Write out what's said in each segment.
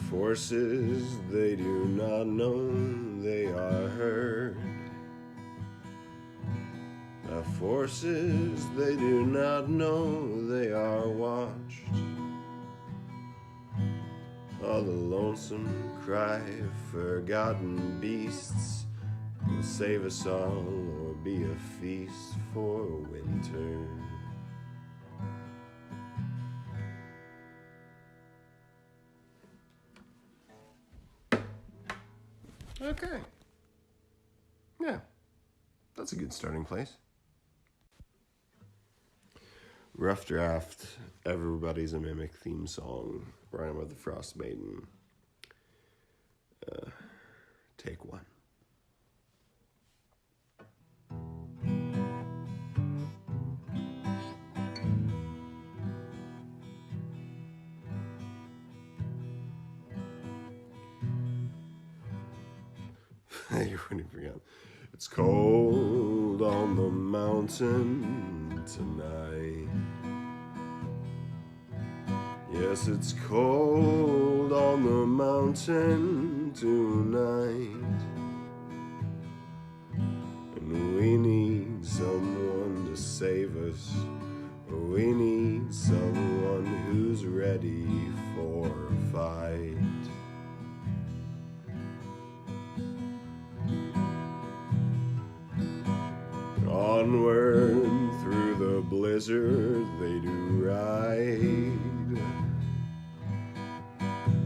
Forces they do not know they are heard. Forces they do not know they are watched. All the lonesome cry of forgotten beasts will save us all or be a feast for winter. Okay. Yeah, that's a good starting place. Rough draft, Everybody's a Mimic theme song, Rhyme of the Frost Maiden. Take one. You wouldn't forget. It's cold on the mountain tonight. Yes, it's cold on the mountain tonight. And we need someone to save us. We need someone who's ready for a fight. Onward through the blizzard they do ride.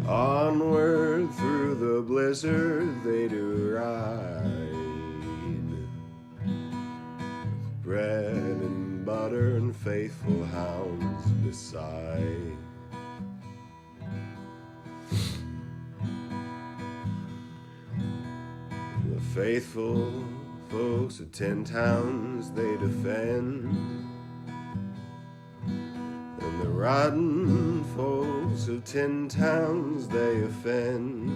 Onward through the blizzard they do ride. With bread and butter and faithful hounds beside. The faithful folks of 10 towns they defend, and the rotten folks of 10 towns they offend.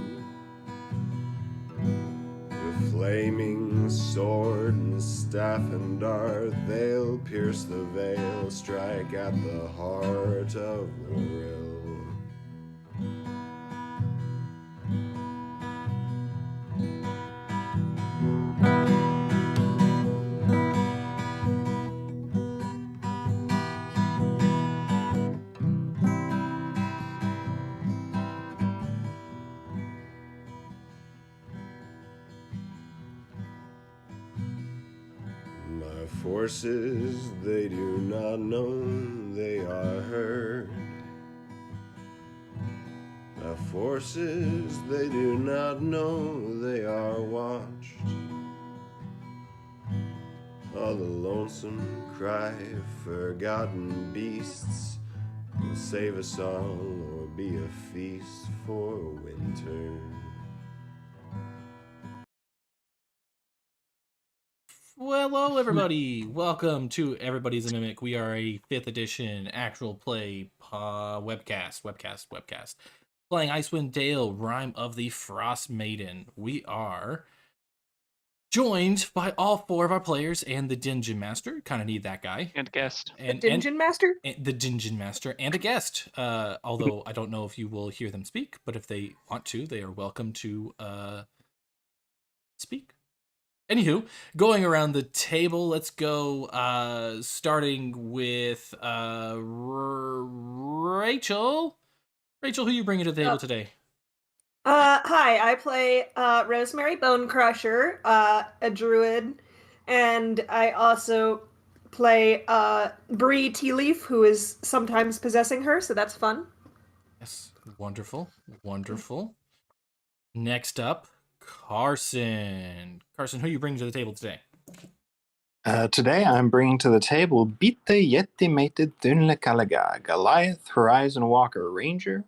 With flaming sword and staff and dart they'll pierce the veil, strike at the heart of the rill. Forces they do not know they are heard. Forces they do not know they are watched. All the lonesome cry of forgotten beasts will save us all or be a feast for winter. Well, hello everybody. Welcome to Everybody's a Mimic. We are a 5th edition actual play webcast. Playing Icewind Dale, Rhyme of the Frost Maiden. We are joined by all 4 of our players and the Dungeon Master. Kind of need that guy. And guest. And, the Dungeon Master? And the Dungeon Master and a guest. Although I don't know if you will hear them speak, but if they want to, they are welcome to speak. Anywho, going around the table, let's go starting with Rachel. Rachel, who are you bringing to the table today? Hi, I play Rosemary Bone Crusher, a druid, and I also play Bree Tea Leaf, who is sometimes possessing her, so that's fun. Yes, wonderful. Next up, Carson. Carson, who are you bringing to the table today? Today I'm bringing to the table Bitte and Delnadre, Goliath, Horizon Walker Ranger,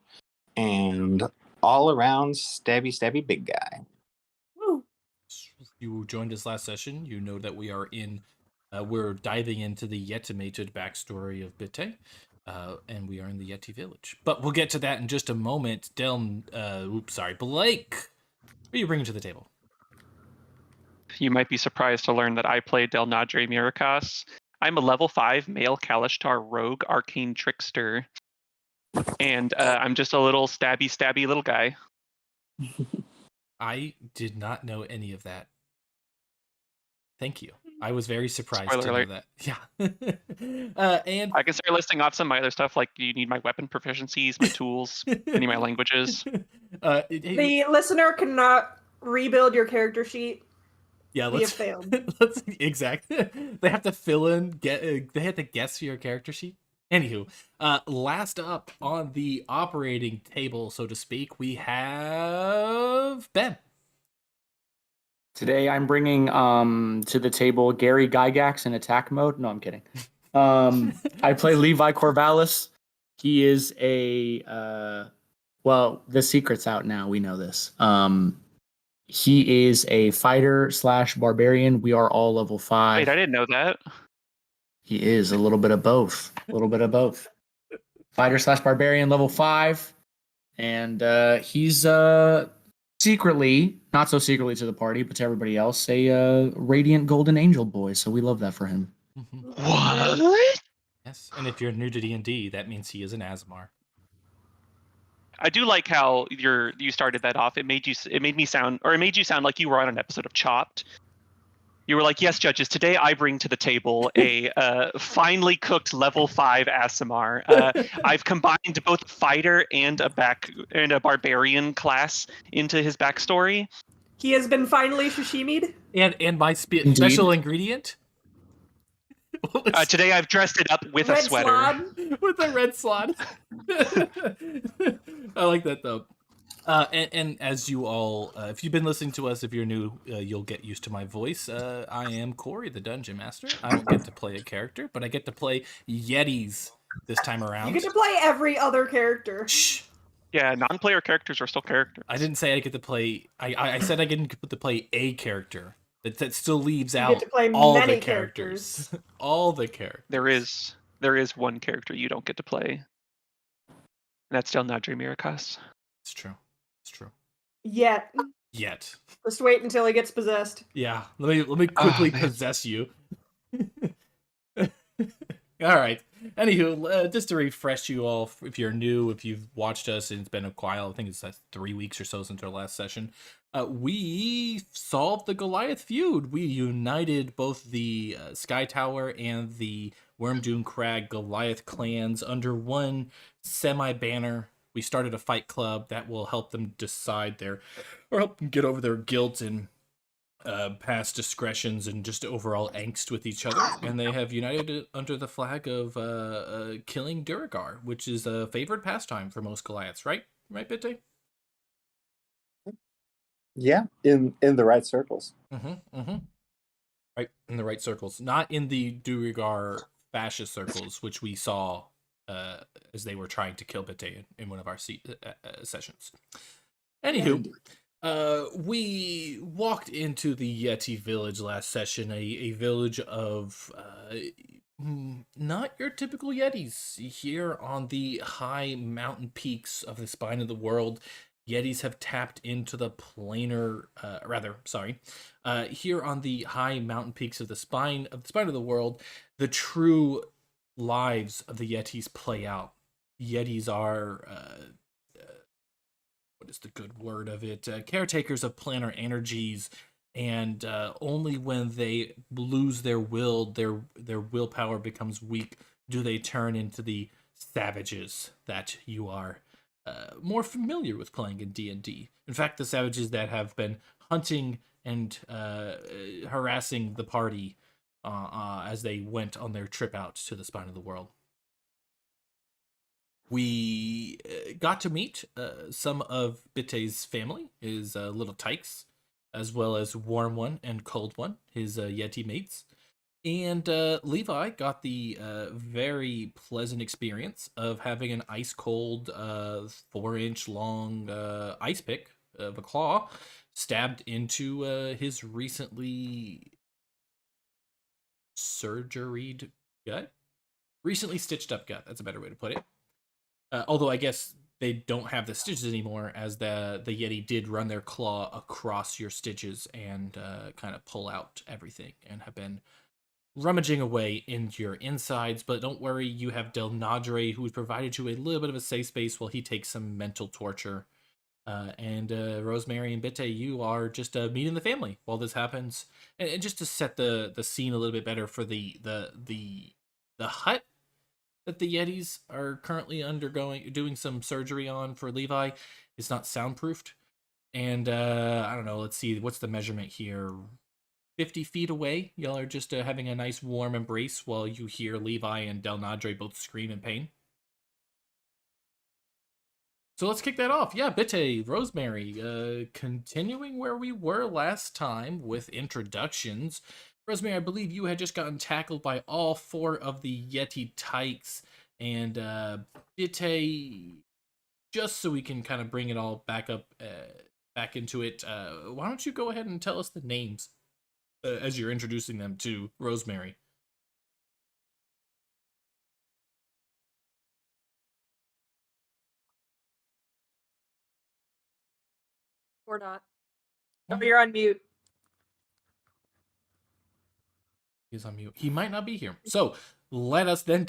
and all-around stabby big guy. Woo. You joined us last session. You know that we are we're diving into the Yetimated backstory of Bitte, and we are in the Yeti village. But we'll get to that in just a moment. Blake. What are you bringing to the table? You might be surprised to learn that I play Delnadre Mirakas. I'm a level 5 male Kalishtar rogue arcane trickster. And I'm just a little stabby little guy. I did not know any of that. Thank you. I was very surprised Spoiler to know alert. that. Yeah. And I can start listing off some of my other stuff, like you need my weapon proficiencies, my tools, any of my languages. The listener cannot rebuild your character sheet. Yeah, We let's have failed. let's exactly. They have to fill in. They have to guess your character sheet. Anywho, last up on the operating table, so to speak, we have Ben. Today I'm bringing to the table Gary Gygax in attack mode. No, I'm kidding. I play Levi Corvallis. He is well, the secret's out now. We know this. He is a fighter / barbarian. We are all level 5. Wait, I didn't know that. He is a little bit of both. A little bit of both. Fighter / barbarian, level 5. And he's secretly, not so secretly to the party, but to everybody else, a radiant golden angel boy. So we love that for him. What? Yes, and if you're new to D&D, that means he is an Asmar. I do like how you started that off. It made you sound like you were on an episode of Chopped. You were like, "Yes, judges. Today I bring to the table a finely cooked level 5 Aasimar. I've combined both a fighter and a barbarian class into his backstory. He has been finally sashimi'd. And my special ingredient. Today I've dressed it up with a Red sweater." slod. With a red slot. I like that though. And as you all, if you've been listening to us, if you're new, you'll get used to my voice. I am Corey, the Dungeon Master. I don't get to play a character, but I get to play Yetis this time around. You get to play every other character. Shh. Yeah, non-player characters are still characters. I didn't say I get to play. I said I get to play a character. That still leaves You out get to play all many the characters. characters. All the characters. There is one character you don't get to play, and that's Delnadre Mirakas. It's true. It's true. Yet. Just wait until he gets possessed. Yeah. Let me quickly possess you. All right. Anywho, just to refresh you all, if you're new, if you've watched us and it's been a while, I think it's 3 weeks or so since our last session, we solved the Goliath feud. We united both the Sky Tower and the Wormdoon Crag Goliath clans under one semi-banner. We started a fight club that will help them help them get over their guilt and past discretions and just overall angst with each other, and they have united under the flag of killing Duragar, which is a favorite pastime for most Goliaths, right? Right, Bitte? Yeah, in the right circles. Right, in the right circles. Not in the Duragar fascist circles, which we saw as they were trying to kill Bitte in one of our sessions. Anywho, we walked into the Yeti village last session, a village of not your typical Yetis. Here on the high mountain peaks of the spine of the world, Yetis have tapped into the planar, here on the high mountain peaks of the spine of the world, the true lives of the Yetis play out. Yetis are what is the good word of it? Caretakers of planar energies, and only when they lose their will, their willpower becomes weak, do they turn into the savages that you are more familiar with playing in D&D. In fact, the savages that have been hunting and harassing the party as they went on their trip out to the spine of the world. We got to meet some of Bitte's family, his little tykes, as well as Warm One and Cold One, his Yeti mates. And Levi got the very pleasant experience of having an ice-cold, 4-inch long ice pick of a claw stabbed into his recently surgeried gut. Recently stitched up gut, that's a better way to put it. Although I guess they don't have the stitches anymore, as the Yeti did run their claw across your stitches and kind of pull out everything, and have been rummaging away into your insides, but don't worry, you have Delnadre, who has provided you a little bit of a safe space while he takes some mental torture. And Rosemary and Bitte, you are just meeting the family while this happens, and just to set the scene a little bit better for the hut that the Yetis are currently doing some surgery on for Levi. It's not soundproofed, and I don't know. Let's see, what's the measurement here? 50 feet away, y'all are just having a nice warm embrace while you hear Levi and Delnadre both scream in pain. So let's kick that off. Yeah, Bitte, Rosemary, continuing where we were last time with introductions. Rosemary, I believe you had just gotten tackled by all 4 of the Yeti tykes, and Bitte, just so we can kind of bring it all back up, back into it, why don't you go ahead and tell us the names as you're introducing them to Rosemary? Or not. Oh, you're on mute. He's on mute. He might not be here. So let us then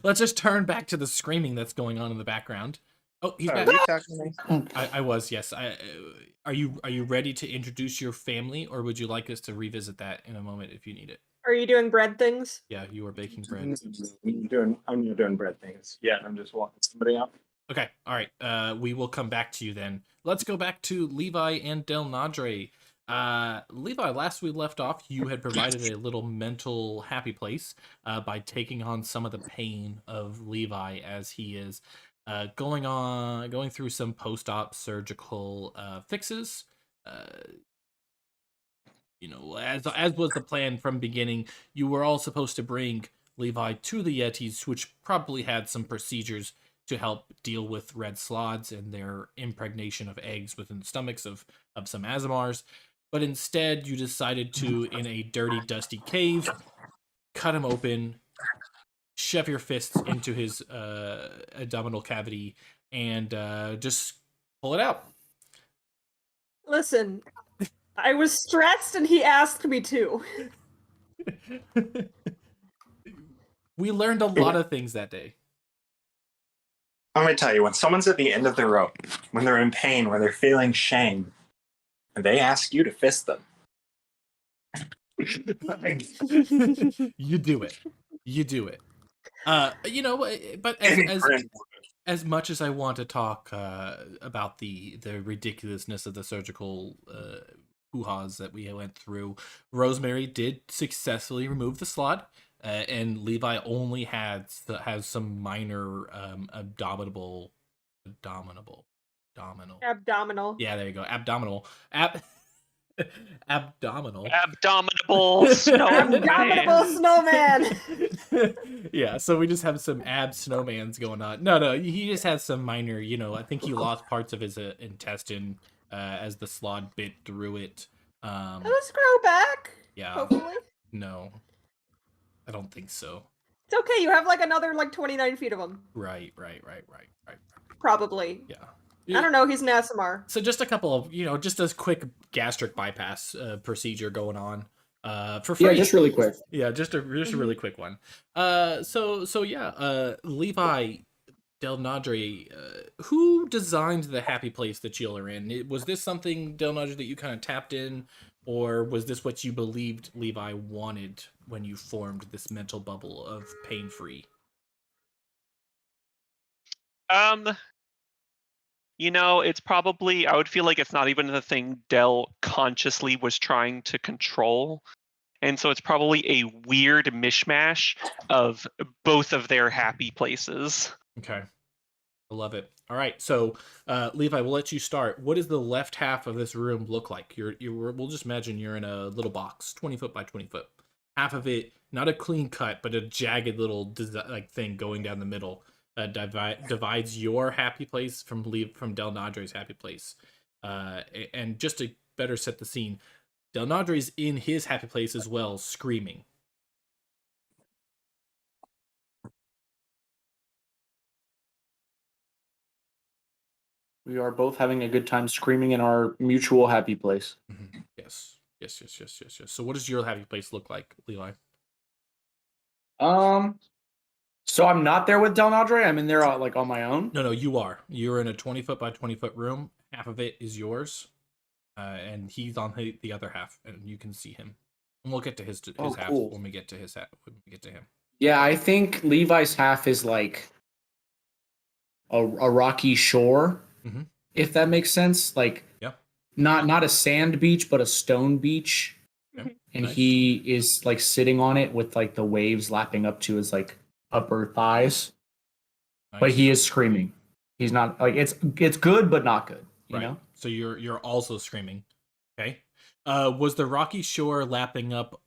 let's just turn back to the screaming that's going on in the background. Oh, he's back. Are you talking to me? I was, yes. Are you ready to introduce your family, or would you like us to revisit that in a moment if you need it? Are you doing bread things? Yeah, you are baking bread. I'm doing bread things. Yeah, I'm just walking somebody out. Okay, all right. We will come back to you then. Let's go back to Levi and Delnadre. Levi, last we left off, you had provided a little mental happy place by taking on some of the pain of Levi as he is going through some post-op surgical fixes. As was the plan from beginning, you were all supposed to bring Levi to the Yetis, which probably had some procedures to help deal with red sloths and their impregnation of eggs within the stomachs of some Azamars. But instead, you decided to, in a dirty, dusty cave, cut him open, shove your fists into his abdominal cavity, and just pull it out. Listen, I was stressed and he asked me to. We learned a lot of things that day. I'm gonna tell you, when someone's at the end of the rope, when they're in pain, when they're feeling shame, and they ask you to fist them. You do it. But as much as I want to talk about the ridiculousness of the surgical hoo-has that we went through, Rosemary did successfully remove the slot, and Levi only has some minor abdominal. Abdominal. Yeah, there you go. Abdominal. Abdominal. Abominable snowman. Abominable snowman. Yeah, so we just have some ab snowmans going on. No, he just has some minor, I think he lost parts of his intestine as the slot bit through it. Let's grow back. Yeah. Hopefully. No, I don't think so. It's okay. You have another 29 feet of them. Right. Probably. Yeah. I don't know. He's an ASMR. So just a couple of, just a quick gastric bypass procedure going on for free. Yeah, just really quick. Yeah, just a really quick one. Levi, Delnadre, who designed the happy place that you are in? Was this something, Delnadre, that you kind of tapped in, or was this what you believed Levi wanted when you formed this mental bubble of pain-free? It's probably, I would feel like it's not even the thing Del consciously was trying to control. And so it's probably a weird mishmash of both of their happy places. Okay. I love it. All right. So, Levi, we'll let you start. What does the left half of this room look like? We'll just imagine you're in a little box, 20 foot by 20 foot. Half of it, not a clean cut, but a jagged little thing going down the middle. Divides your happy place from Delnadre's happy place. And just to better set the scene, Delnadre's in his happy place as well, screaming. We are both having a good time screaming in our mutual happy place. Mm-hmm. Yes. So what does your happy place look like, Levi? So I'm not there with Delnadre. I'm in there like on my own. No, you are. You're in a 20-foot by 20-foot room. Half of it is yours, and he's on the other half, and you can see him. And we'll get to his half cool. when we get to his half. When we get to him. Yeah, I think Levi's half is like a rocky shore, if that makes sense. Like, not a sand beach, but a stone beach. Okay. And Nice. he is like sitting on it with like the waves lapping up to his like upper thighs. Nice. But he is screaming. He's not like it's good, but not good. You know. So you're also screaming. Okay. Was the rocky shore lapping up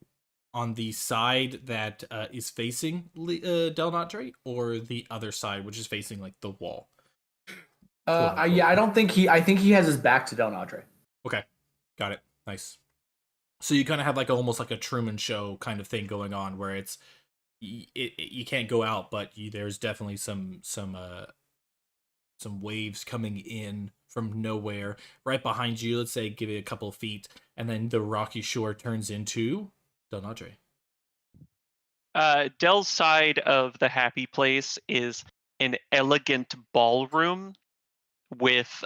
on the side that is facing Delnadre, or the other side, which is facing like the wall? I don't think he. I think he has his back to Delnadre. Okay, got it. Nice. So you kind of have like almost like a Truman Show kind of thing going on, where you can't go out, but there's definitely some waves coming in from nowhere right behind you. Let's say give it a couple of feet, and then the rocky shore turns into Delnadre. Del's side of the happy place is an elegant ballroom with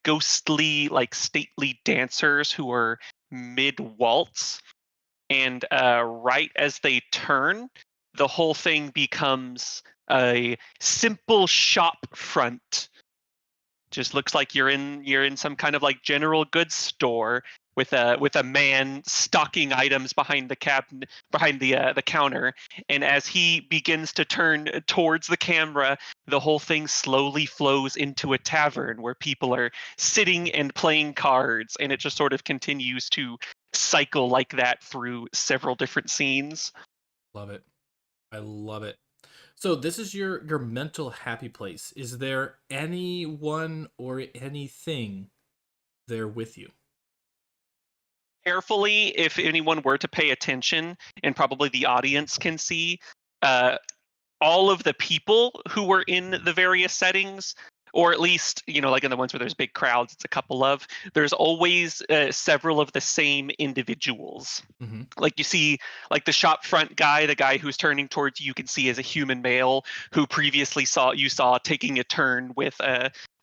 ghostly, like stately dancers who are mid-waltz. And right as they turn, the whole thing becomes a simple shop front. Just looks like you're in some kind of like general goods store with a man stocking items behind the cabinet, behind the counter. And as he begins to turn towards the camera, the whole thing slowly flows into a tavern where people are sitting and playing cards, and it just sort of continues to cycle like that through several different scenes. Love it. I love it. So this is your mental happy place. Is there anyone or anything there with you? Carefully, if anyone were to pay attention, and probably the audience can see, all of the people who were in the various settings, or at least, like in the ones where there's big crowds, it's a couple of, there's always several of the same individuals. Mm-hmm. Like you see, like the shop front guy, the guy who's turning towards you can see as a human male who previously you saw taking a turn with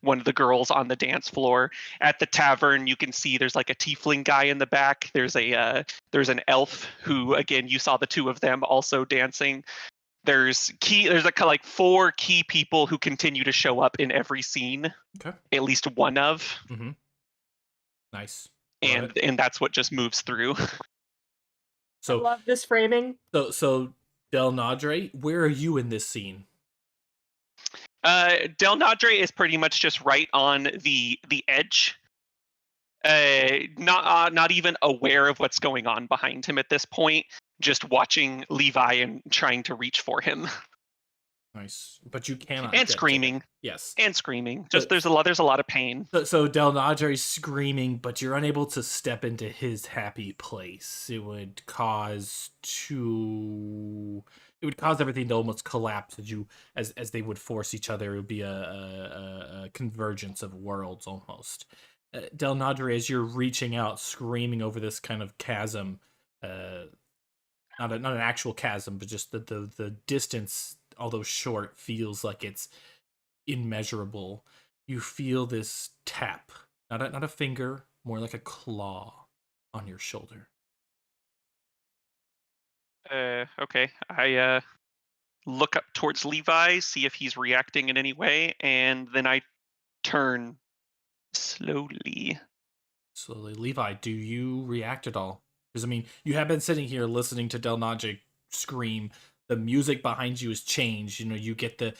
one of the girls on the dance floor. At the tavern, you can see there's like a tiefling guy in the back. There's an elf who, again, you saw the two of them also dancing. There's like 4 key people who continue to show up in every scene. Okay. At least one of. Mm-hmm. Nice. And that's what just moves through. I love this framing. So Delnadre, where are you in this scene? Delnadre is pretty much just right on the edge. Not even aware of what's going on behind him at this point. Just watching Levi and trying to reach for him. Nice, but you cannot. And screaming. Yes, and screaming. Just there's a lot of pain. So Delnadre's screaming, but you're unable to step into his happy place. It would cause everything to almost collapse as they would force each other. It would be a convergence of worlds almost. Delnadre, as you're reaching out, screaming over this kind of chasm, not an actual chasm, but just the distance, although short, feels like it's immeasurable. You feel this tap, not a finger, more like a claw on your shoulder. Okay. I look up towards Levi, see if he's reacting in any way, and then I turn slowly. Levi, do you react at all? Because, I mean, you have been sitting here listening to Delnadre scream. The music behind you has changed. You get the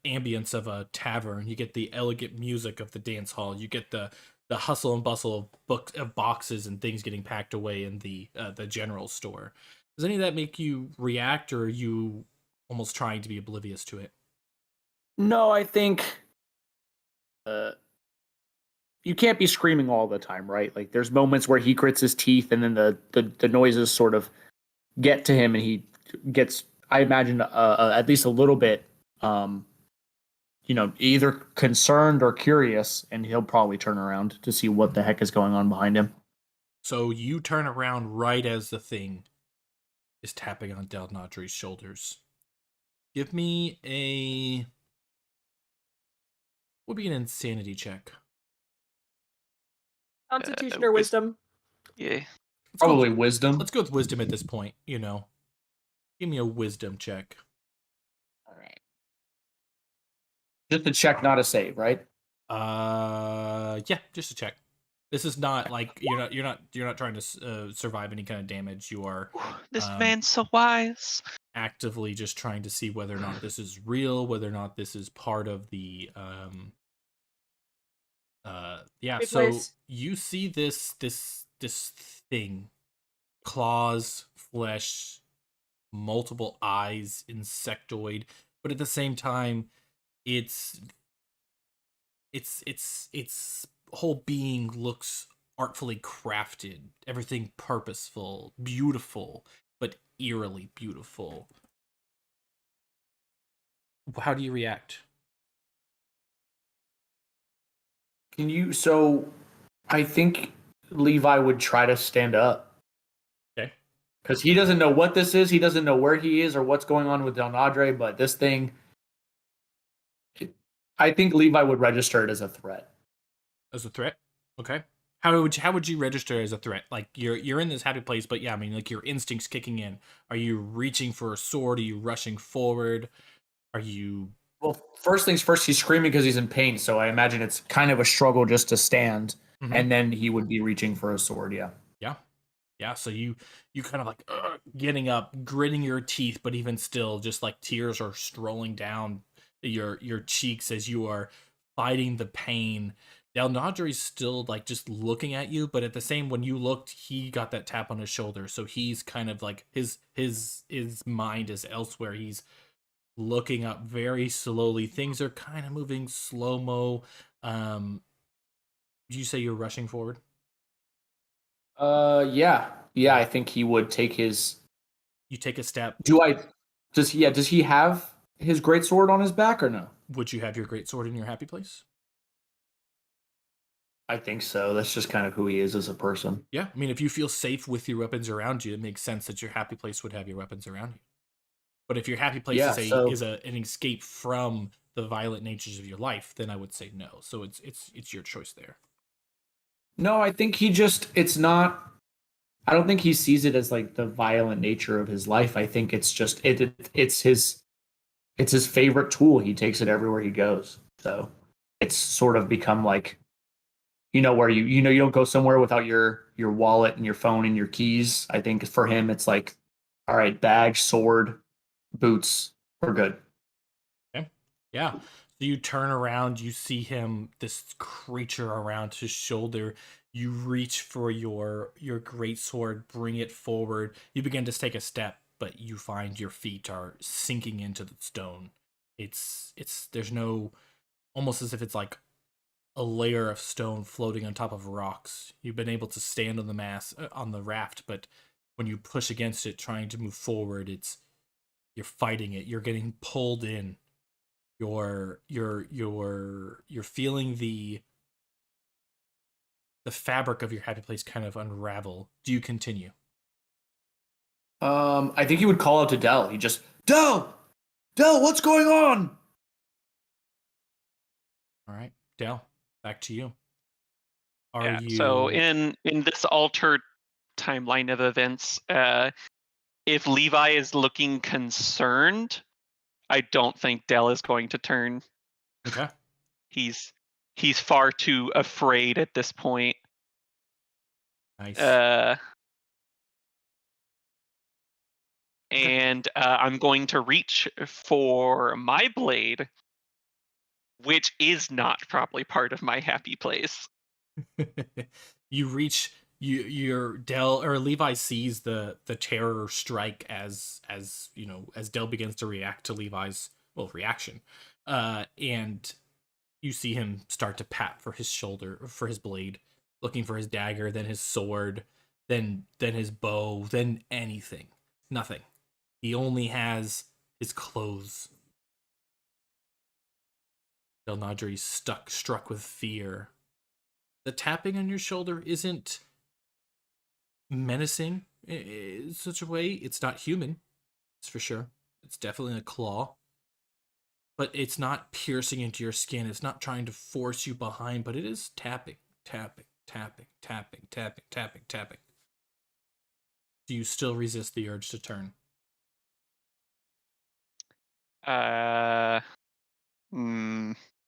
ambience of a tavern. You get the elegant music of the dance hall. You get the hustle and bustle of boxes and things getting packed away in the general store. Does any of that make you react, or are you almost trying to be oblivious to it? No, I think you can't be screaming all the time, right? Like there's moments where he grits his teeth and then the noises sort of get to him and he gets, I imagine, at least a little bit, either concerned or curious, and he'll probably turn around to see what the heck is going on behind him. So you turn around right as the thing is tapping on Delnadre's shoulders. Give me a... Would be an insanity check. Constitution or wisdom? Yeah. Probably wisdom. Let's go with wisdom at this point, you know. Give me a wisdom check. All right. Just a check, not a save, right? Yeah, just a check. This is not like you're not trying to survive any kind of damage. You are This man's so wise. actively just trying to see whether or not this is real, whether or not this is part of the yeah. Great So place. you see this thing, claws, flesh, multiple eyes, insectoid, but at the same time, its whole being looks artfully crafted, everything purposeful, beautiful, but eerily beautiful. How do you react? So I think Levi would try to stand up. Okay. Because he doesn't know what this is. He doesn't know where he is or what's going on with Delnadre, but this thing, I think Levi would register it as a threat. As a threat? Okay. How would you register as a threat? Like you're in this happy place, but yeah, I mean like your instincts kicking in. Are you reaching for a sword? Are you rushing forward? Are you... Well, first things first, he's screaming because he's in pain, so I imagine it's kind of a struggle just to stand, and then he would be reaching for a sword, yeah. Yeah, so you kind of like getting up, gritting your teeth, but even still, just like tears are strolling down your cheeks as you are fighting the pain. Delnadre's still like just looking at you, but at the same, when you looked, he got that tap on his shoulder, so he's kind of like his mind is elsewhere. He's looking up very slowly. Things are kind of moving slow-mo. Did you say you're rushing forward? Yeah. Yeah, I think he would take his... You take a step. Does he have his greatsword on his back or no? Would you have your greatsword in your happy place? I think so. That's just kind of who he is as a person. Yeah, I mean, if you feel safe with your weapons around you, it makes sense that your happy place would have your weapons around you. But if your happy place is an escape from the violent natures of your life, then I would say no. So it's your choice there. No, I think it's not... I don't think he sees it as like the violent nature of his life. I think it's just it's his favorite tool. He takes it everywhere he goes. So it's sort of become like, where you don't go somewhere without your wallet and your phone and your keys. I think for him it's like, all right, bag, sword, boots, we're good. Okay. Yeah. So you turn around, you see him, this creature around his shoulder. You reach for your great sword, bring it forward. You begin to take a step, but you find your feet are sinking into the stone. There's no, almost as if it's like a layer of stone floating on top of rocks. You've been able to stand on the raft, but when you push against it, trying to move forward, you're fighting it. You're getting pulled in. You're feeling the fabric of your happy place kind of unravel. Do you continue? I think he would call out to Del. He just, Del, what's going on? All right, Del, back to you. So in this altered timeline of events, if Levi is looking concerned, I don't think Del is going to turn. Okay. He's far too afraid at this point. Nice. And I'm going to reach for my blade, which is not probably part of my happy place. You reach your Del, or Levi sees the terror strike as Del begins to react to Levi's reaction, and you see him start to pat for his shoulder, for his blade, looking for his dagger, then his sword, then his bow, then anything. Nothing. He only has his clothes. Delnadre struck with fear. The tapping on your shoulder isn't menacing. in such a way. It's not human, it's for sure. It's definitely a claw. But it's not piercing into your skin. It's not trying to force you behind, but it is tapping, tapping, tapping, tapping, tapping, tapping, tapping. Do you still resist the urge to turn?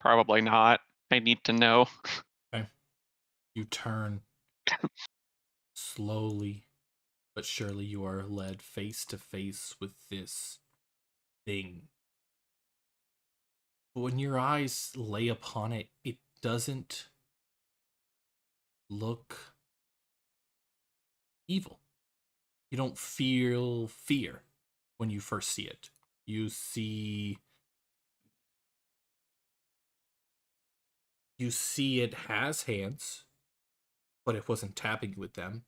Probably not. I need to know. Okay. You turn. Slowly but surely you are led face to face with this thing. But when your eyes lay upon it, it doesn't look evil. You don't feel fear when you first see it. You see it has hands, but it wasn't tapping with them.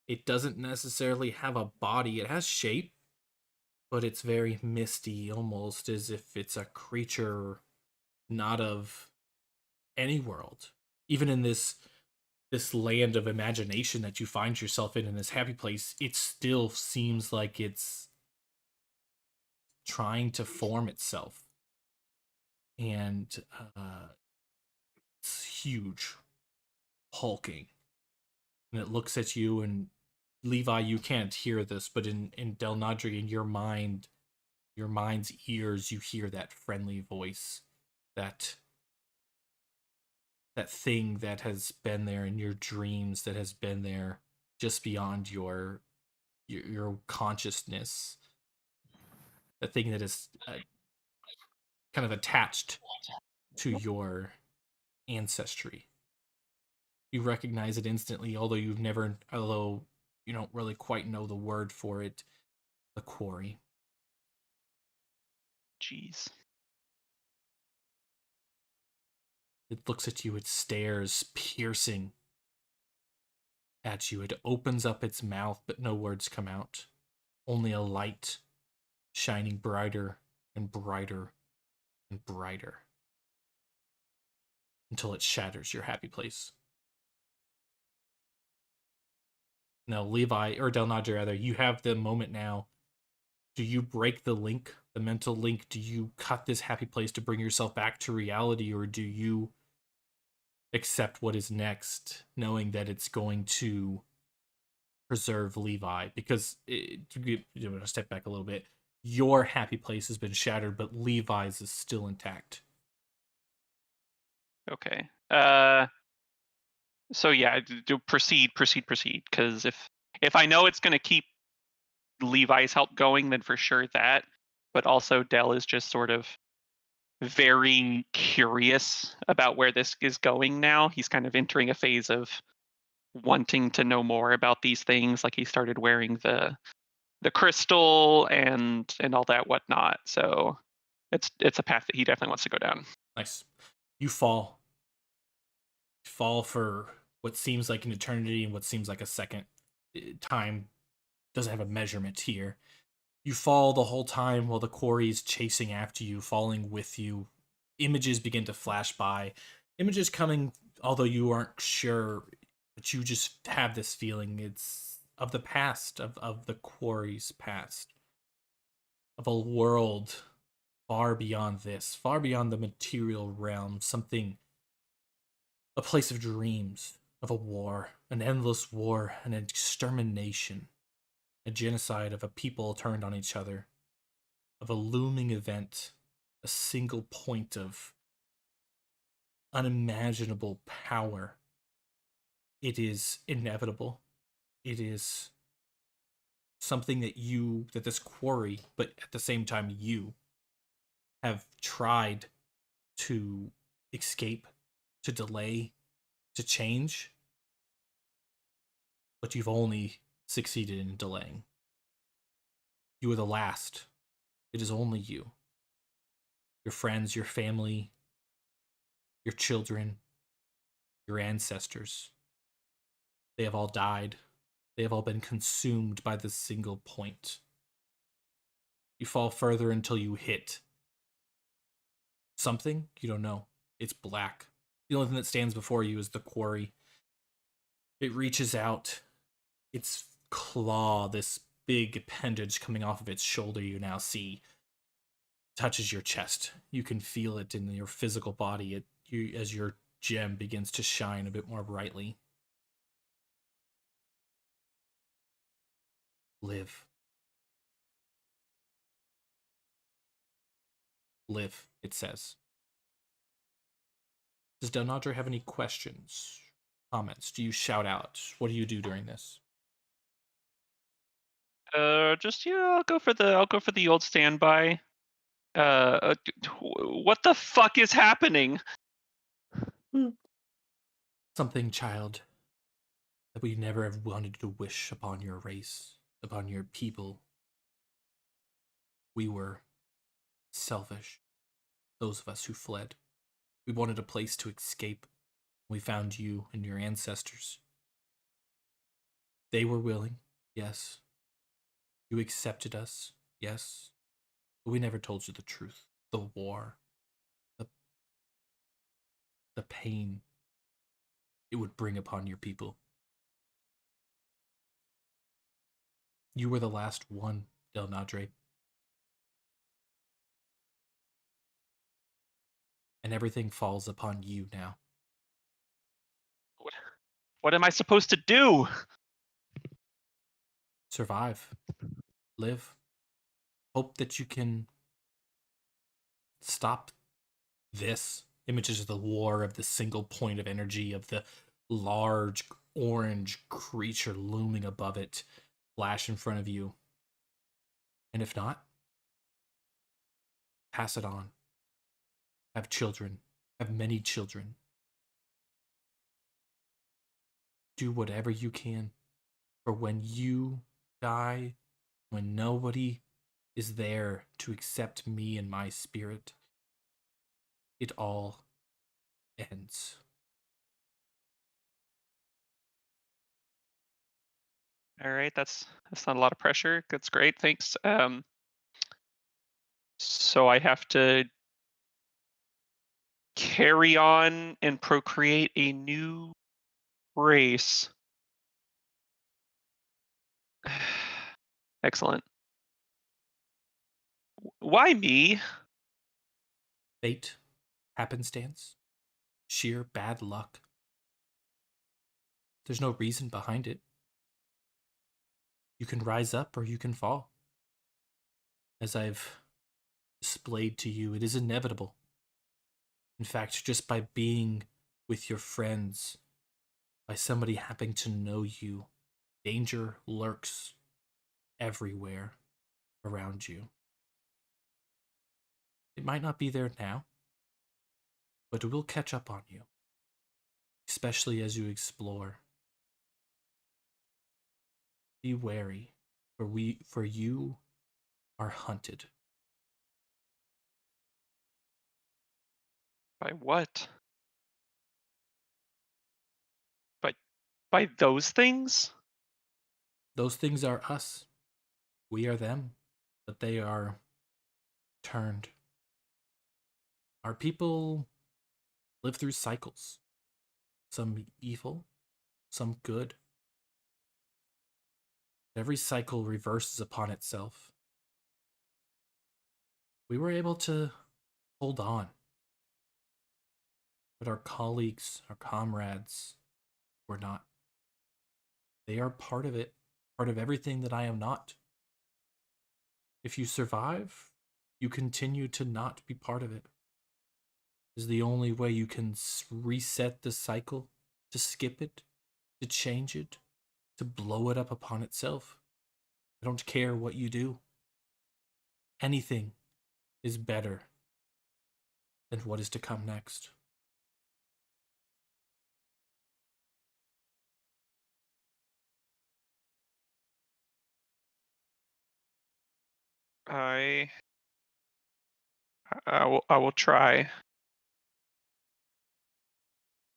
It doesn't necessarily have a body. It has shape, but it's very misty, almost as if it's a creature not of any world. Even in this land of imagination that you find yourself in this happy place, it still seems like it's trying to form itself. And it's huge, hulking. And it looks at you, and Levi, you can't hear this, but in Delnadre, in your mind's ears, you hear that friendly voice, that thing that has been there in your dreams, that has been there just beyond your consciousness, that thing that is kind of attached to your ancestry. You recognize it instantly, although you don't really quite know the word for it. The quarry. Jeez. It looks at you, it stares, piercing at you. It opens up its mouth, but no words come out. Only a light shining brighter and brighter and brighter until it shatters your happy place. Now, Levi, or Delnadre rather, you have the moment now. Do you break the link, the mental link? Do you cut this happy place to bring yourself back to reality, or do you accept what is next, knowing that it's going to preserve Levi? Because, to step back a little bit, your happy place has been shattered, but Levi's is still intact. Okay. So yeah, do proceed, because if I know it's going to keep Levi's help going, then for sure that. But also Dell is just sort of very curious about where this is going now. He's kind of entering a phase of wanting to know more about these things. Like he started wearing the crystal and all that whatnot. So it's a path that he definitely wants to go down. Nice. You fall. You fall for what seems like an eternity and what seems like a second. Time doesn't have a measurement here. You fall the whole time while the quarry is chasing after you, falling with you. Images begin to flash by. Images coming, although you aren't sure, but you just have this feeling. It's of the past, of the quarry's past. Of a world far beyond this, far beyond the material realm. Something, a place of dreams, of a war, an endless war, an extermination. A genocide of a people turned on each other, of a looming event, a single point of unimaginable power. It is inevitable. It is something that this quarry, but at the same time you, have tried to escape, to delay, to change, but you've only succeeded in delaying. You are the last. It is only you. Your friends, your family, your children, your ancestors. They have all died. They have all been consumed by this single point. You fall further until you hit something you don't know. It's black. The only thing that stands before you is the quarry. It reaches out. Its claw, this big appendage coming off of its shoulder, you now see touches your chest. You can feel it in your physical body as your gem begins to shine a bit more brightly. Live. Live, it says. Does Delnadre have any questions, comments? Do you shout out? What do you do during this? I'll go for the old standby. What the fuck is happening? Something, child, that we never have wanted to wish upon your race, upon your people. We were selfish, those of us who fled. We wanted a place to escape. We found you and your ancestors. They were willing, yes. You accepted us, yes. But we never told you the truth. The war. The pain it would bring upon your people. You were the last one, Delnadre. And everything falls upon you now. What am I supposed to do? Survive. Live. Hope that you can stop this. Images of the war, of the single point of energy, of the large orange creature looming above it, flash in front of you. And if not, pass it on. Have children. Have many children. Do whatever you can. For when you die, when nobody is there to accept me and my spirit, it all ends. All right, that's not a lot of pressure. That's great, thanks. So I have to carry on and procreate a new race. Excellent. Why me? Fate, happenstance, sheer bad luck. There's no reason behind it. You can rise up or you can fall. As I've displayed to you, it is inevitable. In fact, just by being with your friends, by somebody happening to know you, danger lurks everywhere around you. It might not be there now, but it will catch up on you, especially as you explore. Be wary, for you are hunted. By what? By those things? Those things are us. We are them, but they are turned. Our people live through cycles. Some evil, some good. Every cycle reverses upon itself. We were able to hold on. But our colleagues, our comrades, were not. They are part of it, part of everything that I am not. If you survive, you continue to not be part of it. Is the only way you can reset the cycle, to skip it, to change it, to blow it up upon itself. I don't care what you do. Anything is better than what is to come next. I will try.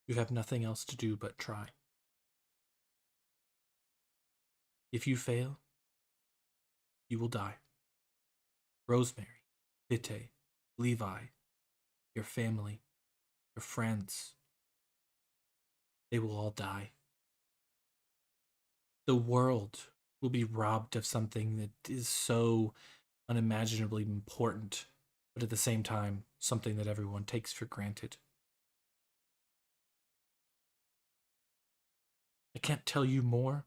You have nothing else to do but try. If you fail, you will die. Rosemary, Bitte, Levi, your family, your friends, they will all die. The world will be robbed of something that is so unimaginably important, but at the same time, something that everyone takes for granted. I can't tell you more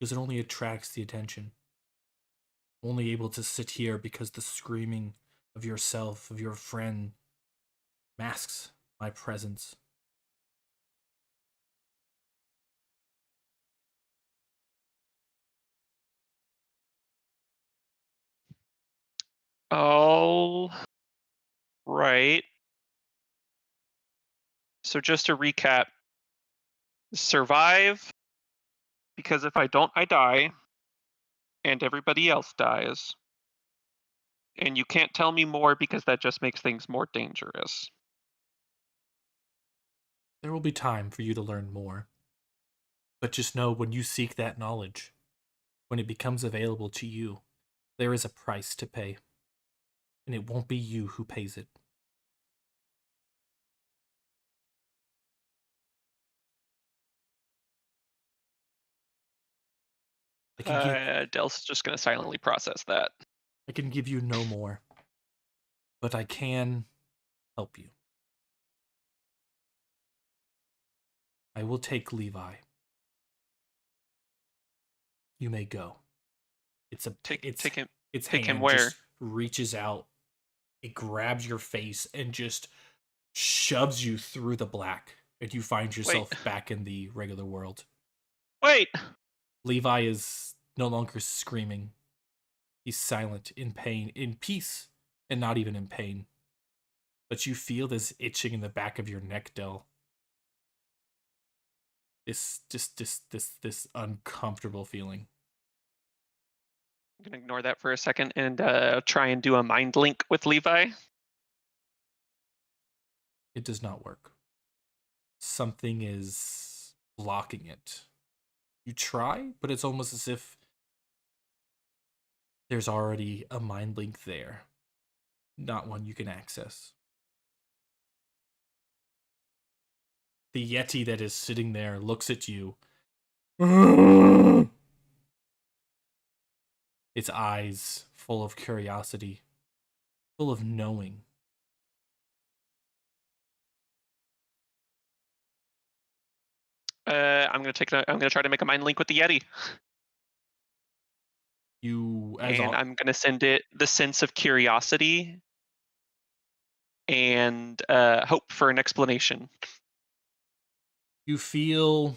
because it only attracts the attention. I'm only able to sit here because the screaming of yourself, of your friend, masks my presence. All right. So just to recap, survive, because if I don't, I die, and everybody else dies. And you can't tell me more because that just makes things more dangerous. There will be time for you to learn more. But just know when you seek that knowledge, when it becomes available to you, there is a price to pay. And it won't be you who pays it. Del's just going to silently process that. I can give you no more. But I can help you. I will take Levi. You may go. Its him hand where? just reaches out. It grabs your face and just shoves you through the black, and you find yourself back in the regular world. Wait! Levi is no longer screaming. He's silent, in pain, in peace, and not even in pain. But you feel this itching in the back of your neck, Del. This uncomfortable feeling. I'm going to ignore that for a second and try and do a mind link with Levi. It does not work. Something is blocking it. You try, but it's almost as if there's already a mind link there, not one you can access. The Yeti that is sitting there looks at you. Its eyes full of curiosity, full of knowing. I'm gonna try to make a mind link with the Yeti. I'm gonna send it the sense of curiosity and hope for an explanation. You feel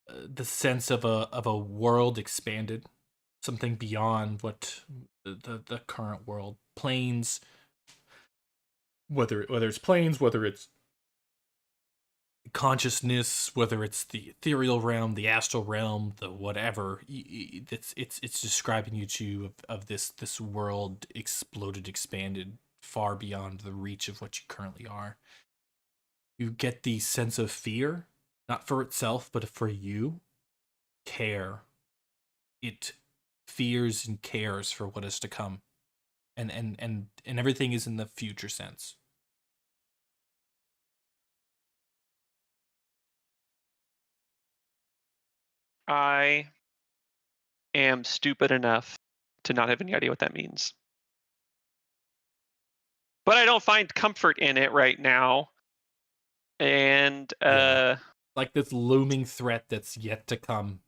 the sense of a world expanded, something beyond what the current world. Planes, whether it's planes, whether it's consciousness, whether it's the ethereal realm, the astral realm, the whatever, it's describing you to of this world exploded, expanded far beyond the reach of what you currently are. You get the sense of fear, not for itself, but for you. Care. It fears and cares for what is to come. And everything is in the future sense. I am stupid enough to not have any idea what that means. But I don't find comfort in it right now. And like this looming threat that's yet to come.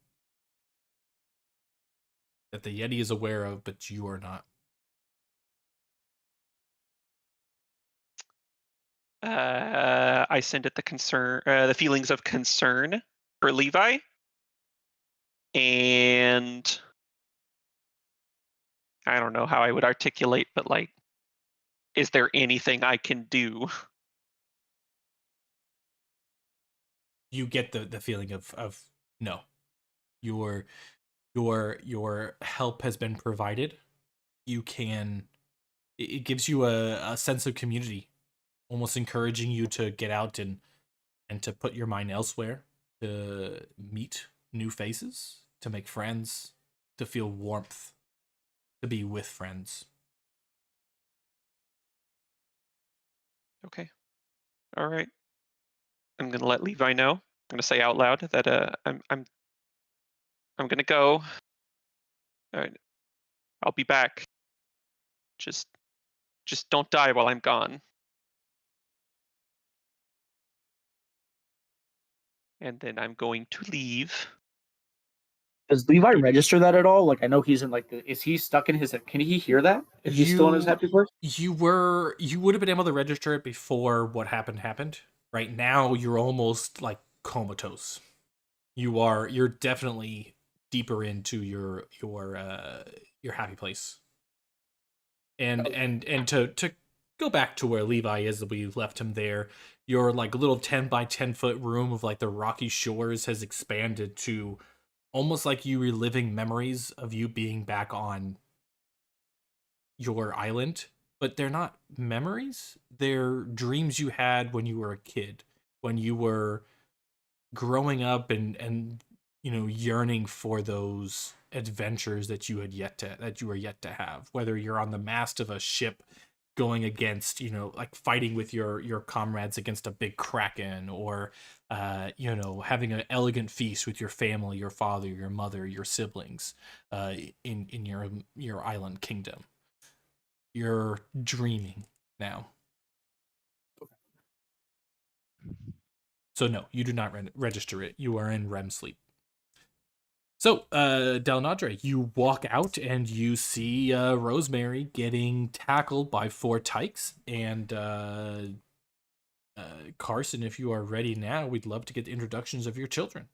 That the Yeti is aware of, but you are not. I send it the feelings of concern for Levi. And I don't know how I would articulate, but like, is there anything I can do? You get the feeling of no. Your help has been provided. You can. It gives you a sense of community, almost encouraging you to get out and to put your mind elsewhere, to meet new faces, to make friends, to feel warmth, to be with friends. Okay. All right. I'm gonna let Levi know. I'm gonna say out loud that I'm I'm gonna go. All right, I'll be back. Just don't die while I'm gone. And then I'm going to leave. Does Levi register that at all? Like, I know he's in like is he stuck in his? Can he hear that if he's still in his happy place? You would have been able to register it before what happened. Right now, you're almost like comatose. You're definitely deeper into your happy place. And to go back to where Levi is, that we left him there. Your like little 10 by 10 foot room of like the rocky shores has expanded to almost like you reliving memories of you being back on your island, but they're not memories. They're dreams you had when you were a kid, when you were growing up and yearning for those adventures that you were yet to have, whether you're on the mast of a ship going against, like fighting with your comrades against a big kraken, or having an elegant feast with your family, your father, your mother, your siblings, in your island kingdom. You're dreaming now. So no, you do not register it. You are in REM sleep. So, Delnadre, you walk out and you see Rosemary getting tackled by 4 tykes. And Carson, if you are ready now, we'd love to get the introductions of your children.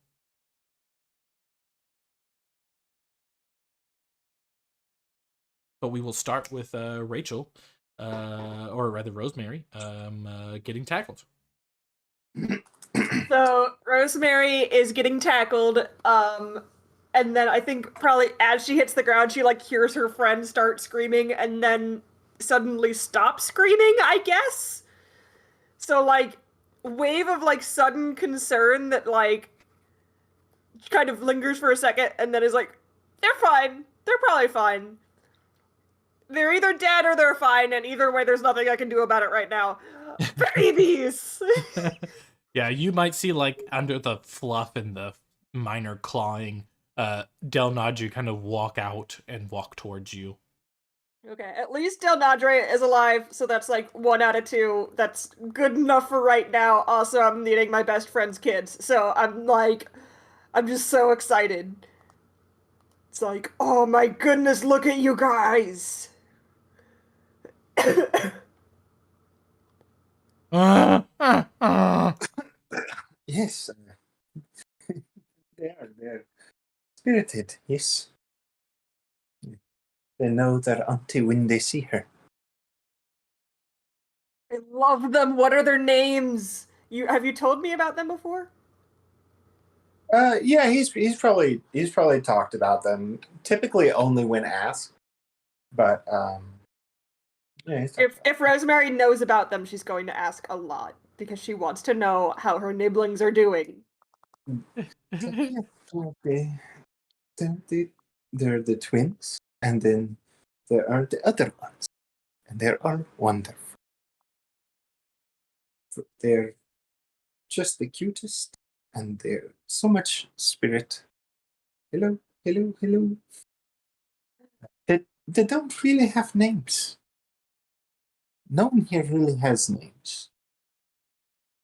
But we will start with Rachel, or rather Rosemary, getting tackled. So Rosemary is getting tackled, and then I think probably as she hits the ground, she like hears her friend start screaming and then suddenly stop screaming, I guess. So like wave of like sudden concern that like kind of lingers for a second and then is like, they're fine. They're probably fine. They're either dead or they're fine, and either way there's nothing I can do about it right now. Babies! Yeah, you might see like under the fluff and the minor clawing, Delnadre kind of walk out and walk towards you. Okay, at least Delnadre is alive, so that's like 1 out of 2. That's good enough for right now. Also, I'm meeting my best friend's kids, so I'm just so excited. It's like, oh my goodness, look at you guys! Yes. They're spirited, yes. They know their auntie when they see her. I love them. What are their names? Have you told me about them before? Yeah, he's probably talked about them. Typically only when asked. But yeah, If Rosemary knows about them, she's going to ask a lot because she wants to know how her nibblings are doing. They're the twins, and then there are the other ones, and they're all wonderful. They're just the cutest, and they're so much spirit. Hello, hello, hello. They don't really have names. No one here really has names.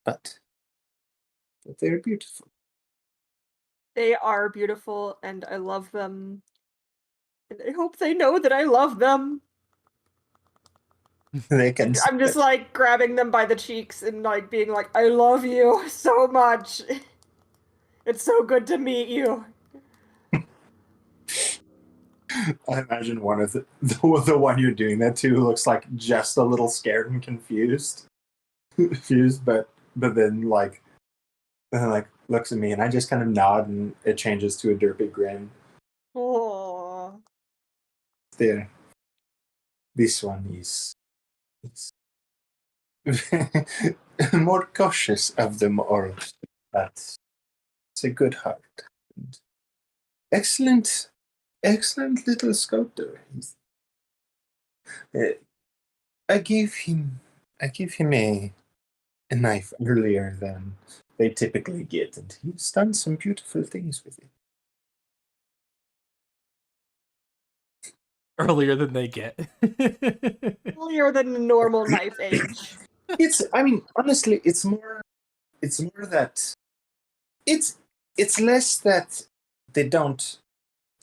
But they're beautiful. They are beautiful, and I love them. And I hope they know that I love them. They can. I'm just like grabbing them by the cheeks and like being like, I love you so much. It's so good to meet you. I imagine one of the one you're doing that to looks like just a little scared and confused. but then like looks at me and I just kind of nod and it changes to a derpy grin. Oh. There. This one is more cautious of them all, but it's a good heart. And excellent little sculptor. I gave him a knife earlier than they typically get, and he's done some beautiful things with it. earlier than they get. Earlier than the normal knife age. I mean, honestly, it's more that it's less that they don't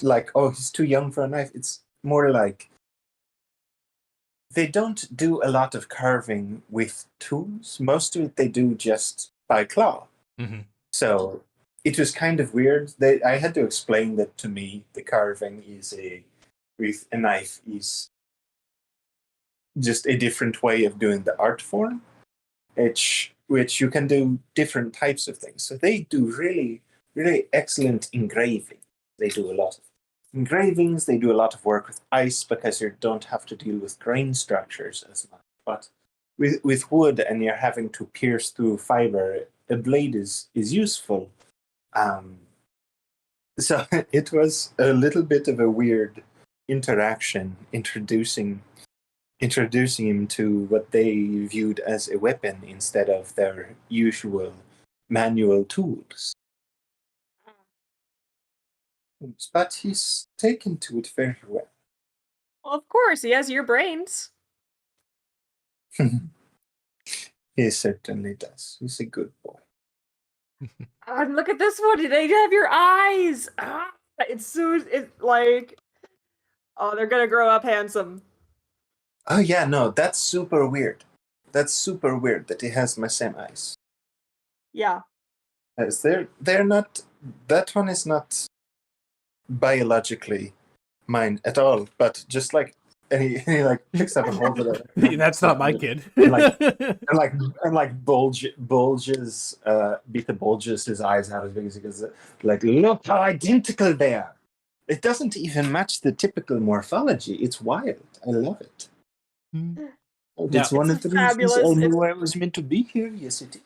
like, oh, he's too young for a knife. It's more like they don't do a lot of carving with tools. Most of it they do just by claw. Mm-hmm. So it was kind of weird. I had to explain that to me. The carving with a knife is just a different way of doing the art form, which you can do different types of things. So they do really, really excellent engraving. They do a lot of engravings. They do a lot of work with ice because you don't have to deal with grain structures as much. But with wood and you're having to pierce through fiber, a blade is useful. So it was a little bit of a weird interaction introducing him to what they viewed as a weapon instead of their usual manual tools. But he's taken to it very well. Well, of course, he has your brains. He certainly does. He's a good boy. And look at this one. They have your eyes. It's like, oh, they're gonna grow up handsome. Oh yeah, no, that's super weird. That's super weird that he has my same eyes. Yeah. As they're not. That one is not biologically mine at all. But just like and he like picks up and holds it up. That's not my kid. and bulges Beta bulges his eyes out as big as he goes. Like, look how identical they are. It doesn't even match the typical morphology. It's wild. I love it. It's one of the reasons I knew I was meant to be here. Yes, it is.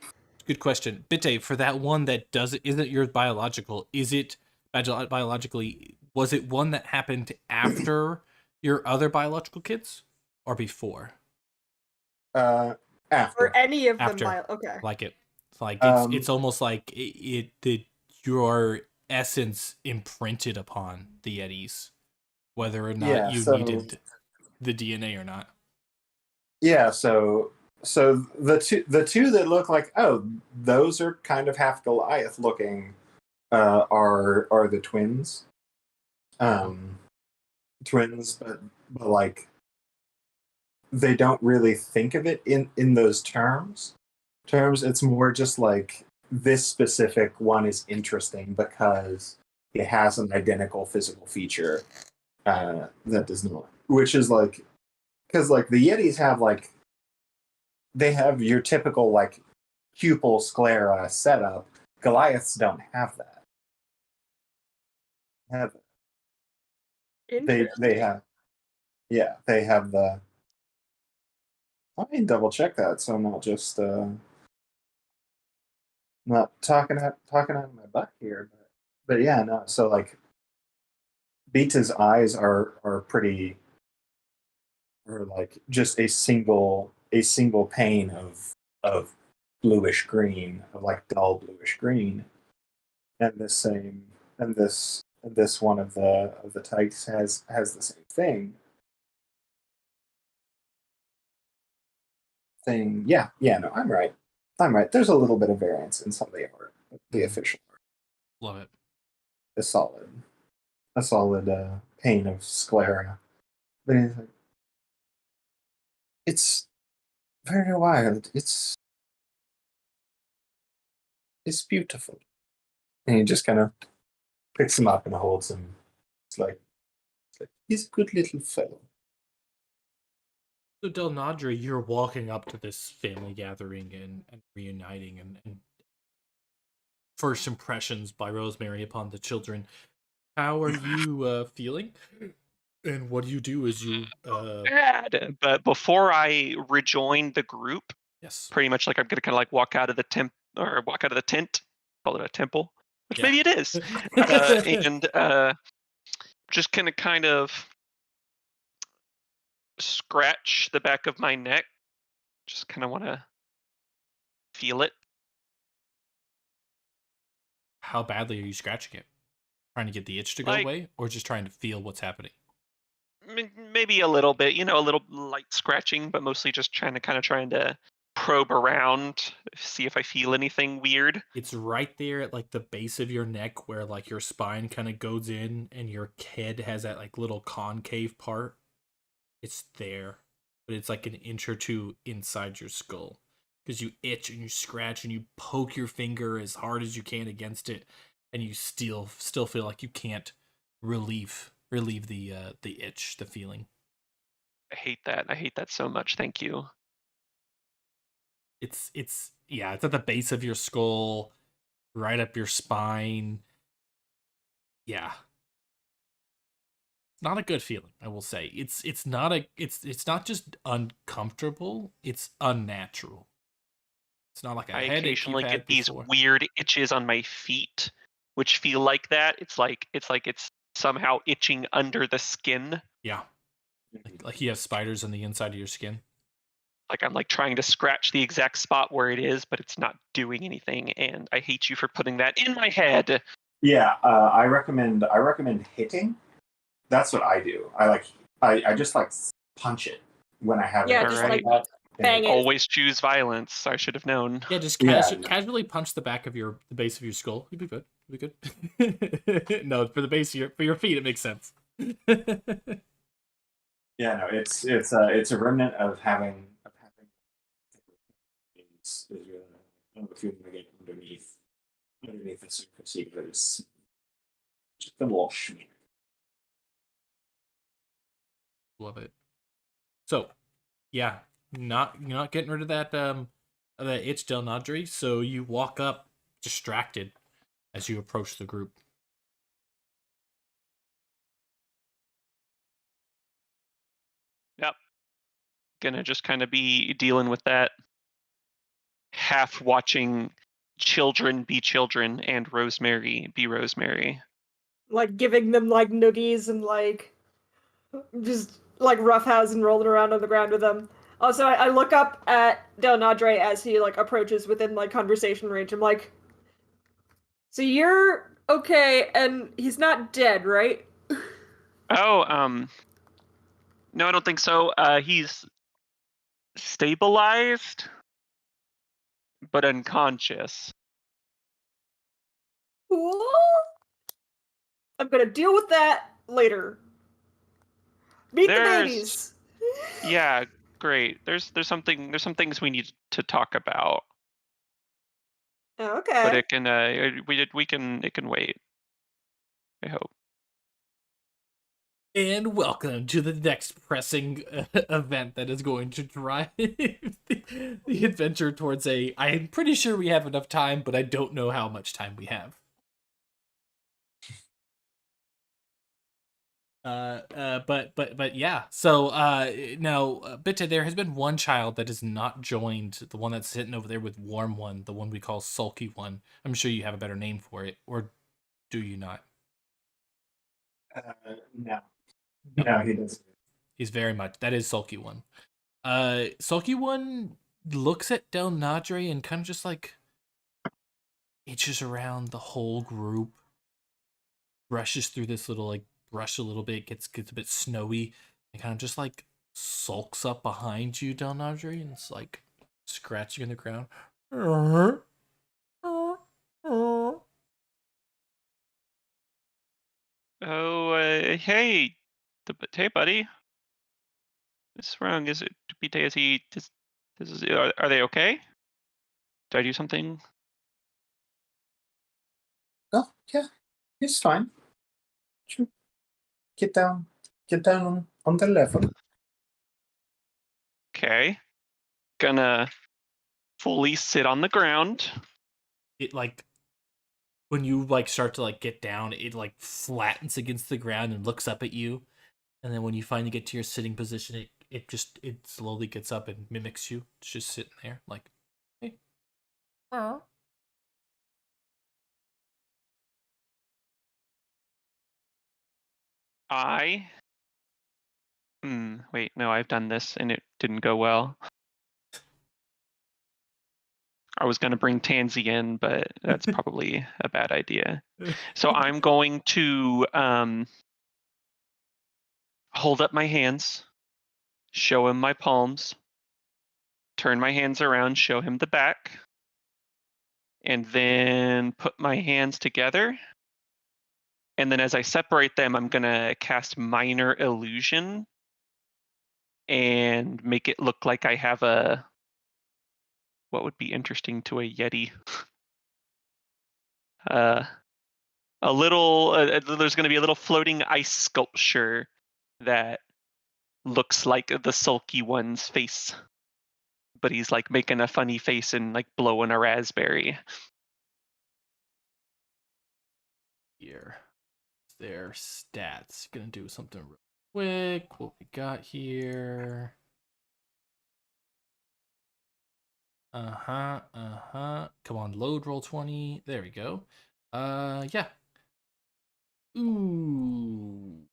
Good question. Bitte, for that one that isn't yours biological, is it biologically, was it one that happened after your other biological kids or before? After. Or any of after. them. Okay. Like it. Like it's almost like your essence imprinted upon the Yetis, whether or not you needed the DNA or not. Yeah, so the two that look like, oh, those are kind of half Goliath looking, are the twins. Twins, but like they don't really think of it in those terms. It's more just like this specific one is interesting because it has an identical physical feature that does not, which is like, because like the Yetis have like, they have your typical like pupil sclera setup. Goliaths don't have that. They have, yeah, they have the. Let me double check that so I'm not just not talking out of my butt here, but yeah, no. So like, Beta's eyes are pretty, or like just a single pane of bluish green, of like dull bluish green, and this one of the types has the same thing. Yeah, no, I'm right. There's a little bit of variance in some of the art, the official art. Love it. A solid pane of sclera, but it's very wild. It's beautiful. And he just kind of picks him up and holds him. It's like he's a good little fellow. So Delnadre, you're walking up to this family gathering and reuniting and first impressions by Rosemary upon the children. How are you feeling? And what do you do as you bad. But before I rejoin the group, yes, pretty much like I'm gonna kind of like walk out of the tent, call it a temple, which maybe it is, and just gonna kind of scratch the back of my neck. Just kind of want to feel it. How badly are you scratching it? Trying to get the itch to go away, or just trying to feel what's happening? Maybe a little bit, a little light scratching, but mostly just trying to probe around, see if I feel anything weird. It's right there at like the base of your neck where like your spine kind of goes in and your head has that like little concave part. It's there, but it's like an inch or two inside your skull because you itch and you scratch and you poke your finger as hard as you can against it, and you still feel like you can't relieve the itch, the feeling. I hate that. I hate that so much. Thank you. It's at the base of your skull, right up your spine. Yeah. Not a good feeling, I will say. It's not just uncomfortable, it's unnatural. It's not like a I headache you've occasionally had get these before. weird itches on my feet, which feel like that. It's like it's somehow itching under the skin. Yeah. Like you have spiders on the inside of your skin. Like I'm like trying to scratch the exact spot where it is, but it's not doing anything, and I hate you for putting that in my head. Yeah, I recommend hitting. That's what I do. I just like punch it when I have Yeah, it. just Alright. like bang it. Always choose violence. I should have known. Yeah, just Yeah. casually punch the back of the base of your skull. You'd be good. You'd be good. No, for the base of your feet, it makes sense. Yeah, no, it's a remnant of having. It's the feeling I get underneath the surface, but it's just a little schmear. Love it. So, yeah, you're not getting rid of that itch, Delnadre. So you walk up distracted as you approach the group. Yep. Gonna just kind of be dealing with that. Half watching children be children and Rosemary be Rosemary. like giving them like noogies and like just like roughhousing rolling around on the ground with them. Also, I look up at Delnadre as he like approaches within like conversation range. I'm like, so you're okay, and he's not dead, right? Oh, no, I don't think so. He's stabilized, but unconscious. Cool. I'm gonna deal with that later. Meet the babies. Yeah, great. There's some things we need to talk about, Oh, but okay. it can it can wait. I hope. And welcome to the next pressing event that is going to drive the adventure towards I'm pretty sure we have enough time, but I don't know how much time we have. But yeah. So now, Bitte, there has been one child that has not joined, the one that's sitting over there with Warm One, the one we call Sulky One. I'm sure you have a better name for it, or do you not? No. No, he doesn't. He's very much, that is Sulky One. Sulky One looks at Delnadre and kind of just like itches around the whole group, brushes through this little like brush a little bit, gets a bit snowy, and kind of just like sulks up behind you, Delnadre, and it's like scratching in the ground. Oh, hey, hey, buddy. What's wrong? Is it Pete? Is he? Are they okay? Did I do something? Oh, yeah, it's fine. Sure. Get down on the level. Okay. Gonna fully sit on the ground. It like when you like start to like get down, it like flattens against the ground and looks up at you. And then when you finally get to your sitting position, it slowly gets up and mimics you. It's just sitting there like, hey. Wait, no, I've done this and it didn't go well. I was gonna bring Tansy in, but that's probably a bad idea. So I'm going to hold up my hands, show him my palms, turn my hands around, show him the back, and then put my hands together. And then as I separate them, I'm going to cast Minor Illusion and make it look like I have what would be interesting to a Yeti? There's going to be a little floating ice sculpture that looks like the sulky one's face. But he's like making a funny face and like blowing a raspberry. Here. Their stats. Gonna do something real quick. What we got here. Come on, load roll 20. There we go. Yeah. Ooh.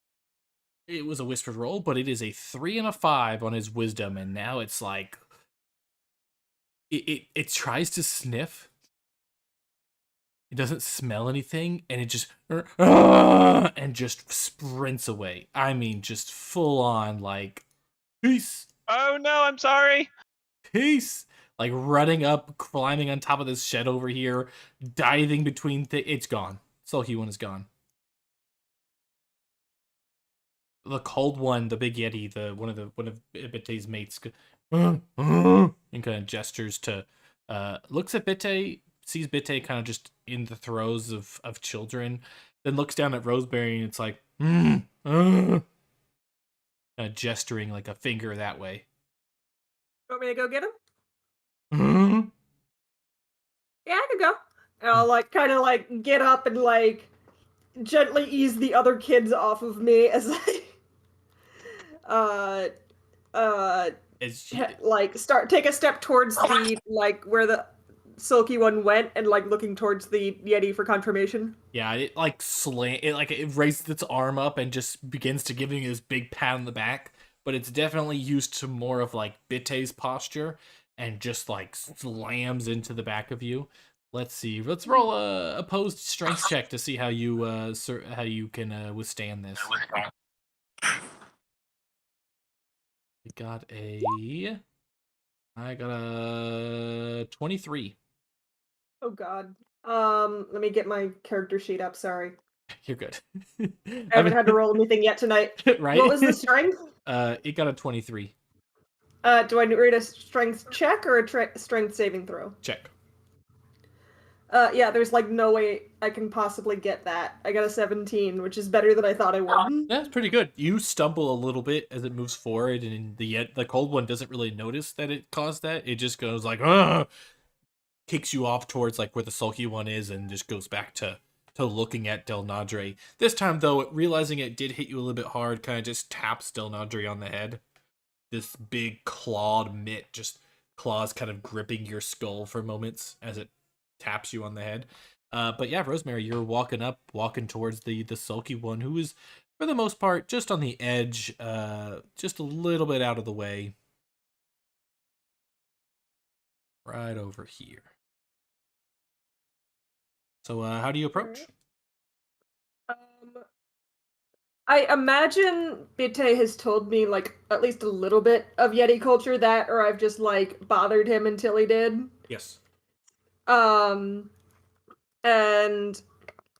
It was a whispered roll, but it is a 3 and a 5 on his wisdom, and now it's like it tries to sniff. It doesn't smell anything, and it just and just sprints away. I mean, just full on like peace. Oh no, I'm sorry. Peace. Like running up, climbing on top of this shed over here, diving between it's gone. Sulky one is gone. The cold one, the big Yeti, one of Bitte's mates, and kind of gestures to looks at Bitte, sees Bitte kind of just in the throes of children, then looks down at Rosemary and it's like gesturing like a finger that way. Want me to go get him? Mm-hmm. Yeah, I can go. And I'll like kind of like get up and like gently ease the other kids off of me as I take a step towards the like where the sulky one went and like looking towards the Yeti for confirmation. Yeah, it it raises its arm up and just begins to give you this big pat on the back, but it's definitely used to more of like Bitte's posture and just like slams into the back of you. Let's see. Let's roll a opposed strength check to see how you can withstand this. I got a 23. Oh god. Let me get my character sheet up, sorry. You're good. I haven't had to roll anything yet tonight. Right? What was the strength? It got a 23. Do I read a strength check or a strength saving throw? Check. Yeah, there's like no way I can possibly get that. I got a 17, which is better than I thought I would. That's pretty good. You stumble a little bit as it moves forward, and the cold one doesn't really notice that it caused that. It just goes like, kicks you off towards like where the sulky one is, and just goes back to looking at Delnadre. This time, though, realizing it did hit you a little bit hard, kind of just taps Delnadre on the head. This big clawed mitt, just claws kind of gripping your skull for moments as it taps you on the head. But yeah, Rosemary, you're walking towards the sulky one, who is for the most part just on the edge, just a little bit out of the way, right over here. So how do you approach? I imagine Bitte has told me like at least a little bit of Yeti culture, that or I've just like bothered him until he did. Yes. And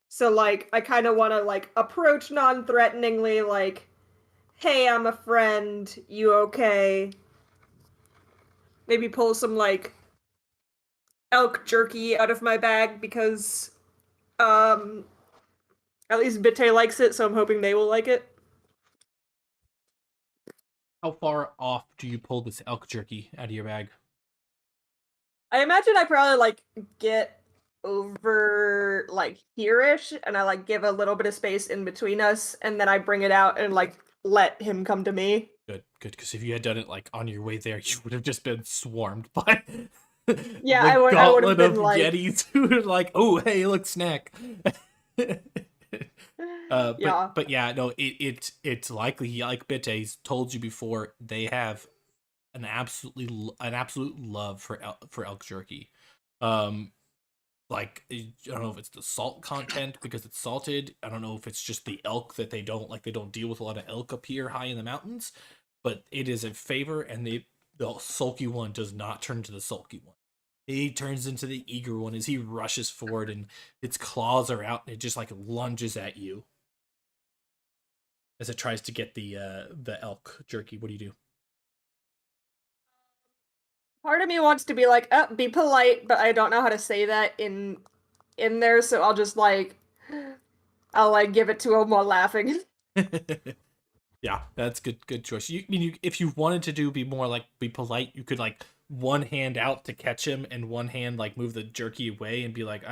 so like I kind of want to like approach non-threateningly, like, hey, I'm a friend, you okay? Maybe pull some like elk jerky out of my bag because at least Bitte likes it, so I'm hoping they will like it. How far off do you pull this elk jerky out of your bag? I imagine I probably like get over like here-ish, and I like give a little bit of space in between us, and then I bring it out and like let him come to me. Good, because if you had done it like on your way there, you would have just been swarmed by yeah, I would have been like Yetis who are like, oh hey, look, snack. Yeah. But yeah, no, it's likely, like Bitte's told you before, they have an absolute love for elk jerky. like, I don't know if it's the salt content because it's salted. I don't know if it's just the elk that they don't deal with a lot of elk up here high in the mountains, but it is a favor, and the sulky one does not turn to the sulky one. He turns into the eager one as he rushes forward, and its claws are out, and it just like lunges at you as it tries to get the elk jerky. What do you do? Part of me wants to be like, be polite, but I don't know how to say that in there, so I'll just like, I'll like give it to him while laughing. Yeah, that's good choice. If you wanted to be more like be polite, you could like one hand out to catch him and one hand like move the jerky away and be like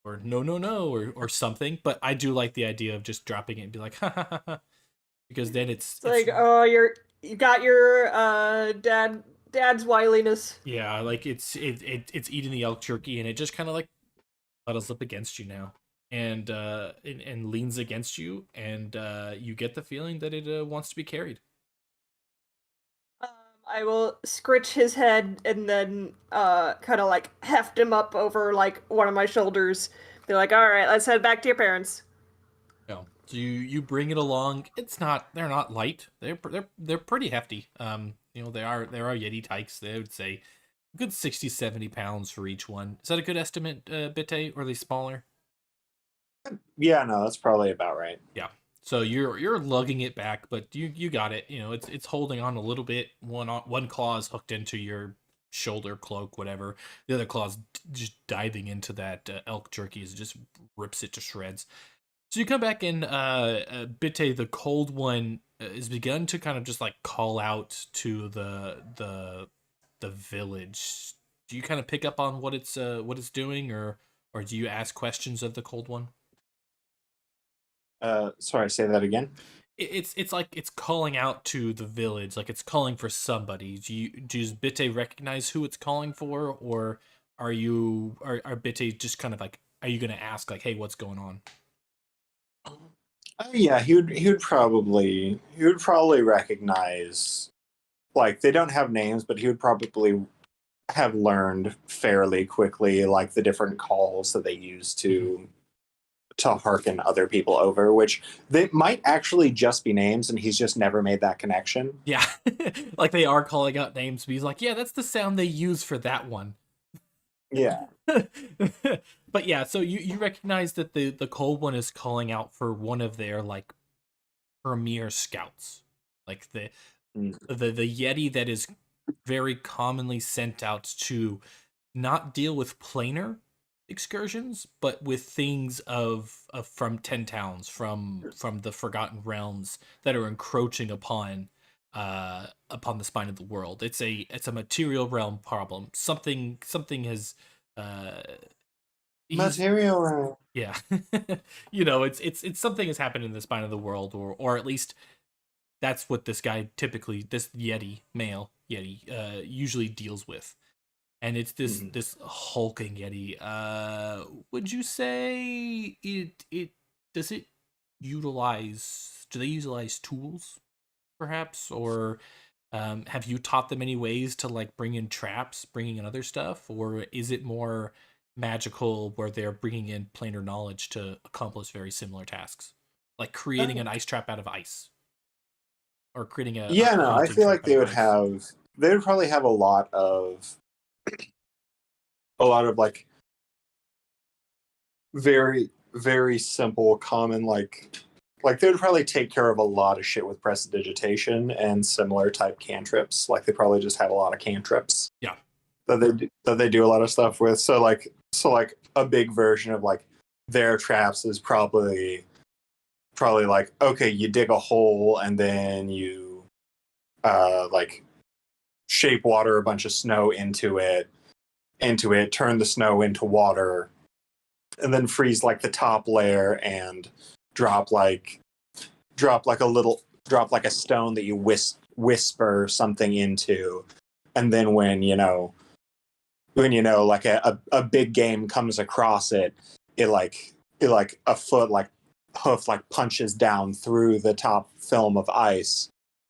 or no or something. But I do like the idea of just dropping it and be like ha ha ha, because then it's like, oh, you got your dad's wiliness. Yeah, like it's eating the elk jerky, and it just kind of like huddles up against you now, and leans against you, and you get the feeling that it wants to be carried. I will scritch his head and then kind of like heft him up over like one of my shoulders. Be like, all right, let's head back to your parents. Yeah. So you bring it along. They're not light. They're pretty hefty. They are Yeti tykes. They would say a good 60, 70 pounds for each one. Is that a good estimate, Bitte, or are they smaller? Yeah, no, that's probably about right. Yeah. So you're lugging it back, but you got it. It's holding on a little bit. One claw is hooked into your shoulder, cloak, whatever. The other claw's just diving into that elk jerky as it just rips it to shreds. So you come back and Bitte, the cold one, has begun to kind of just like call out to the village. Do you kind of pick up on what it's doing, or do you ask questions of the cold one? Sorry, say that again. It's like it's calling out to the village, like it's calling for somebody. Does Bitte recognize who it's calling for, or are Bitte just kind of like, are you gonna ask like, hey, what's going on? Yeah, he would probably recognize, like, they don't have names, but he would probably have learned fairly quickly like the different calls that they use to hearken other people over, which they might actually just be names, and he's just never made that connection. Yeah, like they are calling out names, but he's like, yeah, that's the sound they use for that one. Yeah. But yeah, so you recognize that the cold one is calling out for one of their like premier scouts, like the Yeti that is very commonly sent out to not deal with planar excursions, but with things from 10 towns, from the Forgotten Realms that are encroaching upon the spine of the world. It's a material realm problem. Something has material realm. Yeah. It's something has happened in the spine of the world, or at least that's what this guy typically, this male Yeti usually deals with. And it's this hulking Yeti. Would you say do they utilize tools, perhaps, or have you taught them any ways to like bring in traps, bringing in other stuff, or is it more magical where they're bringing in planar knowledge to accomplish very similar tasks, like creating an ice trap out of ice, or creating I feel like they would probably have a lot of like very, very simple common like they would probably take care of a lot of shit with prestidigitation and similar type cantrips. Like they probably just have a lot of cantrips. Yeah. That they do a lot of stuff with. So like a big version of like their traps is probably like, okay, you dig a hole and then you like shape water a bunch of snow into it, turn the snow into water, and then freeze like the top layer and drop like a stone that you whisper something into, and then when like a big game comes across it, it like a foot like hoof like punches down through the top film of ice,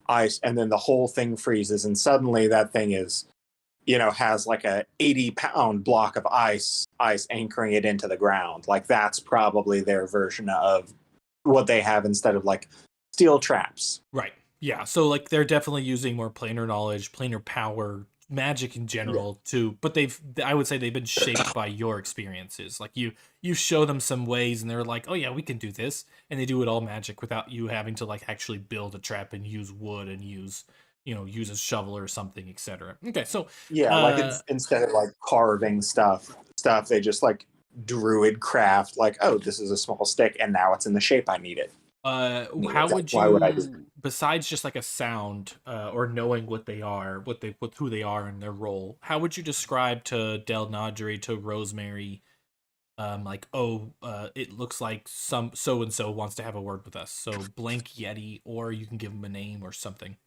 and then the whole thing freezes, and suddenly that thing is has like a 80-pound block of ice anchoring it into the ground. Like that's probably their version of what they have instead of like steel traps. Right. Yeah. So like they're definitely using more planar knowledge, planar power, magic in general but I would say they've been shaped by your experiences. Like you show them some ways and they're like, oh yeah, we can do this. And they do it all magic without you having to like actually build a trap and use wood and use a shovel or something, etc. Okay. So like instead of like carving stuff, they just like druid craft, like, oh, this is a small stick and now it's in the shape I need it. How would you, why would I do, besides just like a sound or knowing what they are, who they are and their role, how would you describe to Delnadre, to Rosemary, it looks like some so and so wants to have a word with us, so blank Yeti, or you can give them a name or something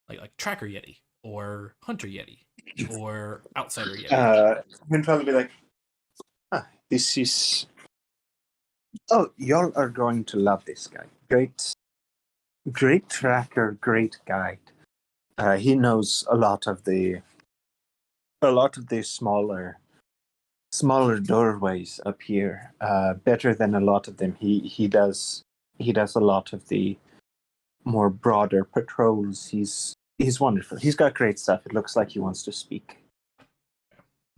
like Tracker Yeti or Hunter Yeti or Outsider Yeti. I'm gonna probably be like, this is. Oh, y'all are going to love this guy. Great tracker, great guide. He knows a lot of the smaller doorways up here. Better than a lot of them. He does a lot of the more broader patrols. He's wonderful. He's got great stuff. It looks like he wants to speak.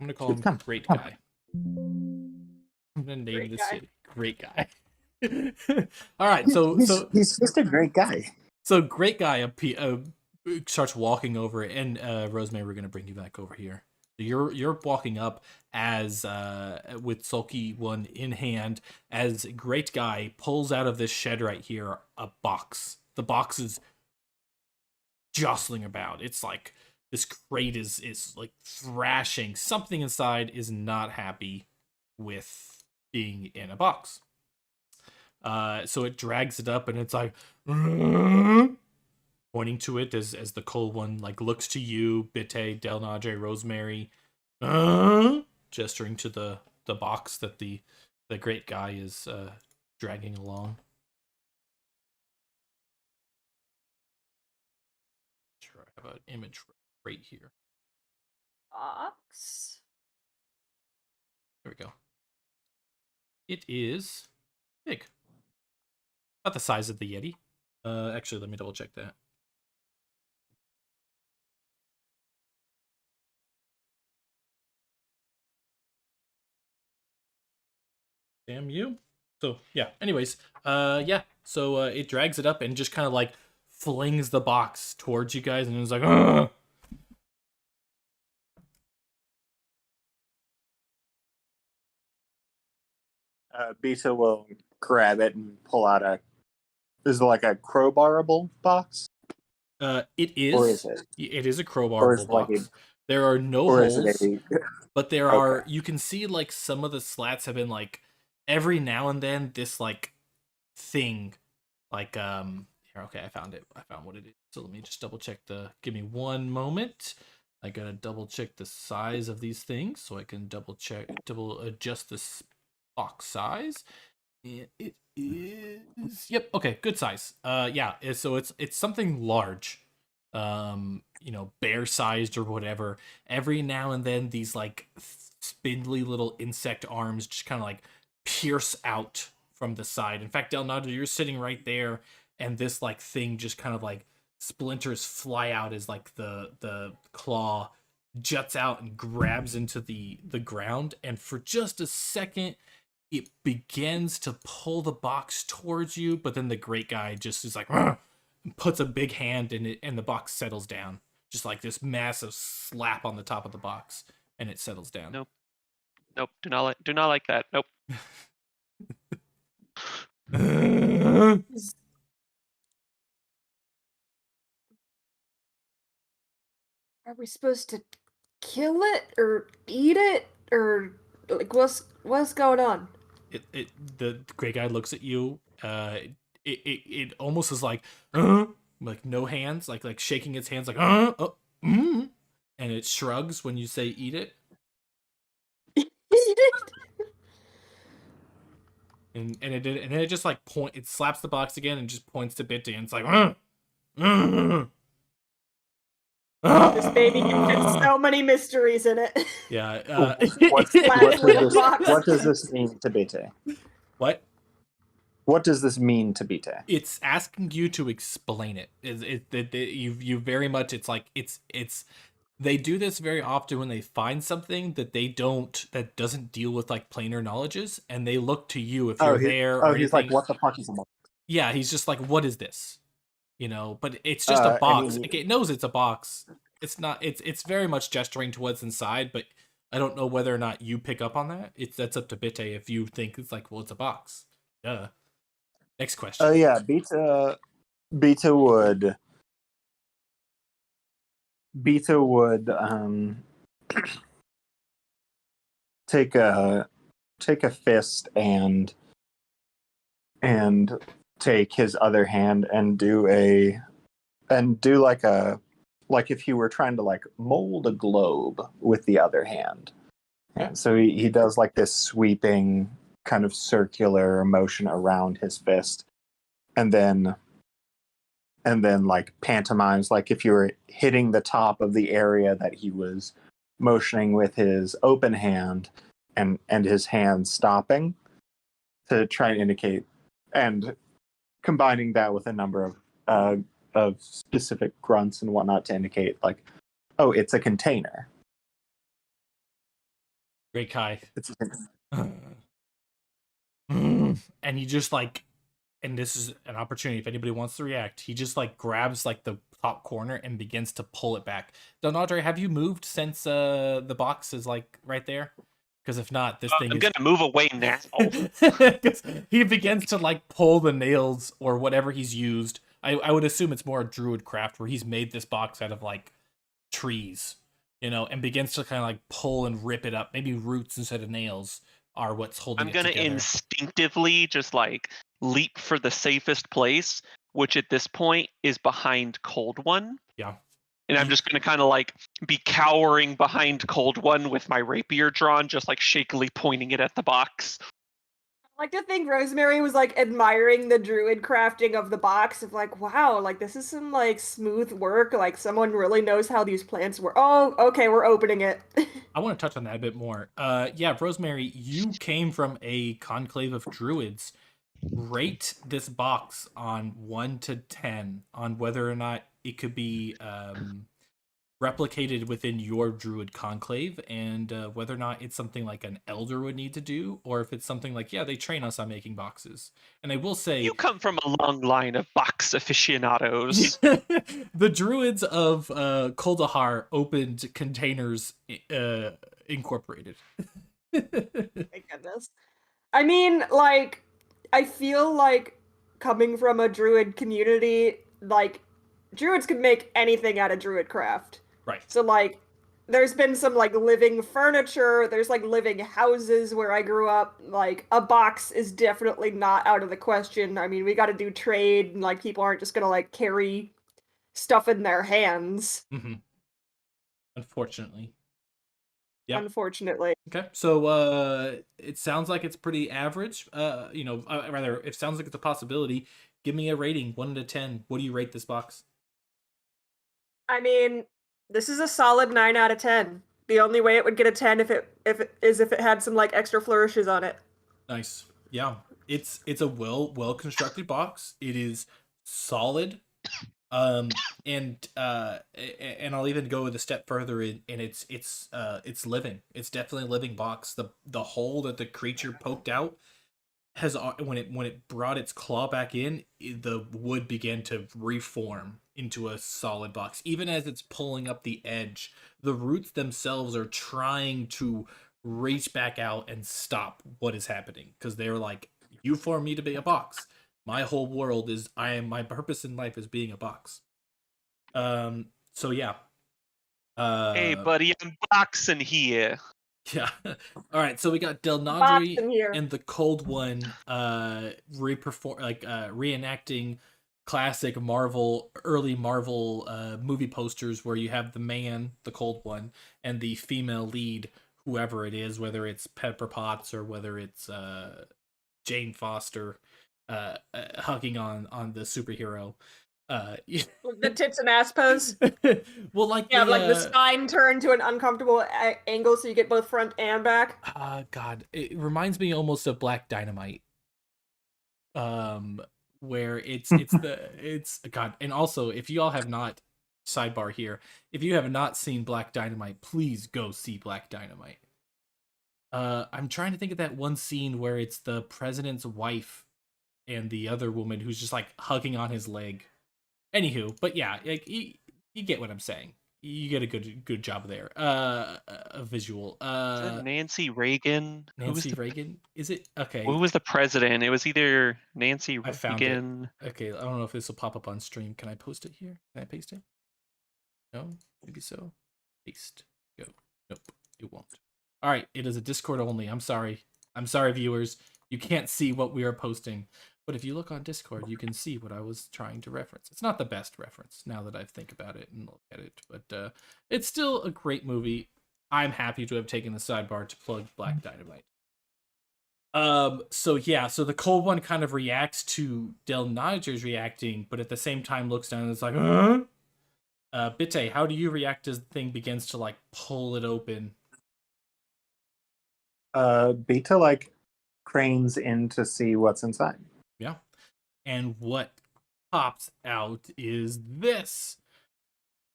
I'm gonna call him Great Guy. I'm gonna name this city Great Guy. All right, so he's just a great guy. So Great Guy starts walking over, and Rosemary, we're gonna bring you back over here. You're walking up as with Sulky One in hand, as Great Guy pulls out of this shed right here a box. The box is jostling about. It's like this crate is like thrashing. Something inside is not happy with being in a box. So it drags it up and it's like pointing to it as the cold one like looks to you, Bitte, Delnadre, Rosemary, gesturing to the box that the Great Guy is dragging along. Sure, I have an image right here. Box. There we go. It is big. About the size of the Yeti. Actually, let me double check that. Damn you. So, yeah. Anyways, So it drags it up and just kind of like flings the box towards you guys and it's like, ugh! Beta will grab it and pull out is it like a crowbarable box? It is. Or is it? It is a crowbarable box. Like there are no holes, but there are. You can see like some of the slats have been like every now and then this like thing, like here. Okay, I found it. I found what it is. So let me just double check Give me one moment. I gotta double check the size of these things so I can double adjust this box size. It is, yep, okay, good size. So it's something large, bear sized or whatever. Every now and then these like spindly little insect arms just kind of like pierce out from the side. In fact, Delnadre, you're sitting right there and this like thing just kind of like splinters fly out as like the claw juts out and grabs into the ground, and for just a second it begins to pull the box towards you, but then the Great Guy just is like, puts a big hand in it, and the box settles down. Just like this massive slap on the top of the box, and it settles down. Nope. Do not like that. Nope. Are we supposed to kill it or eat it or like what's going on? The Great Guy looks at you. It almost is like no hands, like shaking its hands, like and it shrugs when you say eat it. Eat it. And then it just like it slaps the box again and just points to Bitte and it's like This baby can fit so many mysteries in it. Yeah. What does this mean to Bitte? What? What does this mean to Bitte? It's asking you to explain it. You very much. It's like it's. They do this very often when they find something that doesn't deal with like planar knowledges, and they look to you if you're there. Or he's anything. like, what the fuck is a box? Yeah, he's just like, what is this? But it's just a box. It knows it's a box. It's not. It's very much gesturing to what's inside, but I don't know whether or not you pick up on that. That's up to Bitte if you think it's like, well, it's a box. Duh. Next question. Oh yeah, Bitte would take a fist and take his other hand and do like if he were trying to like mold a globe with the other hand. And so he does like this sweeping kind of circular motion around his fist, and then like pantomimes like if you were hitting the top of the area that he was motioning with his open hand, and his hand stopping to try and indicate, and combining that with a number of specific grunts and whatnot to indicate like, oh, it's a container. Great Kai. It's a container. And he just like, and this is an opportunity if anybody wants to react, he just like grabs like the top corner and begins to pull it back. Delnadre, have you moved since the box is like right there? Because if not, this thing I'm gonna move away now. He begins to like pull the nails or whatever he's used. I would assume it's more a druid craft where he's made this box out of like trees, and begins to kind of like pull and rip it up. Maybe roots instead of nails are what's holding it together. I'm gonna instinctively just like leap for the safest place, which at this point is behind Cold One. Yeah. And I'm just gonna kind of like be cowering behind Cold One with my rapier drawn, just like shakily pointing it at the box. I like to think Rosemary was like admiring the druid crafting of the box of like, wow, like this is some like smooth work. Like someone really knows how these plants work. Oh, okay, we're opening it. I want to touch on that a bit more. Yeah, Rosemary, you came from a conclave of druids. Rate this box on 1 to 10 on whether or not it could be replicated within your druid conclave, and whether or not it's something like an elder would need to do, or if it's something like, yeah, they train us on making boxes. And I will say, you come from a long line of box aficionados. The druids of Kuldahar opened Containers Incorporated. My goodness. I mean, like, I feel like coming from a druid community, like, druids can make anything out of druid craft. Right. So, like, there's been some, like, living furniture, there's, like, living houses where I grew up. Like, a box is definitely not out of the question. I mean, we gotta do trade, and, like, people aren't just gonna, like, carry stuff in their hands. Mm-hmm. Unfortunately. Yeah. Unfortunately. Okay, so it sounds like it's pretty average. Rather, it sounds like it's a possibility. Give me a rating, 1 to 10. What do you rate this box? I mean, this is a solid 9 out of 10. The only way it would get a 10 if it had some like extra flourishes on it. Nice. Yeah, it's a well constructed box. It is solid. And I'll even go a step further and it's living. It's definitely a living box. The hole that the creature poked out has, when it brought its claw back in, the wood began to reform into a solid box. Even as it's pulling up the edge, the roots themselves are trying to reach back out and stop what is happening, because they're like, you formed me to be a box. My whole world is, my purpose in life is being a box. So yeah. Hey buddy, I'm boxing here. Yeah. All right, so we got Delnadre and the Cold One reenacting classic early Marvel movie posters where you have the man, the Cold One, and the female lead, whoever it is, whether it's Pepper Potts or whether it's Jane Foster, hugging on the superhero. The tits and ass pose. Well, like Yeah, like the spine turned to an uncomfortable angle, so you get both front and back. God, it reminds me almost of Black Dynamite. Where it's God, and also if you all have not, sidebar here, if you have not seen Black Dynamite, please go see Black Dynamite. I'm trying to think of that one scene where it's the president's wife and the other woman who's just like hugging on his leg. Anywho, but yeah, like you get what I'm saying. You get a good job there. A visual. Is that Nancy Reagan? Nancy Reagan? Is it? Okay. Who was the president? It was either Nancy I found Reagan. it. Okay, I don't know if this will pop up on stream. Can I post it here? Can I paste it? No? Maybe so. Paste. Go. Nope. It won't. All right, it is a Discord only. I'm sorry. I'm sorry, viewers. You can't see what we are posting. But if you look on Discord, you can see what I was trying to reference. It's not the best reference now that I think about it and look at it, but it's still a great movie. I'm happy to have taken the sidebar to plug Black Dynamite. So the cold one kind of reacts to Delnadre's reacting, but at the same time looks down and is like, huh? Bitte, how do you react as the thing begins to like pull it open? Beta like cranes in to see what's inside. Yeah. And what pops out is this.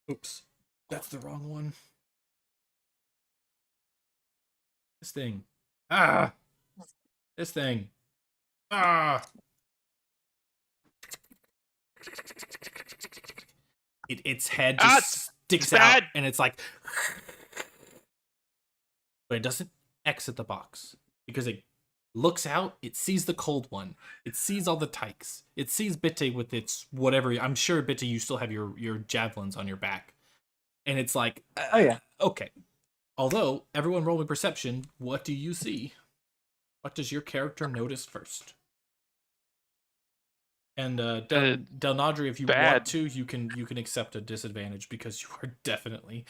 Oops. That's the wrong one. This thing. Ah. This thing. Ah. Its head just sticks out and it's like, but it doesn't exit the box because it looks out, it sees the cold one, it sees all the tykes, it sees Bitte with its whatever. I'm sure Bitte, you still have your javelins on your back, and it's like, oh yeah, okay. Although everyone roll me perception. What do you see? What does your character notice first? And Delnadre, if you want to, you can accept a disadvantage because you are definitely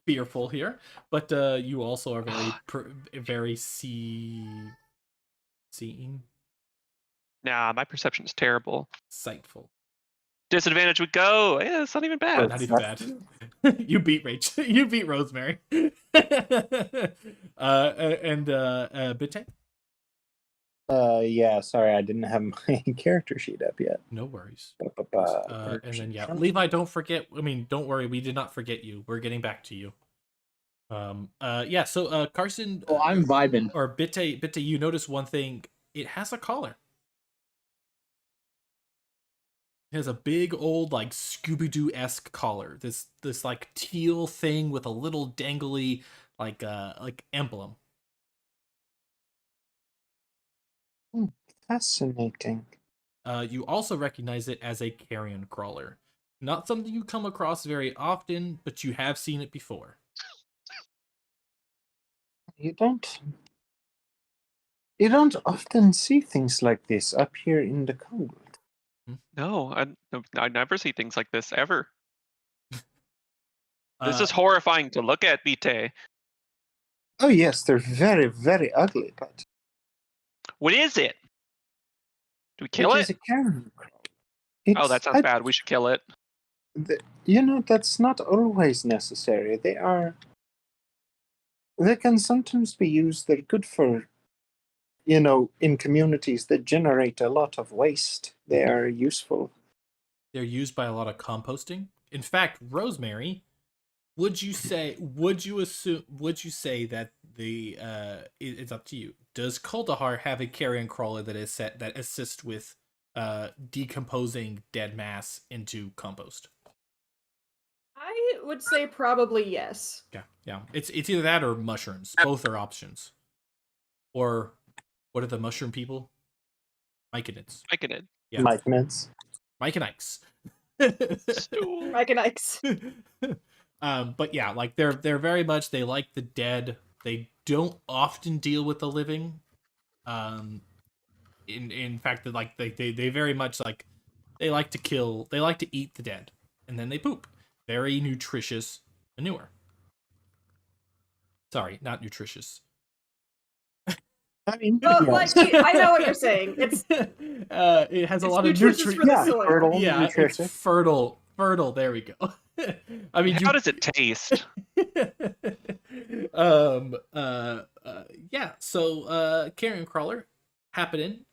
fearful here. But you also are very seeing. Nah, my perception is terrible. Sightful. Disadvantage would go. Yeah, it's not even bad. Not even bad. You beat Rachel. You beat Rosemary. And Bitte? Yeah, sorry, I didn't have my character sheet up yet. No worries. And then Levi, don't forget. I mean, don't worry. We did not forget you. We're getting back to you. So Carson. Oh, I'm vibing. Or Bitte, you notice one thing. It has a collar. It has a big old like Scooby-Doo-esque collar. This like teal thing with a little dangly like emblem. Fascinating. You also recognize it as a carrion crawler. Not something you come across very often, but you have seen it before. You don't often see things like this up here in the cold. No, I never see things like this ever. This is horrifying to look at, Bitte. Oh yes, they're very, very ugly, but what is it? Do we kill it? It's a carrion crawl. Oh, that sounds bad. We should kill it. That's not always necessary. They can sometimes be used. They're good for, in communities that generate a lot of waste. They are useful. They're used by a lot of composting. In fact, Rosemary, would you say that it's up to you. Does Kuldahar have a carrion crawler that assists with decomposing dead mass into compost? I would say probably yes. Yeah. It's either that or mushrooms. Both are options. Or what are the mushroom people? Myconids. Yeah. Myconids. Myconites. Myconites. But yeah, like they're very much, they like the dead. They don't often deal with the living. In fact, they very much like they like to eat the dead, and then they poop. Very nutritious manure. Sorry, not nutritious. I mean, Well, yes. I know what you're saying. It has a It's lot of nutritious nutrients. for the Yeah, soil. fertile, Yeah, it's nutritious. fertile. Fertile. There we go. I mean, How does it taste? yeah. So, carrion crawler happening.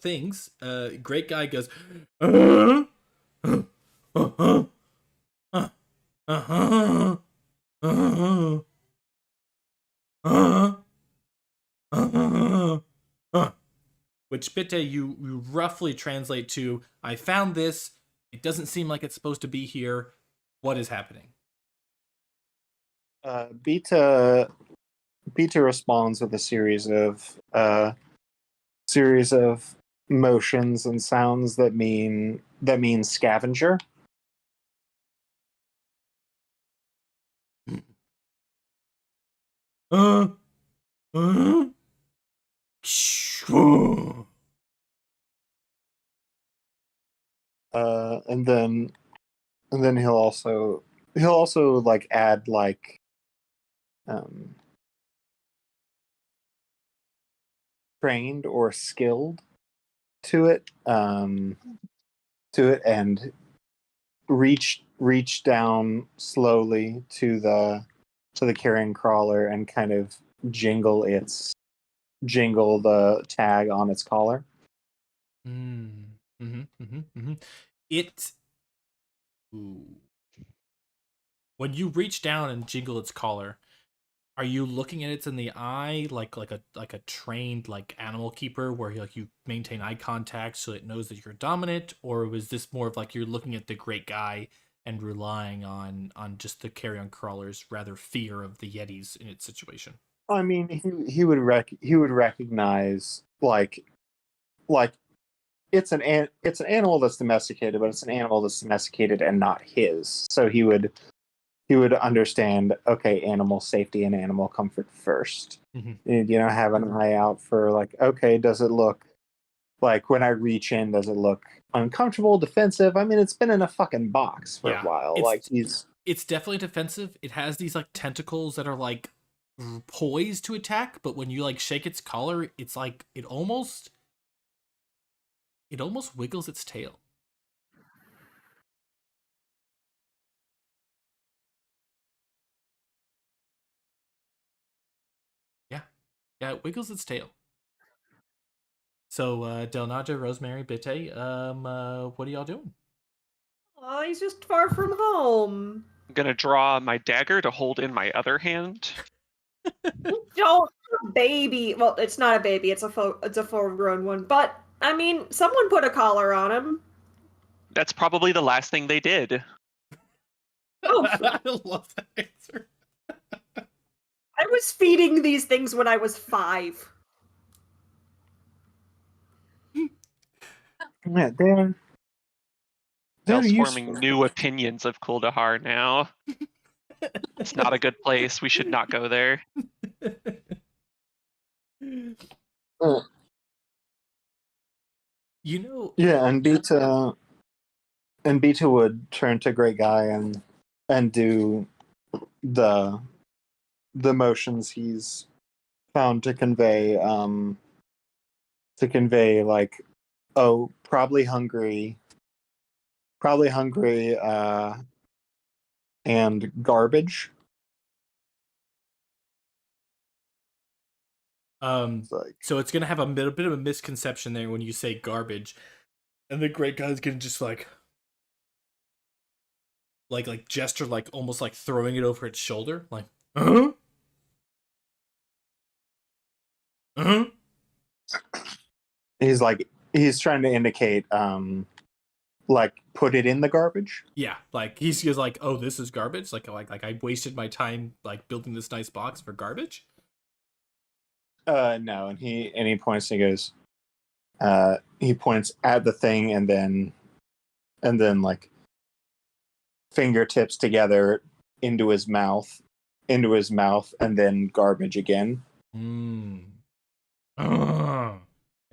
Things. Great guy goes. Uh, uh, uh, uh, uh, uh, uh, which Bitte you roughly translate to, I found this. It doesn't seem like it's supposed to be here. What is happening? Beta responds with a series of motions and sounds that mean scavenger. Uh, uh, And then he'll also like add like um trained or skilled to it and reach down slowly to the carrion crawler and kind of jingle the tag on its collar. It. Ooh. When you reach down and jingle its collar, are you looking at it in the eye like a trained like animal keeper where you maintain eye contact so it knows that you're dominant, or was this more of like you're looking at the great guy and relying on just the carrion crawler's rather fear of the yetis in its situation? I mean, he would recognize like it's an animal that's domesticated, but it's an animal that's domesticated and not his. So he would understand, okay, animal safety and animal comfort first. Mm-hmm. Have an eye out for like, okay, does it look like when I reach in, does it look uncomfortable, defensive? I mean, it's been in a fucking box for a while. It's definitely defensive. It has these like tentacles that are like poised to attack, but when you like shake its collar, it's like it almost wiggles its tail. Yeah, it wiggles its tail. So, Delnadre, Rosemary, Bitte, what are y'all doing? Oh, he's just far from home. I'm gonna draw my dagger to hold in my other hand. Don't baby. Well, it's not a baby. It's a full-grown one. But I mean, someone put a collar on him. That's probably the last thing they did. Oh, I love that answer. I was feeding these things when I was 5. Yeah, they're Dale's useful. forming new opinions of Kuldahar now. It's not a good place. We should not go there. Yeah, and Beta would turn to Great Guy and do the motions he's found to convey like, oh, probably hungry and garbage. So it's gonna have a bit of a misconception there when you say garbage, and the great guy's gonna just like gesture, like almost like throwing it over its shoulder, like He's trying to indicate like put it in the garbage. Yeah, like he's like, oh, this is garbage. Like I wasted my time like building this nice box for garbage. No, and he points and he goes, he points at the thing and then like fingertips together into his mouth, and then garbage again. And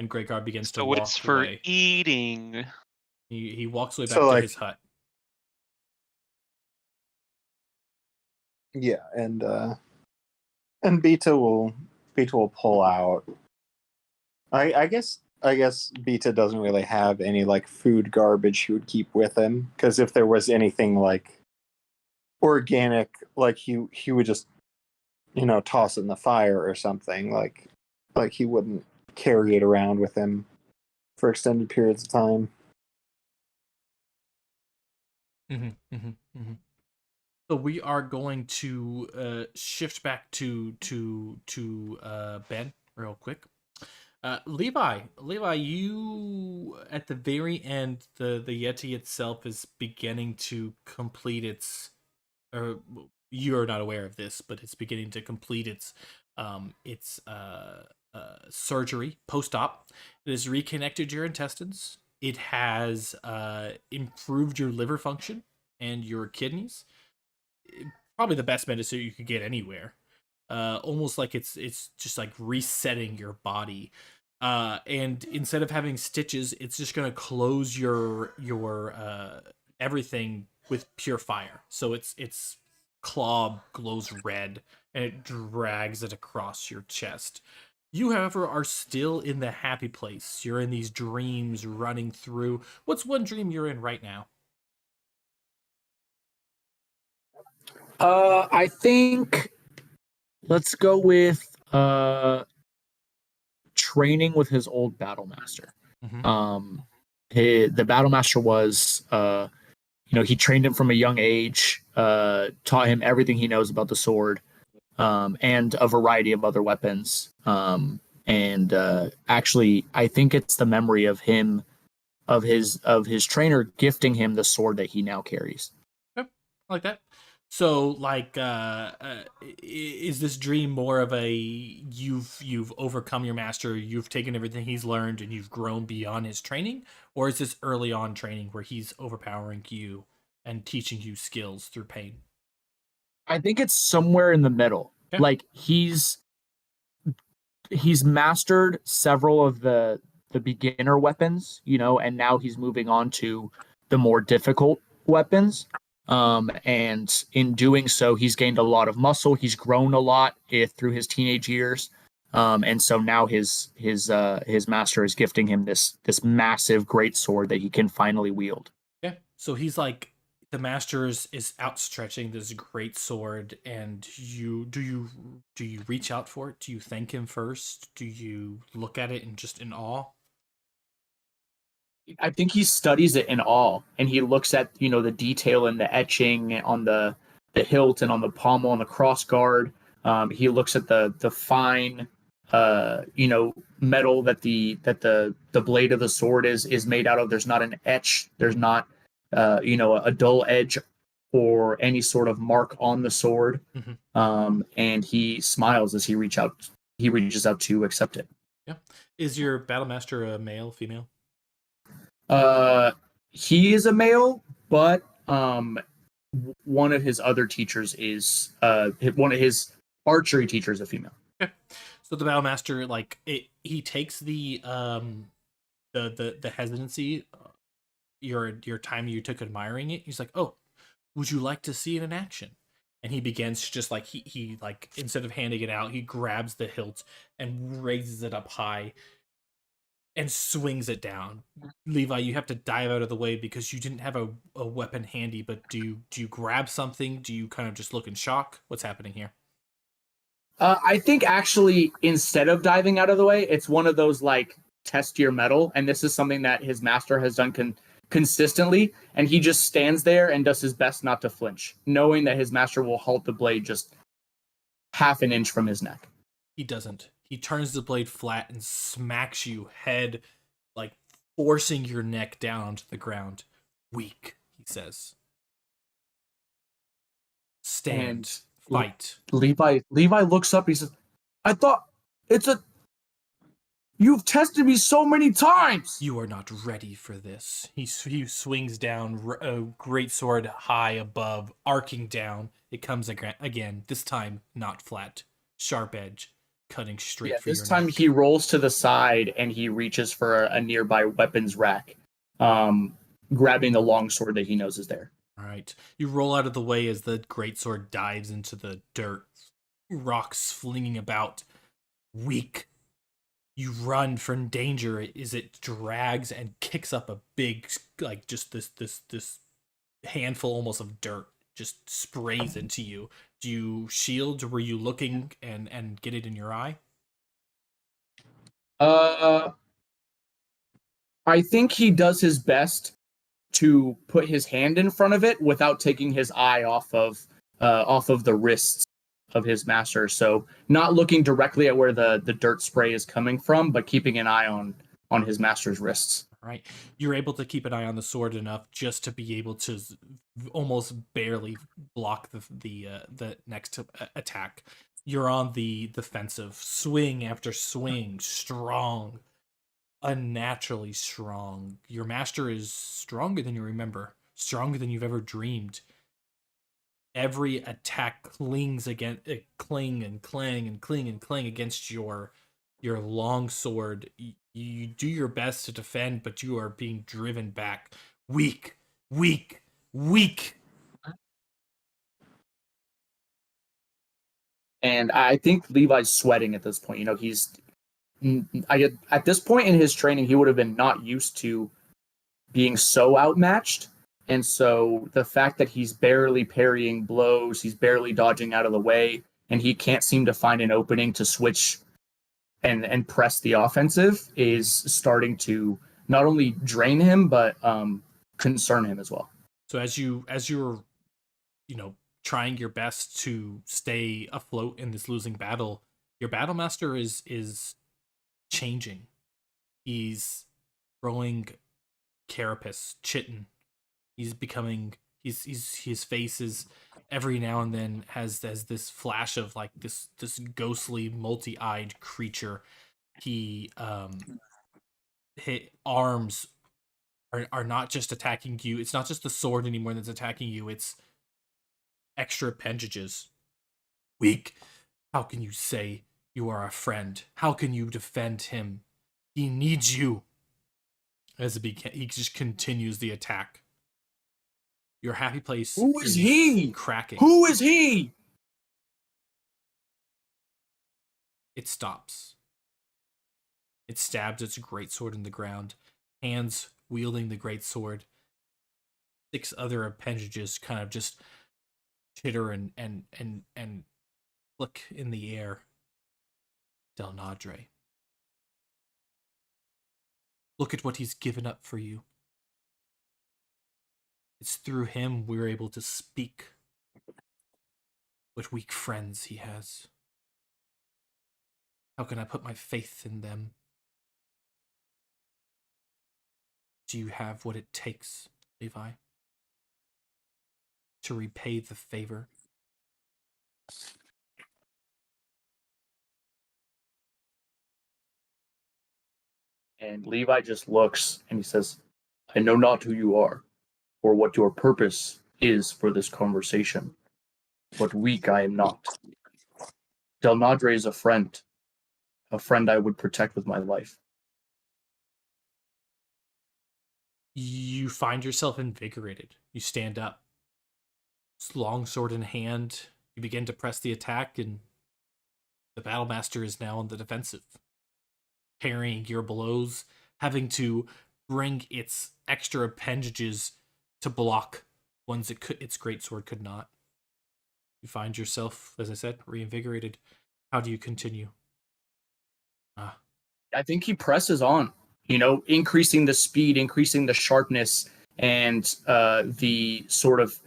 Great Guard begins to So walk it's for away. eating. He walks away back to his hut. Yeah, and Beta will pull out I guess Beta doesn't really have any like food garbage he would keep with him, because if there was anything like organic, like he would just toss it in the fire or something. Like he wouldn't carry it around with him for extended periods of time. So we are going to shift back to Ben real quick. Levi, you at the very end, the Yeti itself is beginning to complete its. Or you're not aware of this, but it's beginning to complete its surgery post-op. It has reconnected your intestines. It has improved your liver function and your kidneys. Probably the best medicine you could get anywhere. Almost like it's just like resetting your body. And instead of having stitches, it's just gonna close your everything with pure fire. So its claw glows red and it drags it across your chest. You, however, are still in the happy place. You're in these dreams running through. What's one dream you're in right now? I think let's go with training with his old battle master. The battle master was he trained him from a young age, taught him everything he knows about the sword, and a variety of other weapons. Actually, I think it's the memory of him, of his trainer gifting him the sword that he now carries. Yep, I like that. So, like, is this dream more of a you've overcome your master, you've taken everything he's learned, and you've grown beyond his training, or is this early on training where he's overpowering you and teaching you skills through pain? I think it's somewhere in the middle. Okay. Like he's mastered several of the beginner weapons, and now he's moving on to the more difficult weapons. And in doing so, he's gained a lot of muscle. He's grown a lot through his teenage years. And so now his master is gifting him this massive great sword that he can finally wield. Yeah. So he's like, the master is outstretching this great sword, and do you reach out for it? Do you thank him first? Do you look at it and just in awe? I think he studies it in awe, and he looks at the detail and the etching on the hilt and on the pommel and the cross guard. He looks at the fine metal that the blade of the sword is made out of. There's not an etch. There's not a dull edge or any sort of mark on the sword. And he smiles as he reaches out to accept it. Yeah. Is your battle master a male, female? He is a male, but one of his other teachers is one of his archery teachers a female. Okay. So the battle master, like, he takes the hesitancy, your time you took admiring it. He's like, "Oh, would you like to see it in action?" And he begins to just like he like, instead of handing it out, he grabs the hilt and raises it up high and swings it down. Levi, you have to dive out of the way because you didn't have a weapon handy. But do you grab something? Do you kind of just look in shock? What's happening here? I think actually, instead of diving out of the way, it's one of those like test your metal, and this is something that his master has done consistently, and he just stands there and does his best not to flinch, knowing that his master will halt the blade just half an inch from his neck. He doesn't. He turns the blade flat and smacks you head, like forcing your neck down onto the ground. "Weak," he says. "Stand. Fight." Levi looks up. He says, "I thought you've tested me so many times." "You are not ready for this." He swings down, a great sword high above, arcing down. It comes again, this time not flat. Sharp edge, cutting straight for your neck. This time he rolls to the side and he reaches for a nearby weapons rack, grabbing the long sword that he knows is there. All right. You roll out of the way as the greatsword dives into the dirt, rocks flinging about. "Weak." You run from danger as it drags and kicks up a big, like, just this handful almost of dirt just sprays into you. Do you shield? Were you looking and get it in your eye? I think he does his best to put his hand in front of it without taking his eye off of the wrists of his master. So not looking directly at where the dirt spray is coming from, but keeping an eye on his master's wrists. Right, you're able to keep an eye on the sword enough just to be able to almost barely block the next attack. You're on the defensive, swing after swing, strong, unnaturally strong. Your master is stronger than you remember, stronger than you've ever dreamed. Every attack clings against cling and clang and cling and clang against your long sword. You do your best to defend, but you are being driven back. Weak, weak, weak. And I think Levi's sweating at this point. You know, at this point in his training, he would have been not used to being so outmatched. And so the fact that he's barely parrying blows, he's barely dodging out of the way, and he can't seem to find an opening to switch and press the offensive is starting to not only drain him, but concern him as well. So as you're, trying your best to stay afloat in this losing battle, your battle master is changing. He's growing carapace, chitin. He's becoming his face is every now and then has this flash of like this ghostly multi-eyed creature. He his arms are not just attacking you. It's not just the sword anymore that's attacking you. It's extra appendages. Weak. How can you say you are a friend? How can you defend him? He needs you. As he just continues the attack. Your happy place. Who is he? Cracking. Who is he? It stops. It stabs its greatsword in the ground. Hands wielding the greatsword. 6 other appendages kind of just chitter and flick in the air. Delnadre. Look at what he's given up for you. It's through him we're able to speak. What weak friends he has. How can I put my faith in them? Do you have what it takes, Levi, to repay the favor? And Levi just looks and he says, I know not who you are, or what your purpose is for this conversation, but weak I am not. Delnadre is a friend I would protect with my life. You find yourself invigorated. You stand up. Long sword in hand. You begin to press the attack, and the Battlemaster is now on the defensive. Parrying your blows, having to bring its extra appendages to block ones its greatsword could not. You find yourself, as I said, reinvigorated. How do you continue? I think he presses on, increasing the speed, increasing the sharpness, and the sort of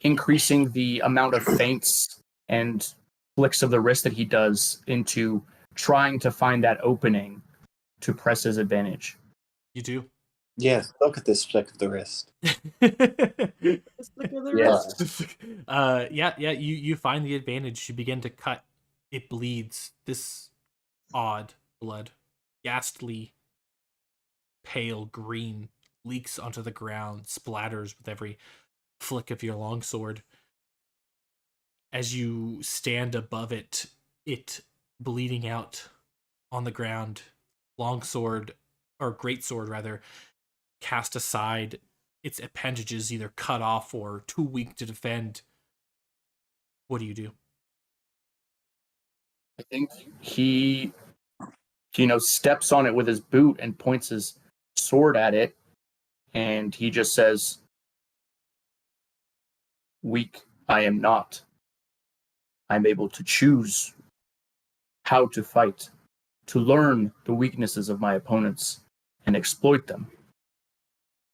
increasing the amount of feints and flicks of the wrist that he does into trying to find that opening to press his advantage. You do? Yes, look at this flick of the wrist. You find the advantage. You begin to cut. It bleeds. This odd blood, ghastly, pale green, leaks onto the ground, splatters with every flick of your longsword. As you stand above it, it bleeding out on the ground, longsword, or greatsword rather, cast aside, its appendages either cut off or too weak to defend. What do you do? I think he steps on it with his boot and points his sword at it, and he just says, "Weak I am not. I'm able to choose how to fight, to learn the weaknesses of my opponents and exploit them.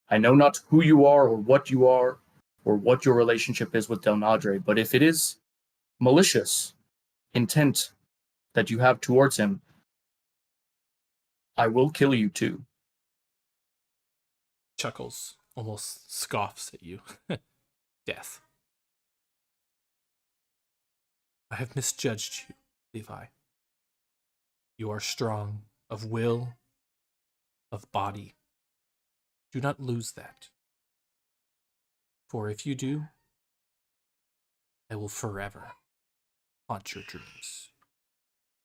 I know not who you are or what your relationship is with Delnadre, but if it is malicious intent that you have towards him, I will kill you too." Chuckles, almost scoffs at you. Death. I have misjudged you, Levi. You are strong of will, of body. Do not lose that. For if you do, I will forever haunt your dreams.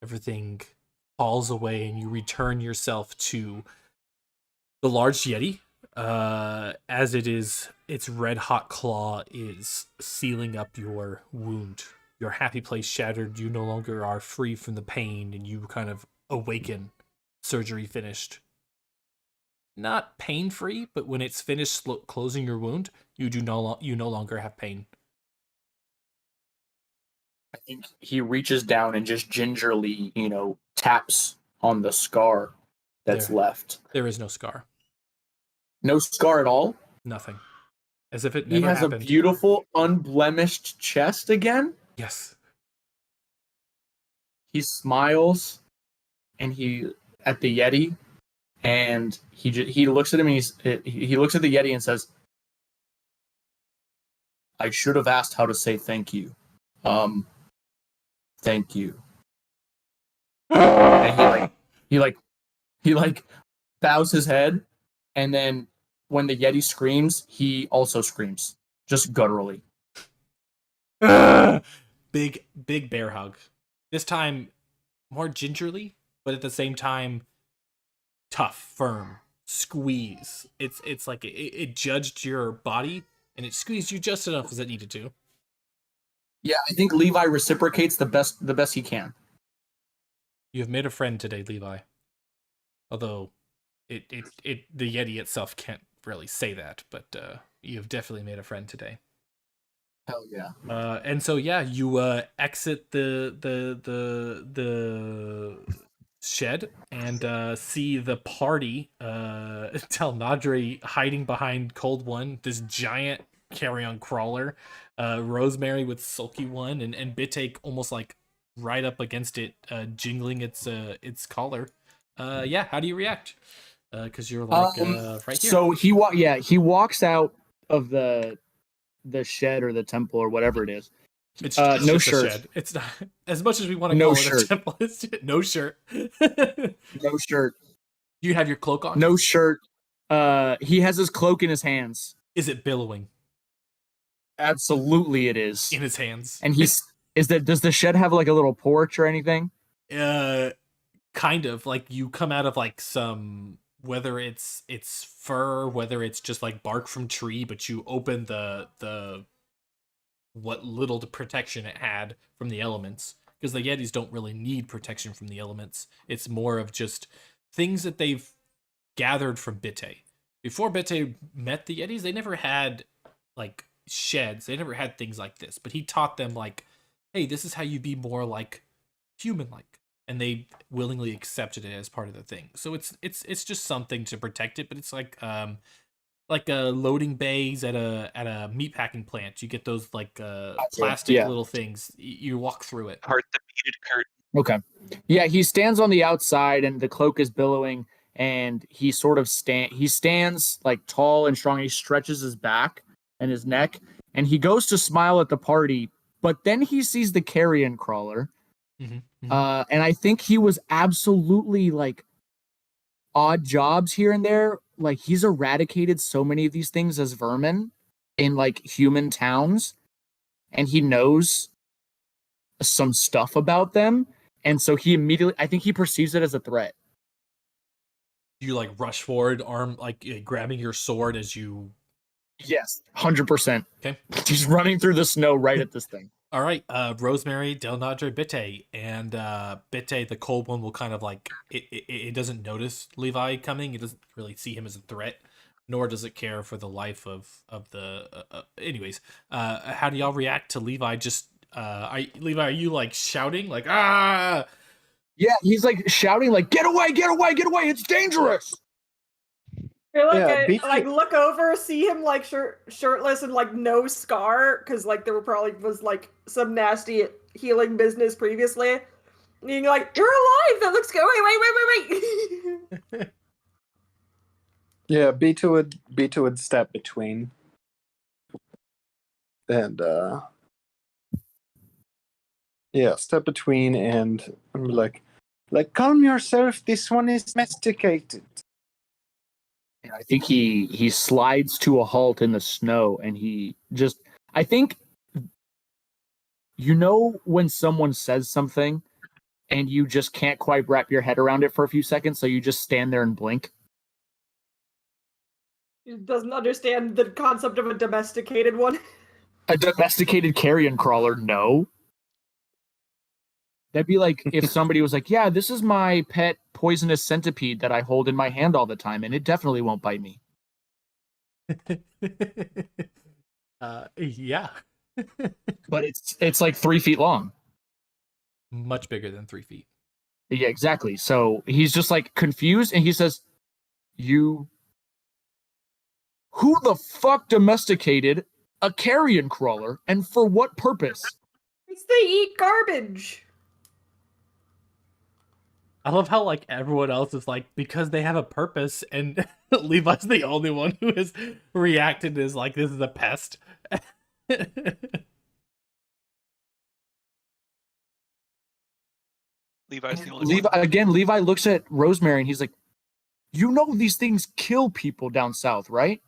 Everything falls away and you return yourself to the large Yeti. As its red hot claw is sealing up your wound. Your happy place shattered. You no longer are free from the pain, and you kind of awaken. Surgery finished. Not pain free, but when it's finished closing your wound, you no longer have pain. I think he reaches down and just gingerly, taps on the scar that's left. There is no scar. No scar at all? Nothing. As if it never happened. He has a beautiful, unblemished chest again? Yes. He smiles, and at the Yeti, and he looks at him, and he looks at the Yeti and says, "I should have asked how to say thank you. Thank you." And he bows his head, and then when the Yeti screams, he also screams, just gutturally. Big bear hug. This time more gingerly, but at the same time tough, firm, squeeze. It's like it judged your body and it squeezed you just enough as it needed to. Yeah, I think Levi reciprocates the best he can. You have made a friend today, Levi. Although the Yeti itself can't really say that, but you have definitely made a friend today. Hell yeah. And so you exit the shed and see the party, Delnadre hiding behind Cold One, this giant carrion crawler, Rosemary with Sulky One, and Bitte almost like right up against it, jingling its collar. How do you react? Because you're like right here. So he walks out of the shed or the temple or whatever it is. It's no just shirt. A shed. It's not as much as we want to call it a temple. It's no shirt. No shirt. You have your cloak on? No shirt. He has his cloak in his hands. Is it billowing? Absolutely, it is in his hands. And does the shed have like a little porch or anything? Kind of. Like you come out of like some, whether it's fur, whether it's just like bark from tree, but you open the what little protection it had from the elements, because the Yetis don't really need protection from the elements. It's more of just things that they've gathered from Bitte. Before Bitte met the Yetis, they never had like sheds. They never had things like this, but he taught them like, hey, this is how you be more like human-like. And they willingly accepted it as part of the thing. So it's just something to protect it, but it's like loading bays at a meatpacking plant. You get those like plastic little things. You walk through it. Part the beaded curtain. Okay. Yeah, he stands on the outside and the cloak is billowing, and he sort of stands like tall and strong. He stretches his back and his neck, and he goes to smile at the party, but then he sees the carrion crawler. Mm-hmm. And I think he was absolutely like odd jobs here and there. Like he's eradicated so many of these things as vermin in like human towns, and he knows some stuff about them. And so he immediately, I think he perceives it as a threat. You like rush forward, arm like grabbing your sword as you. Yes, 100%. Okay. He's running through the snow right at this thing. All right, Rosemary, Delnadre, Bitte, and Bitte, the cold one, will kind of like it doesn't notice Levi coming. It doesn't really see him as a threat, nor does it care for the life of the. Anyways, how do y'all react to Levi? Just Levi, are you like shouting like ah? Yeah, he's like shouting like, "Get away! Get away! Get away! It's dangerous!" I like, Yeah, I look over, see him like shirtless and like no scar, because like there probably was like some nasty healing business previously. And you're like, you're alive! That looks good. Wait. Yeah, B2 would step between. And yeah, step between and be like calm yourself, this one is domesticated. And I think he slides to a halt in the snow, and he just, I think, you know, when someone says something and you just can't quite wrap your head around it for a few seconds, so you just stand there and blink. He doesn't understand the concept of a domesticated one. A domesticated carrion crawler, no. That'd be like if somebody was like, yeah, this is my pet poisonous centipede that I hold in my hand all the time, and it definitely won't bite me. Yeah. But it's like 3 feet long. Much bigger than 3 feet. Yeah, exactly. So he's just like confused, and he says, who the fuck domesticated a carrion crawler, and for what purpose? Because they eat garbage. I love how like everyone else is like because they have a purpose, and Levi's the only one who has reacted as like this is a pest. Levi's the only one. Levi looks at Rosemary and he's like, you know these things kill people down south, right?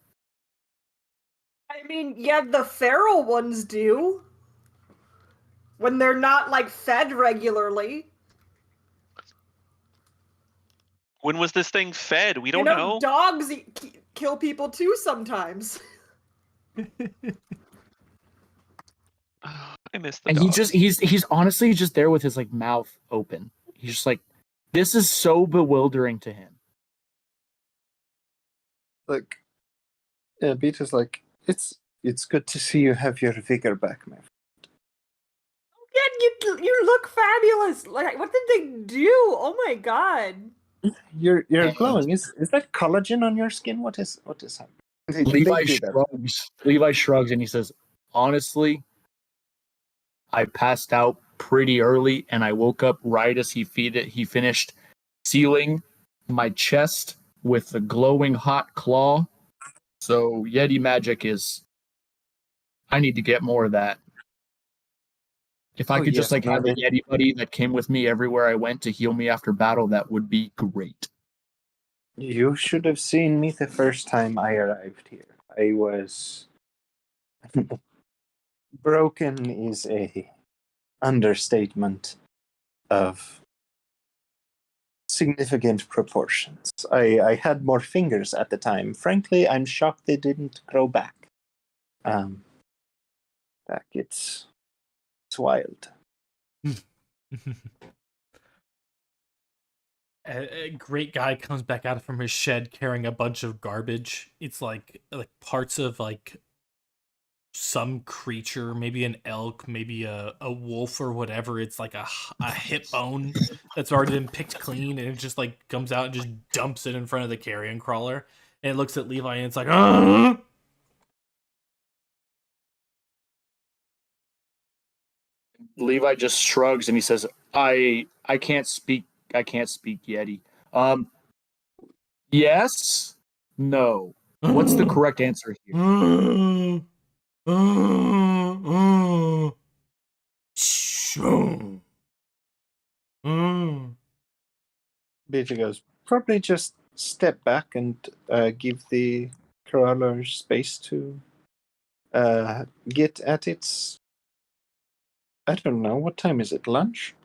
I mean, yeah, the feral ones do. When they're not like fed regularly. When was this thing fed? We don't know. Dogs kill people too sometimes. I miss the And dog. he's honestly just there with his like mouth open. He's just like, this is so bewildering to him. Like, yeah, Beatrice, like, it's good to see you have your vigor back, man. Yeah, you look fabulous. Like, what did they do? Oh my god. You're glowing. Is that collagen on your skin? What is happening? Levi shrugs and he says, honestly, I passed out pretty early and I woke up right as he finished sealing my chest with the glowing hot claw. So Yeti magic I need to get more of that. If I could just like have a Yeti buddy that came with me everywhere I went to heal me after battle, that would be great. You should have seen me the first time I arrived here. I was broken is a understatement of significant proportions. I had more fingers at the time. Frankly, I'm shocked they didn't grow back. It's wild. A great guy comes back out from his shed carrying a bunch of garbage. It's like parts of like some creature, maybe an elk, maybe a wolf or whatever. It's like a hip bone that's already been picked clean, and it just like comes out and just dumps it in front of the carrion crawler. And it looks at Levi and it's like, ah! Levi just shrugs and he says, I can't speak Yeti. Yes? No. What's the correct answer here? BJ goes, probably just step back and give the crawler space to get at its, I don't know, what time is it? Lunch?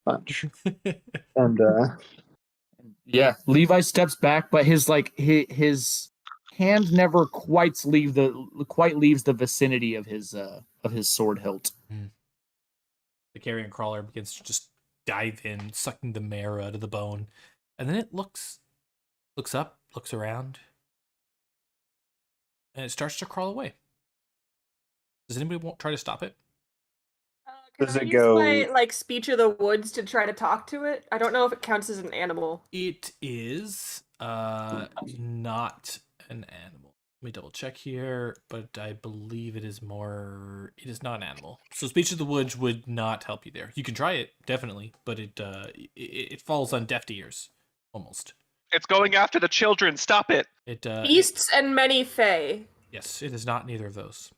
And yeah, Levi steps back, but his hand never quite leaves the vicinity of his sword hilt. The carrion crawler begins to just dive in, sucking the marrow out of the bone, and then it looks up, looks around, and it starts to crawl away. Does anybody want try to stop it? Can Does I it use go- my speech of the woods to try to talk to it? I don't know if it counts as an animal. It is not an animal. Let me double check here, but I believe it is not an animal. So speech of the woods would not help you there. You can try it, definitely, but it falls on deaf ears, almost. It's going after the children. Stop it. Beasts and many fae. Yes, it is not neither of those.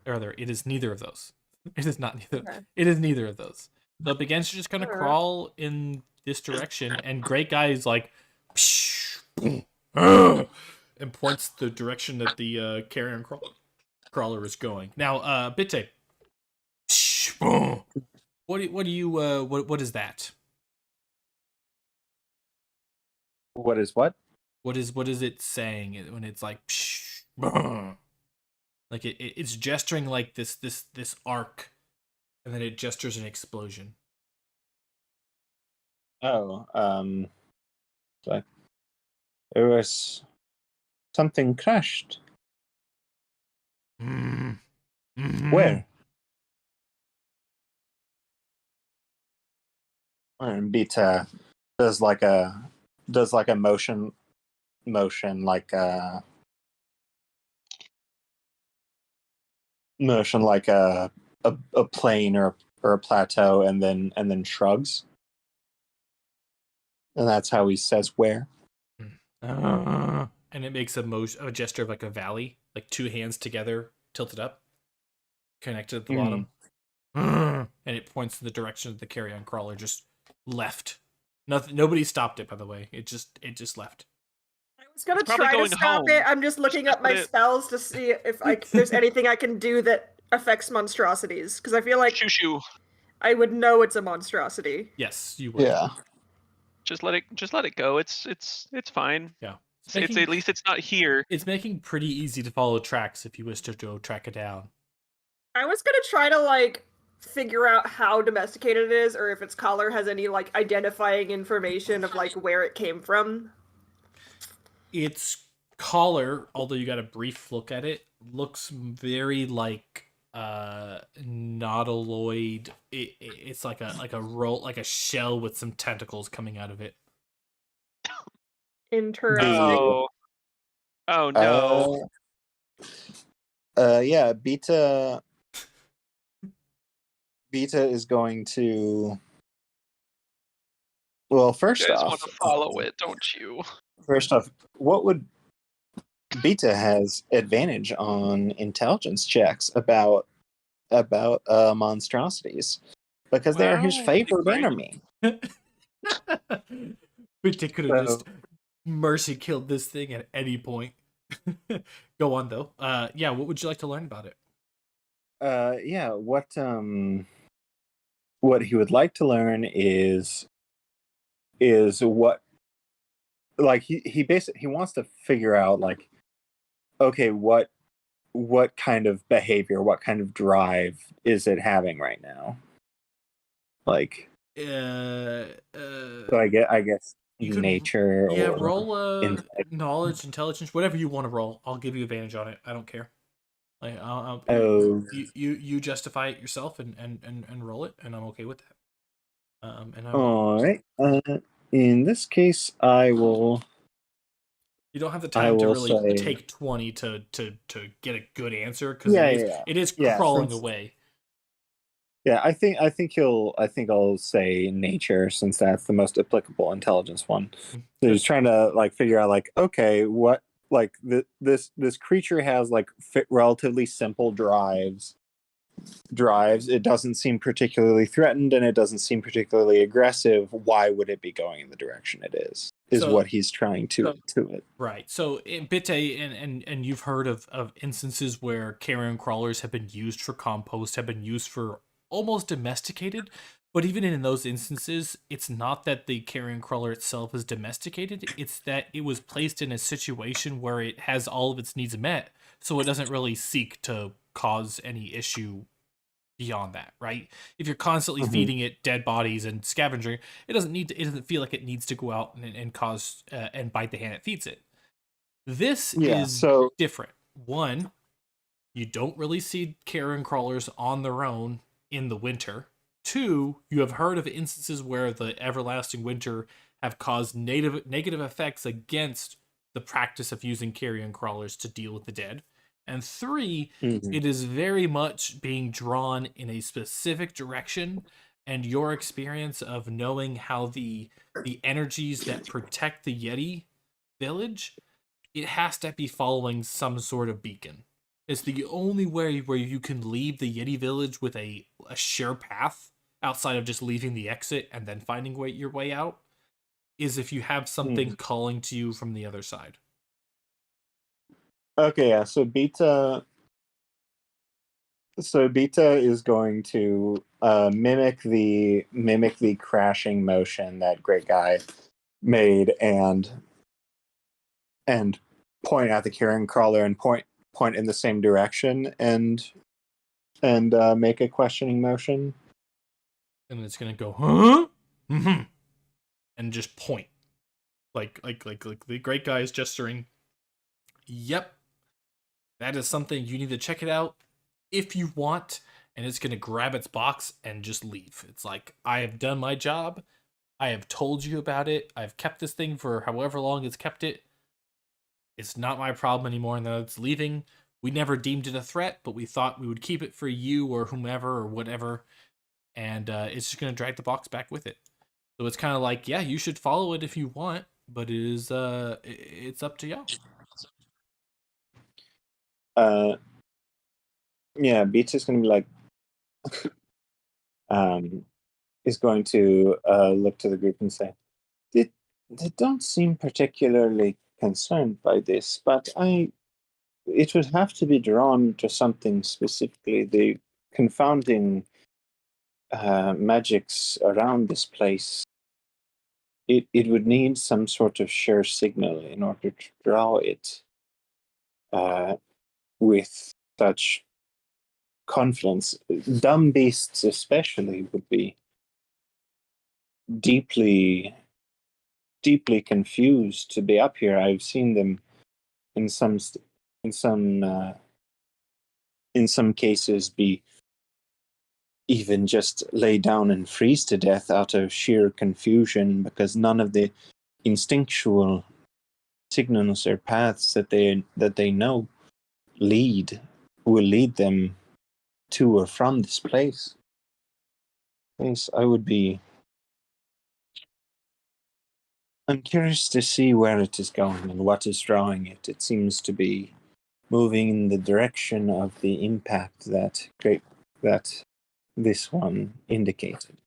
Or rather, it is neither of those. It is not neither. Okay. It is neither of those. So it begins to just kind of Alright. crawl in this direction, and Great Guy is like, and points the direction that the carrion crawler is going. Now, Bitte, what is that? What is what? What is it saying when it's like, like it's gesturing like this arc, and then it gestures an explosion. Oh, so there was something crashed. Mm-hmm. Where? And Beta does like a motion like a plane or a plateau, and then shrugs, and that's how he says where. And it makes a gesture of like a valley, like two hands together, tilted up, connected at the bottom. And it points in the direction of the carrion crawler just left. Nobody stopped it, by the way. It just left. I was gonna It's probably try to going stop home. it. I'm just looking up my spells to see if there's anything I can do that affects monstrosities. Because I feel like Shoo shoo. I would know it's a monstrosity. Yes, you would. Yeah. Just let it go. It's fine. Yeah. It's at least it's not here. It's making pretty easy to follow tracks if you wish to go track it down. I was gonna try to figure out how domesticated it is, or if its collar has any identifying information of where it came from. Its collar, although you got a brief look at it, looks very nautiloid. It's like a roll, like a shell with some tentacles coming out of it. Interesting. Oh no. Yeah, Beta is going to. Well, first You guys off, want to follow it, don't you? First off, what would Beta has advantage on intelligence checks about monstrosities because they are his Well, favorite great. enemy. But could have just mercy killed this thing at any point. Go on though. Yeah, what would you like to learn about it? Yeah, what he would like to learn is what, he basically he wants to figure out okay, what kind of behavior, what kind of drive is it having right now? So I guess you could, nature. Yeah, or roll knowledge, intelligence, whatever you want to roll. I'll give you advantage on it. I don't care. You justify it yourself and roll it, and I'm okay with that. All right. In this case, I will. You don't have the time to really take 20 to get a good answer because it is crawling away. Yeah, I think I'll say nature, since that's the most applicable intelligence one. So he's trying to figure out okay, what this creature has relatively simple drives. It doesn't seem particularly threatened, and it doesn't seem particularly aggressive. Why would it be going in the direction it is what he's trying to it. Right. So in Bitte, and you've heard of instances where carrion crawlers have been used for compost, have been used for almost domesticated, but even in those instances, it's not that the carrion crawler itself is domesticated, it's that it was placed in a situation where it has all of its needs met, so it doesn't really seek to cause any issue beyond that, right? If you're constantly Mhm. feeding it dead bodies and scavenging, it doesn't feel like it needs to go out and cause and bite the hand that feeds it. This Yeah. is So different. One, you don't really see carrion crawlers on their own in the winter. Two, you have heard of instances where the everlasting winter have caused negative effects against the practice of using carrion crawlers to deal with the dead. And three, Mhm. it is very much being drawn in a specific direction, and your experience of knowing how the energies that protect the Yeti village, it has to be following some sort of beacon. It's the only way where you can leave the Yeti village with a sure path outside of just leaving the exit and then finding your way out is if you have something Mhm. calling to you from the other side. Okay, yeah. So Beta is going to mimic the crashing motion that Great Guy made, and point at the carrion crawler and point in the same direction, and make a questioning motion. And it's gonna go, huh? Mm-hmm. And just point. Like the great guy is gesturing. Yep. That is something you need to check it out if you want. And it's gonna grab its box and just leave. It's like, I have done my job. I have told you about it. I've kept this thing for however long it's kept it. It's not my problem anymore, and then it's leaving. We never deemed it a threat, but we thought we would keep it for you or whomever or whatever. And it's just going to drag the box back with it. So it's kind of like, yeah, you should follow it if you want, but it's up to y'all. Yeah, Beats is going to be like, is going to look to the group and say, they don't seem particularly concerned by this, but it would have to be drawn to something specifically. The confounding magics around this place, it would need some sort of sure signal in order to draw it with such confidence. Dumb beasts, especially, would be deeply, deeply confused to be up here. I've seen them in some in some in some cases be even just lay down and freeze to death out of sheer confusion because none of the instinctual signals or paths that they know will lead them to or from this place. Yes, I'm curious to see where it is going and what is drawing it. It seems to be moving in the direction of the impact that this one indicated.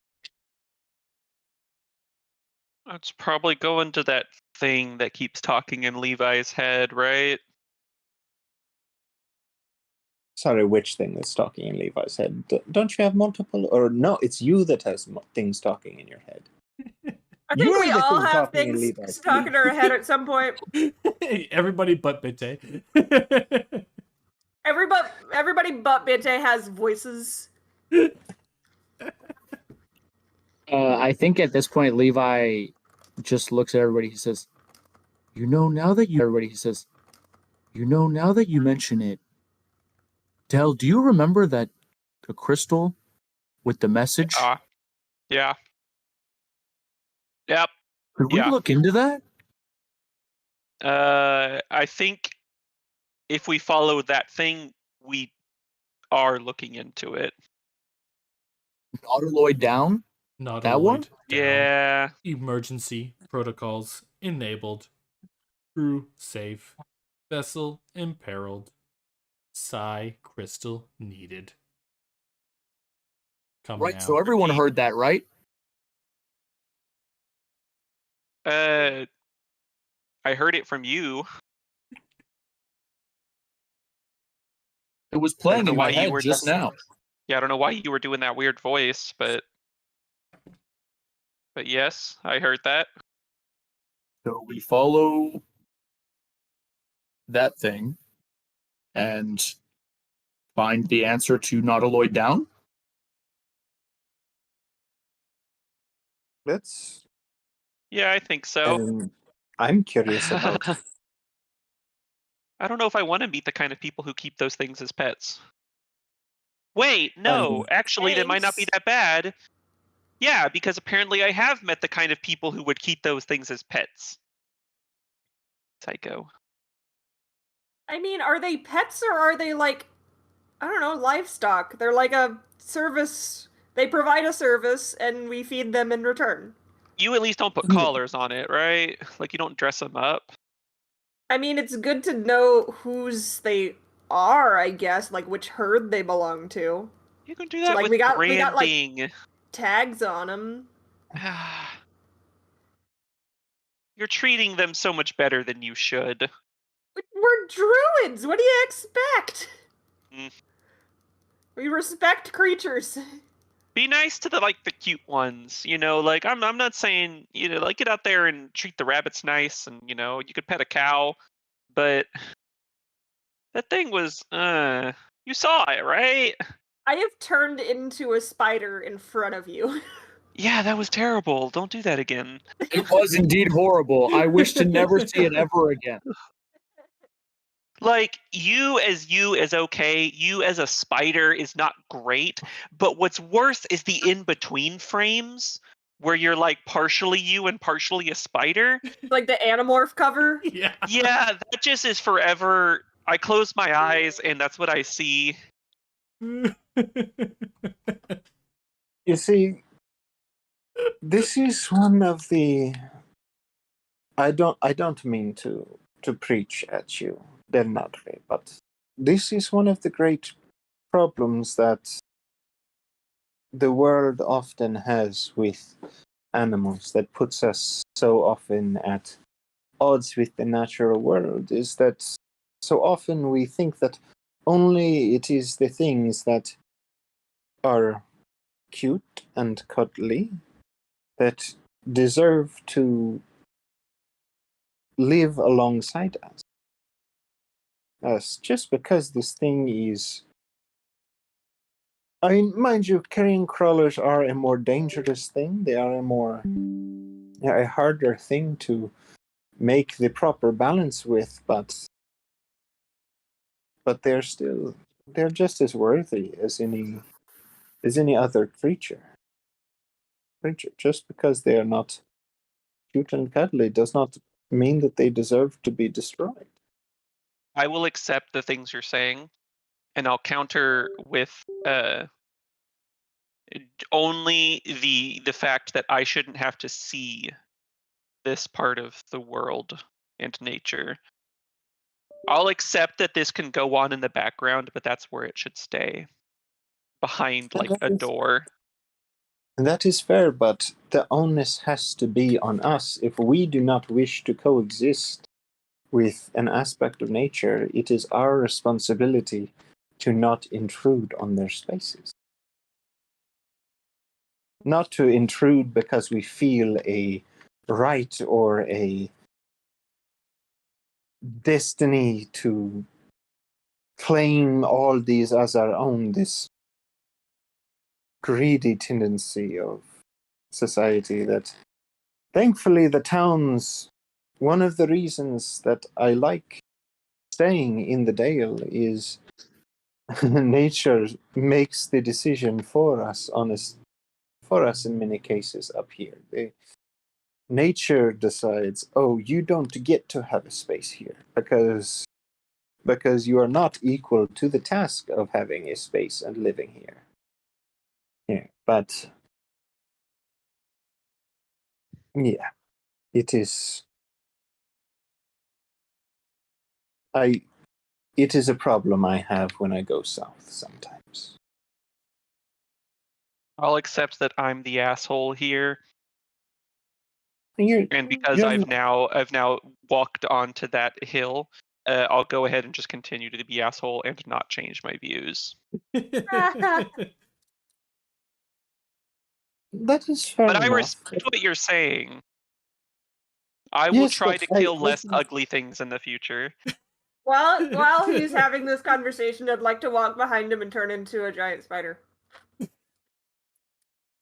It's probably going to that thing that keeps talking in Levi's head, right? Sorry, which thing that's talking in Levi's head? Don't you have multiple? Or no, it's you that has things talking in your head. I You think are we the all thing have talking in things Levi's stuck in our head at some point. Everybody but Bitte. Everybody but Bitte has voices. I think at this point, Levi just looks at everybody. He says, now that you mention it, Del, do you remember that the crystal with the message? Yeah. Yep. Could we look into that? I think if we follow that thing, we are looking into it. Nautiloid down? Not That one? down. Yeah. Emergency protocols enabled. Crew safe. Vessel imperiled. Psi crystal needed. Coming Right, out. so everyone heard that, right? I heard it from you. It was playing in my head just now. Yeah, I don't know why you were doing that weird voice, but yes, I heard that. So we follow that thing and find the answer to Nautiloid down? That's Yeah, I think so. I'm curious about. I don't know if I want to meet the kind of people who keep those things as pets. Wait, no, actually, that might not be Thanks. that bad. Yeah, because apparently I have met the kind of people who would keep those things as pets. Psycho. I mean, are they pets or are they like, I don't know, livestock? They're like a service. They provide a service and we feed them in return. You at least don't put collars on it, right? Like you don't dress them up. I mean, it's good to know whose they are, I guess, like which herd they belong to. You can do So that like with we got like branding. tags on them. You're treating them so much better than you should. We're druids. What do you expect? Mm. We respect creatures. Be nice to the cute ones, like I'm not saying, like get out there and treat the rabbits nice and you could pet a cow, but that thing was you saw it, right? I have turned into a spider in front of you. Yeah, that was terrible. Don't do that again. It was indeed horrible. I wish to never see it ever again. Like you as okay, you as a spider is not great, but what's worse is the in-between frames where you're like partially you and partially a spider. Like the Animorph cover. Yeah. Yeah, that just is forever. I close my eyes and that's what I see. You see, this is one of the. I don't mean to preach at you, Delnadre, but this is one of the great problems that the world often has with animals that puts us so often at odds with the natural world, is that so often we think that only it is the things that are cute and cuddly that deserve to live alongside us. Just because this thing is. I mean, mind you, carrion crawlers are a more dangerous thing. They are a harder thing to make the proper balance with, but they're just as worthy as any other creature. Just because they are not cute and cuddly does not mean that they deserve to be destroyed. I will accept the things you're saying, and I'll counter with only the fact that I shouldn't have to see this part of the world and nature. I'll accept that this can go on in the background, but that's where it should stay. Behind like a door. And that is fair, but the onus has to be on us. If we do not wish to coexist with an aspect of nature, it is our responsibility to not intrude on their spaces. Not to intrude because we feel a right or a destiny to claim all these as our own, this greedy tendency of society that thankfully the towns, one of the reasons that I like staying in the Dale is nature makes the decision for us in many cases up here. Nature decides, oh, you don't get to have a space here because you are not equal to the task of having a space and living here. Yeah, but yeah, it is. It is a problem I have when I go south sometimes. I'll accept that I'm the asshole here. And because I've now walked onto that hill, I'll go ahead and just continue to be asshole and not change my views. That is fair But enough. I respect what you're saying. I will try to kill less ugly things in the future. While he's having this conversation, I'd like to walk behind him and turn into a giant spider.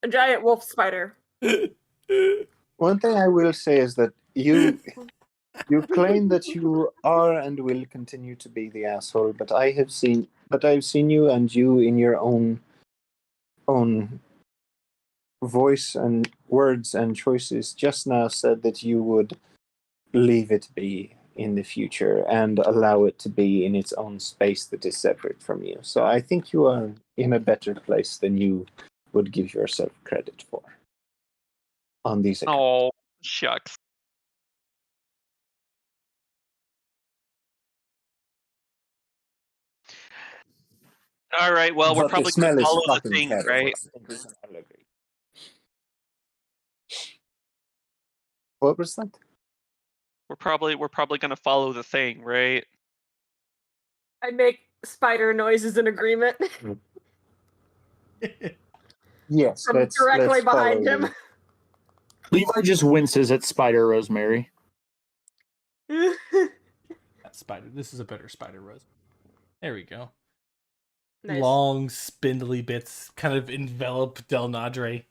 A giant wolf spider. One thing I will say is that you claim that you are and will continue to be the asshole, but I've seen you, and you in your own voice and words and choices just now said that you would leave it be in the future and allow it to be in its own space that is separate from you. So I think you are in a better place than you would give yourself credit for on these accounts. Oh, shucks. All right. Well, we're But probably the smell gonna is follow the fucking thing, terrible. right? I think we can all agree. What was that? We're probably gonna follow the thing, right? I make spider noises in agreement Yes, from let's directly behind follow him. you. Levi just winces at Spider Rosemary. That spider. This is a better spider, Rose. There we go. Nice. Long, spindly bits kind of envelop Delnadre.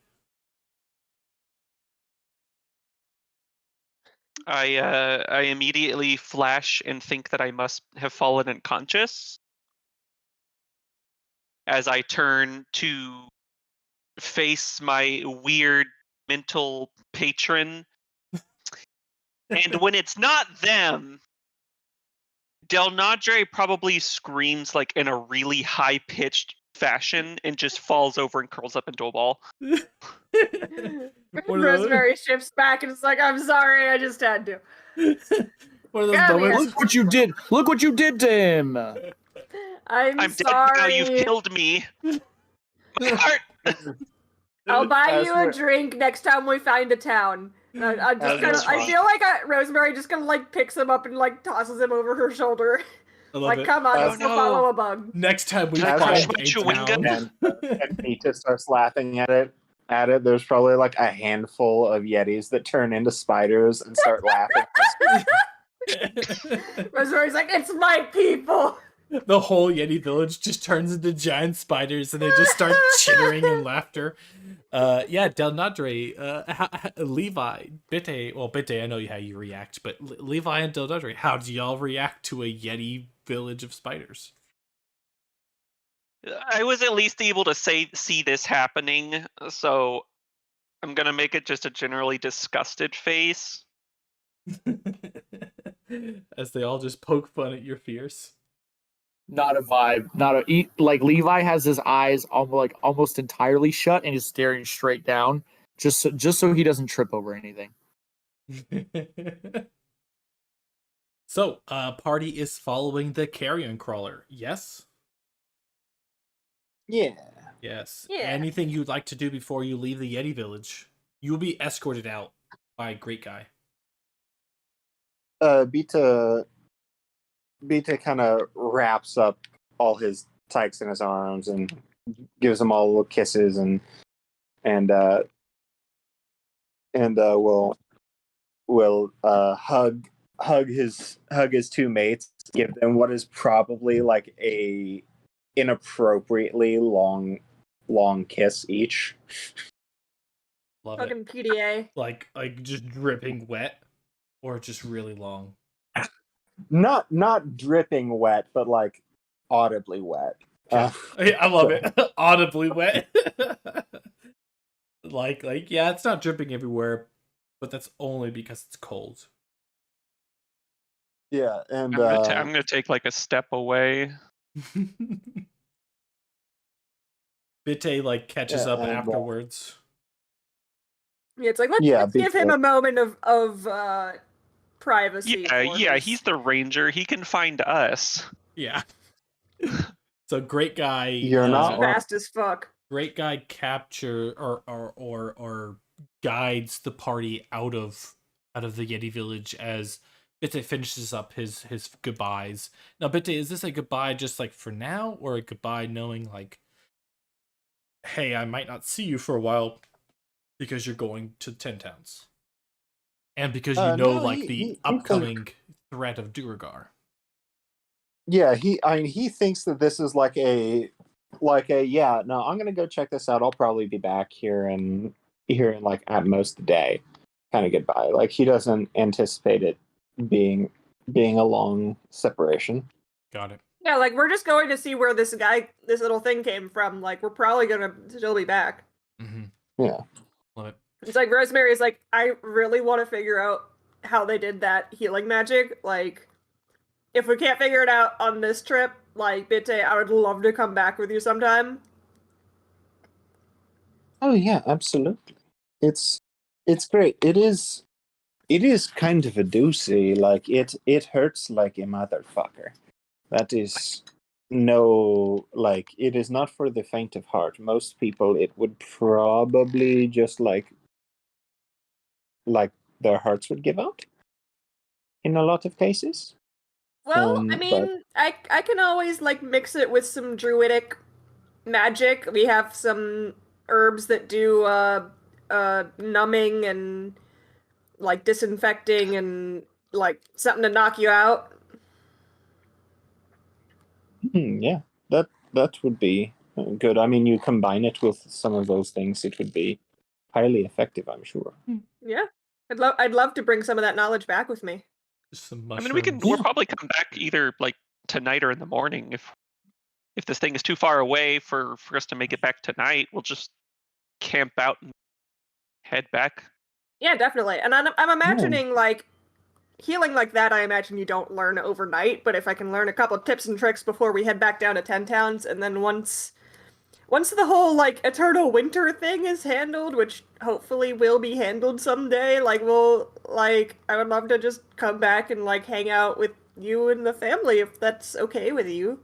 I immediately flash and think that I must have fallen unconscious as I turn to face my weird mental patron. And when it's not them, Delnadre probably screams like in a really high-pitched fashion and just falls over and curls up into a ball. One of Rosemary shifts back and is like, I'm sorry, I just had to. One of those Come moments. here. Look what you did! Look what you did to him! I'm I'm dead sorry. now. You've killed me. My heart. I'll buy As you a we're- drink next time we find a town. And I'm just As gonna. we're- I feel like Rosemary just kind of like picks him up and like tosses him over her shoulder. I love Like, it. come on, Oh, let's go no. follow a bug. Next time we Can I find crush a my chewing town. and Nita starts laughing at it. There's probably like a handful of Yetis that turn into spiders and start laughing. Rosemary's like, it's my people. The whole Yeti village just turns into giant spiders, and they just start chittering in laughter. Yeah, Delnadre, Levi, Bitte. Well, Bitte, I know how you react, but Levi and Delnadre, how do y'all react to a Yeti village of spiders? I was at least able to see this happening, so I'm gonna make it just a generally disgusted face. As they all just poke fun at your fears. Not a vibe. Like Levi has his eyes almost entirely shut and is staring straight down, just so he doesn't trip over anything. So, party is following the carrion crawler. Yes? Yeah. Yes. Yeah. Anything you'd like to do before you leave the Yeti village? You will be escorted out by a great guy. Beta kind of wraps up all his tykes in his arms and gives them all little kisses and will hug his two mates, give them what is probably like a inappropriately long kiss each. Love Fucking it. PDA. Like just dripping wet, or just really long. Not dripping wet, but like audibly wet. I love it. Audibly wet. like yeah, it's not dripping everywhere, but that's only because it's cold. Yeah, and I'm gonna take like a step away. Bitte like catches Yeah, up and, afterwards. Yeah, it's like let's give him before- a moment of privacy. Yeah, for he's the ranger. He can find us. Yeah. So great guy. You're not fast as fuck. Great guy capture or guides the party out of the Yeti village as Bitte finishes up his goodbyes. Now, Bitte, is this a goodbye just like for now, or a goodbye knowing like, hey, I might not see you for a while because you're going to 10 towns, and because you know no, like he- the he upcoming threat of Duragar. Yeah, he thinks that this is like a yeah, no, I'm gonna go check this out. I'll probably be back here in here in like at most a day, kind of get by. Like he doesn't anticipate it being a long separation. Got it. Yeah, like we're just going to see where this little thing came from. Like we're probably gonna still be back. Mm-hmm. Yeah. Love it. It's like Rosemary is like, I really want to figure out how they did that healing magic. Like, if we can't figure it out on this trip, like Bitte, I would love to come back with you sometime. Oh yeah, absolutely. It's great. It is kind of a doozy. Like it hurts like a motherfucker. That is no, like it is not for the faint of heart. Most people, it would probably just like their hearts would give out in a lot of cases. Well, I mean, I can always like mix it with some druidic magic. We have some herbs that do numbing and like disinfecting and like something to knock you out. Yeah, that would be good. I mean, you combine it with some of those things, it would be highly effective, I'm sure. Yeah, I'd love to bring some of that knowledge back with me. Some I mushrooms. mean, we'll probably come back either like tonight or in the morning. If this thing is too far away for us to make it back tonight, we'll just camp out and head back. Yeah, definitely. And I'm imagining like healing like that. I imagine you don't learn overnight, but if I can learn a couple tips and tricks before we head back down to 10 Towns, and then once the whole like eternal winter thing is handled, which hopefully will be handled someday, like I would love to just come back and like hang out with you and the family if that's okay with you.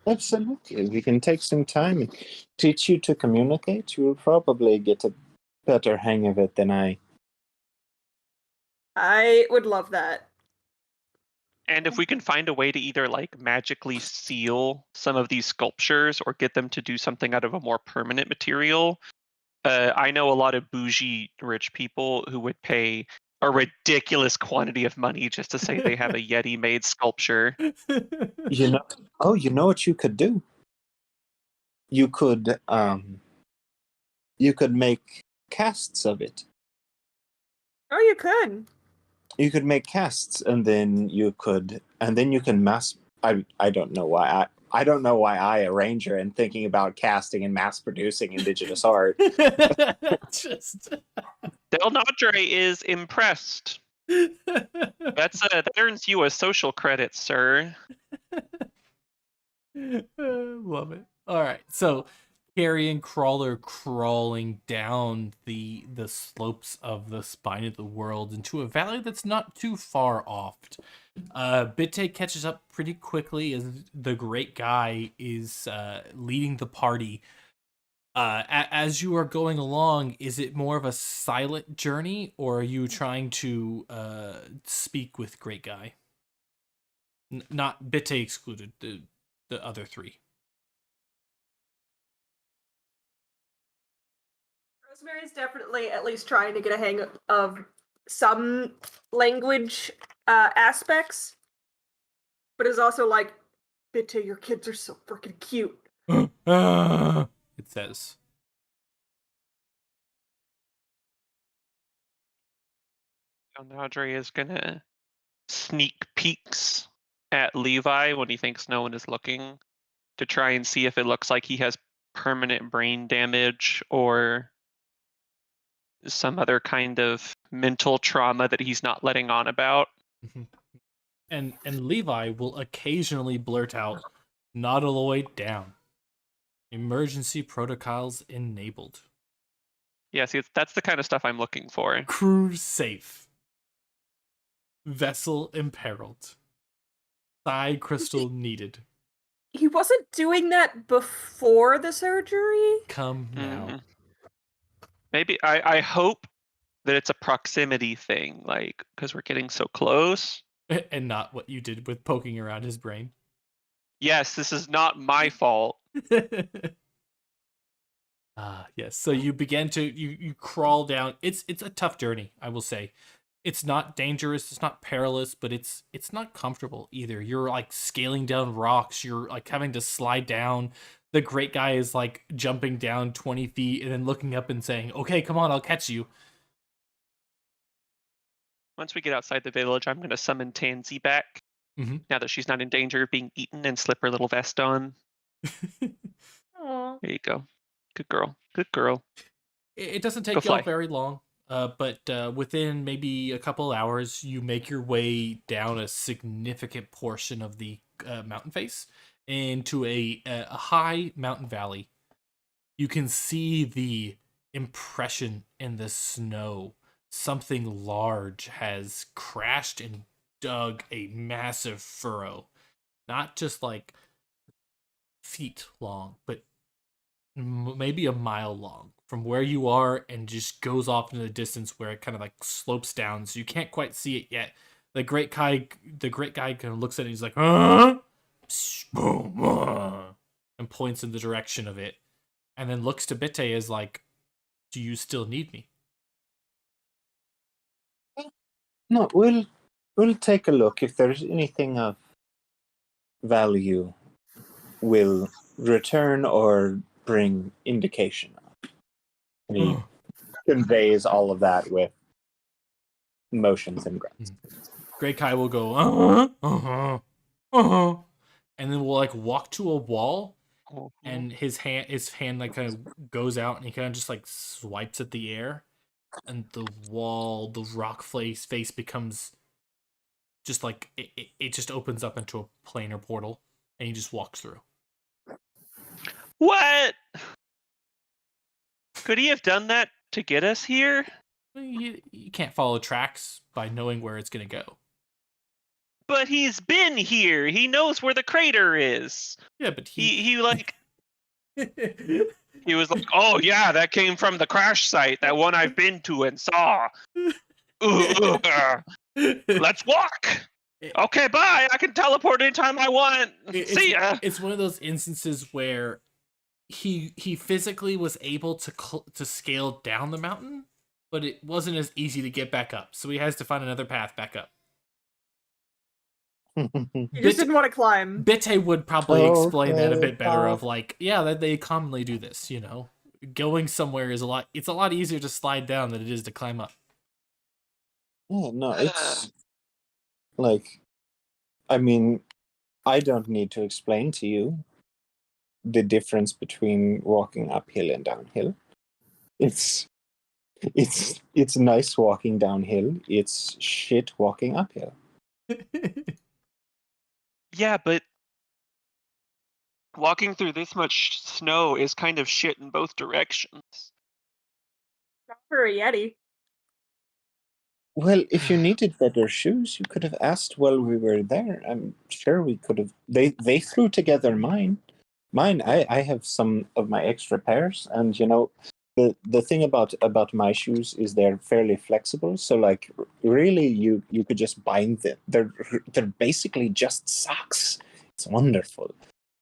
Absolutely. We can take some time and teach you to communicate. You will probably get a better hang of it than I. I would love that. And if we can find a way to either like magically seal some of these sculptures or get them to do something out of a more permanent material, I know a lot of bougie rich people who would pay a ridiculous quantity of money just to say they have a Yeti made sculpture. You know what you could do? You could make casts of it. Oh, you could. You could make casts, and then you can mass. I don't know why I, a ranger, and thinking about casting and mass producing indigenous art. Just Delnadre is impressed. That earns you a social credit, sir. Love it. All right, so Carrion Crawler crawling down the slopes of the spine of the world into a valley that's not too far off. Bitte catches up pretty quickly as the great guy is leading the party. As you are going along, is it more of a silent journey, or are you trying to speak with great guy? Not Bitte excluded, the other three. Rosemary is definitely at least trying to get a hang of some language aspects, but is also like, Bitte, your kids are so freaking cute. It says. Delnadre is gonna sneak peeks at Levi when he thinks no one is looking to try and see if it looks like he has permanent brain damage or some other kind of mental trauma that he's not letting on about. And Levi will occasionally blurt out, "Not all the way down. Emergency protocols enabled. Yeah, see, that's the kind of stuff I'm looking for. Crew safe. Vessel imperiled. Psi crystal needed. He wasn't doing that before the surgery? Come now." Maybe I hope that it's a proximity thing, like because we're getting so close. And not what you did with poking around his brain. Yes, this is not my fault. Yes. So you begin to you crawl down. It's a tough journey, I will say. It's not dangerous, it's not perilous, but it's not comfortable either. You're like scaling down rocks, you're like having to slide down. the great guy is like jumping down 20 feet and then looking up and saying, "Okay, come on, I'll catch you." Once we get outside the village, I'm going to summon Tansy back. Mhm. Now that she's not in danger of being eaten, and slip her little vest on. Aw. There you go. Good girl. Good girl. It doesn't Go take y'all fly. very long, but within maybe a couple hours, you make your way down a significant portion of the mountain face into a high mountain valley. You can see the impression in the snow. Something large has crashed and dug a massive furrow. Not just like feet long, but maybe a mile long from where you are, and just goes off into the distance where it kind of like slopes down, so you can't quite see it yet. The great guy kind of looks at it, and he's like, "Huh?" And points in the direction of it, and then looks to Bitte as like, "Do you still need me?" No, we'll take a look. If there's anything of value, we'll return or bring indication of. And he conveys all of that with motions and grunts. Great Kai will go, and then we'll like walk to a wall, and his hand like kind of goes out, and he kind of just like swipes at the air, and the rock face becomes just like it just opens up into a planar portal, and he just walks through. What? Could he have done that to get us here? You can't follow tracks by knowing where it's gonna go. But he's been here. He knows where the crater is. Yeah, but He like he was like, "Oh yeah, that came from the crash site, that one I've been to and saw. Let's walk. Okay, bye. I can teleport anytime I want. See ya." It's one of those instances where he physically was able to scale down the mountain, but it wasn't as easy to get back up, so he has to find another path back up. You just didn't want to climb. Bitte would probably explain that a bit better. Of like, yeah, that they commonly do this. You know, going somewhere is it's a lot easier to slide down than it is to climb up. Yeah, no, it's like, I mean, I don't need to explain to you the difference between walking uphill and downhill. It's nice walking downhill. It's shit walking uphill. Yeah, but walking through this much snow is kind of shit in both directions. Not for a Yeti. Well, if you needed better shoes, you could have asked while we were there. I'm sure we could have. They threw together mine. I have some of my extra pairs, and you know, the thing about my shoes is they're fairly flexible. So like, really, you could just bind them. They're basically just socks. It's wonderful.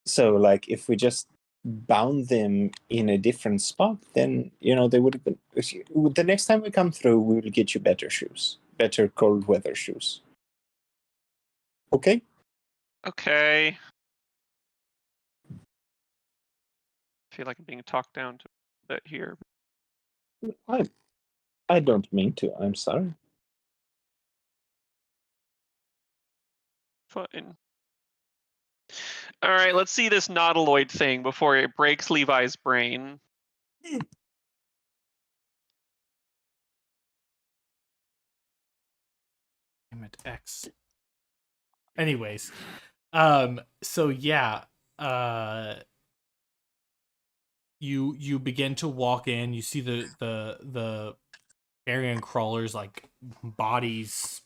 So like, if we just bound them in a different spot, then you know they would have been. The next time we come through, we will get you better shoes, better cold weather shoes. Okay. Okay. I feel like I'm being talked down to a bit here. I don't mean to. I'm sorry. Fine. All right, let's see this nautiloid thing before it breaks Levi's brain. Damn it, X. Anyways, so yeah, you begin to walk in. You see the Aryan crawlers like bodies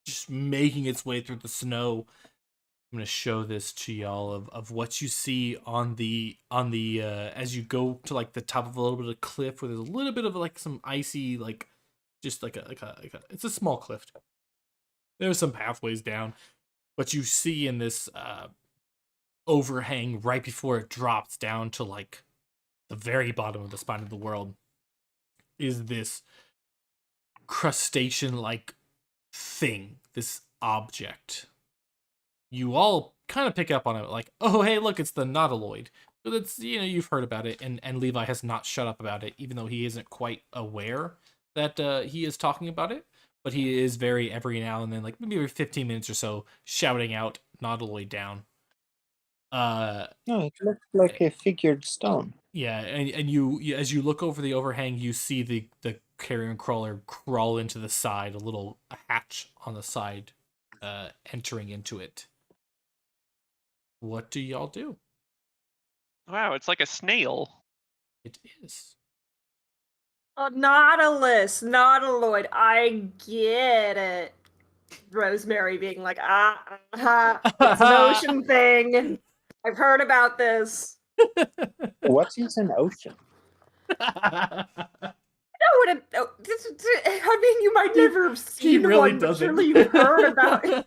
just making its way through the snow. I'm gonna show this to y'all of what you see on the as you go to like the top of a little bit of cliff where there's a little bit of like some icy like just like a it's a small cliff. There's some pathways down, but you see in this overhang right before it drops down to like the very bottom of the spine of the world is this crustacean like thing, this object. You all kind of pick up on it like, oh hey, look, it's the nautiloid. So that's, you've heard about it, and Levi has not shut up about it, even though he isn't quite aware that he is talking about it. But he is every now and then, like maybe every 15 minutes or so, shouting out Nautiloid down. No, it looks like a figured stone. Yeah, and you as you look over the overhang, you see the carrion crawler crawl into the side, a little hatch on the side, entering into it. What do y'all do? Wow, it's like a snail. It is. Nautilus, Nautiloid, I get it. Rosemary being like, it's an ocean thing. I've heard about this. What is an ocean? I mean, you might never have He seen really one, but doesn't. surely you've heard about it.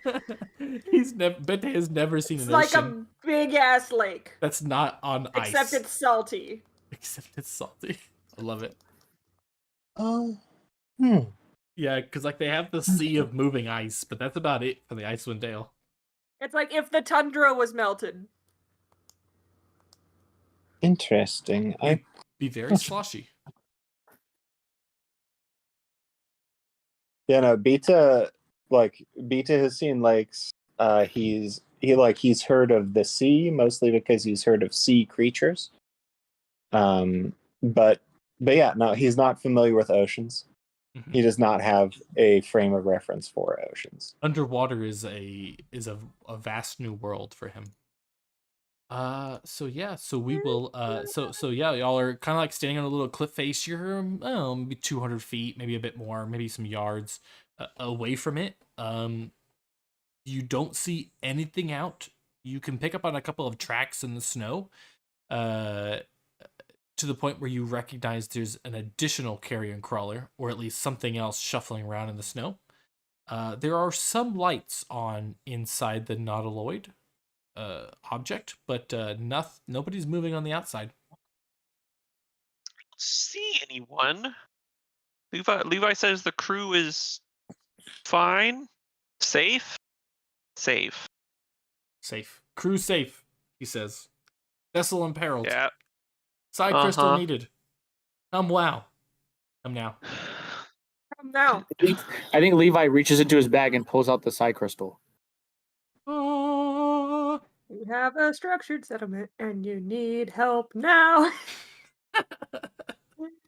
Bente has never seen It's an like ocean. a big ass lake. That's not on ice. Except it's salty. Except it's salty. I love it. Oh, Yeah, because like they have the sea of moving ice, but that's about it for the Icewind Dale. It's like if the tundra was melted. interesting. It'd be very sloshy. Yeah, no, Beta has seen lakes. He's heard of the sea mostly because he's heard of sea creatures. But yeah, no, he's not familiar with oceans. Mhm. He does not have a frame of reference for oceans. Underwater is a vast new world for him. So we will y'all are kind of like standing on a little cliff face. You're maybe 200 feet, maybe a bit more, maybe some yards away from it. You don't see anything out. You can pick up on a couple of tracks in the snow, to the point where you recognize there's an additional carrion crawler, or at least something else shuffling around in the snow. There are some lights on inside the Nautiloid object, but nobody's moving on the outside. See anyone? Levi says the crew is fine, safe. Crew safe, he says. Vessel imperiled. Yeah. Side crystal needed. Come now. No. I think Levi reaches into his bag and pulls out the side crystal. You have a structured settlement and you need help now.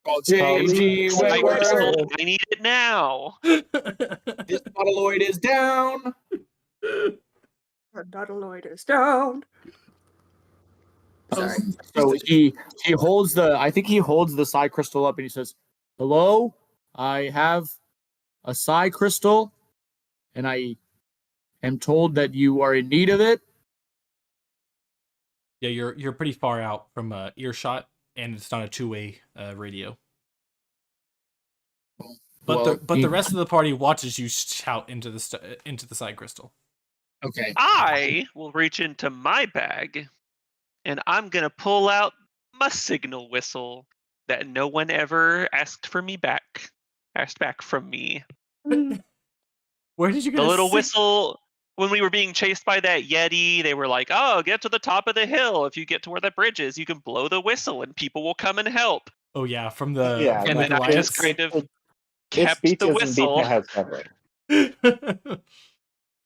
JG, I need it now. This Nautiloid is down. The Nautiloid is down. Sorry. So he holds the side crystal up and he says, "Hello, I have a side crystal, and I am told that you are in need of it." Yeah, you're pretty far out from earshot, and it's not a two-way radio. But the rest of the party watches you shout into the side crystal. Okay. I will reach into my bag, and I'm gonna pull out my signal whistle that no one ever asked back from me. Where did you get The little whistle? When we were being chased by that Yeti, they were like, "Oh, get to the top of the hill. If you get to where the bridge is, you can blow the whistle, and people will come and help." Oh yeah, from the And then I just kind of kept the whistle. Beta has coverage.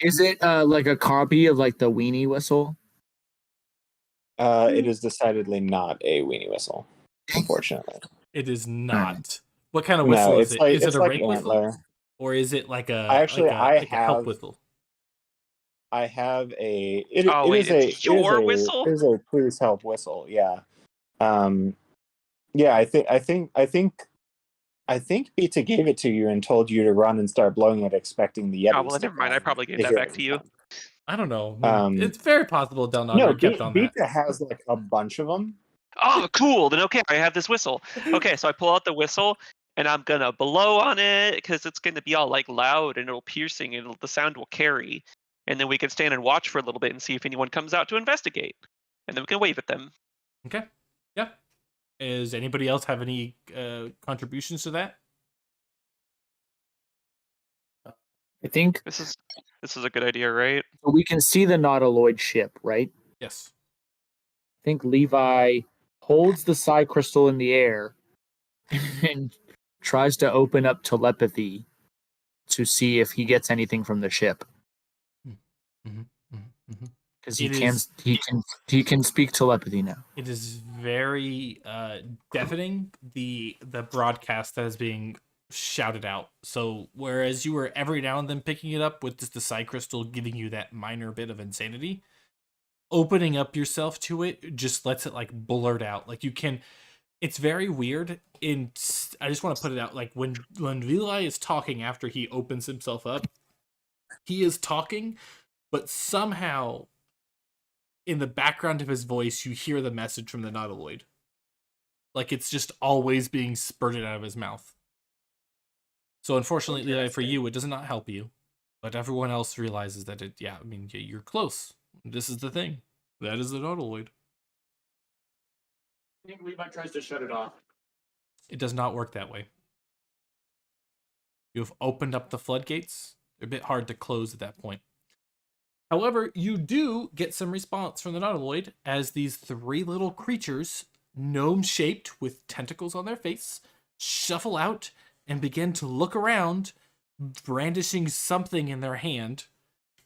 Is it like a copy of like the weenie whistle? It is decidedly not a weenie whistle, unfortunately. It is not. What kind of whistle No, is it? Is it a rake antler. whistle? Or is it like a I a help whistle? I have a. It's your whistle? It is a please help whistle. Yeah. Yeah. I think Beta gave it to you and told you to run and start blowing it, expecting the Yeti. Oh well, never mind. I probably gave that back to you. I don't know. It's very possible Delnadre No, kept on that. Beta has like a bunch of them. Oh, cool. Then okay, I have this whistle. Okay, so I pull out the whistle and I'm gonna blow on it because it's gonna be all like loud and it'll piercing and the sound will carry. And then we can stand and watch for a little bit and see if anyone comes out to investigate. And then we can wave at them. Okay. Yeah. Does anybody else have any contributions to that? I think This is a good idea, right? we can see the Nautiloid ship, right? Yes. I think Levi holds the psi crystal in the air and tries to open up telepathy to see if he gets anything from the ship. Because he can speak telepathy now. It is very deafening, the broadcast that is being shouted out. So whereas you were every now and then picking it up with just the psi crystal giving you that minor bit of insanity, opening up yourself to it just lets it like blurt out. Like you can, it's very weird. I just want to put it out, like when Levi is talking after he opens himself up, he is talking, but somehow in the background of his voice you hear the message from the nautiloid. Like it's just always being spurted out of his mouth. So unfortunately, Levi, for you, it does not help you. But everyone else realizes that you're close. This is the thing. That is the nautiloid. I think Levi tries to shut it off. It does not work that way. You have opened up the floodgates. They're a bit hard to close at that point. However, you do get some response from the nautiloid as these three little creatures, gnome-shaped with tentacles on their face, shuffle out and begin to look around, brandishing something in their hand.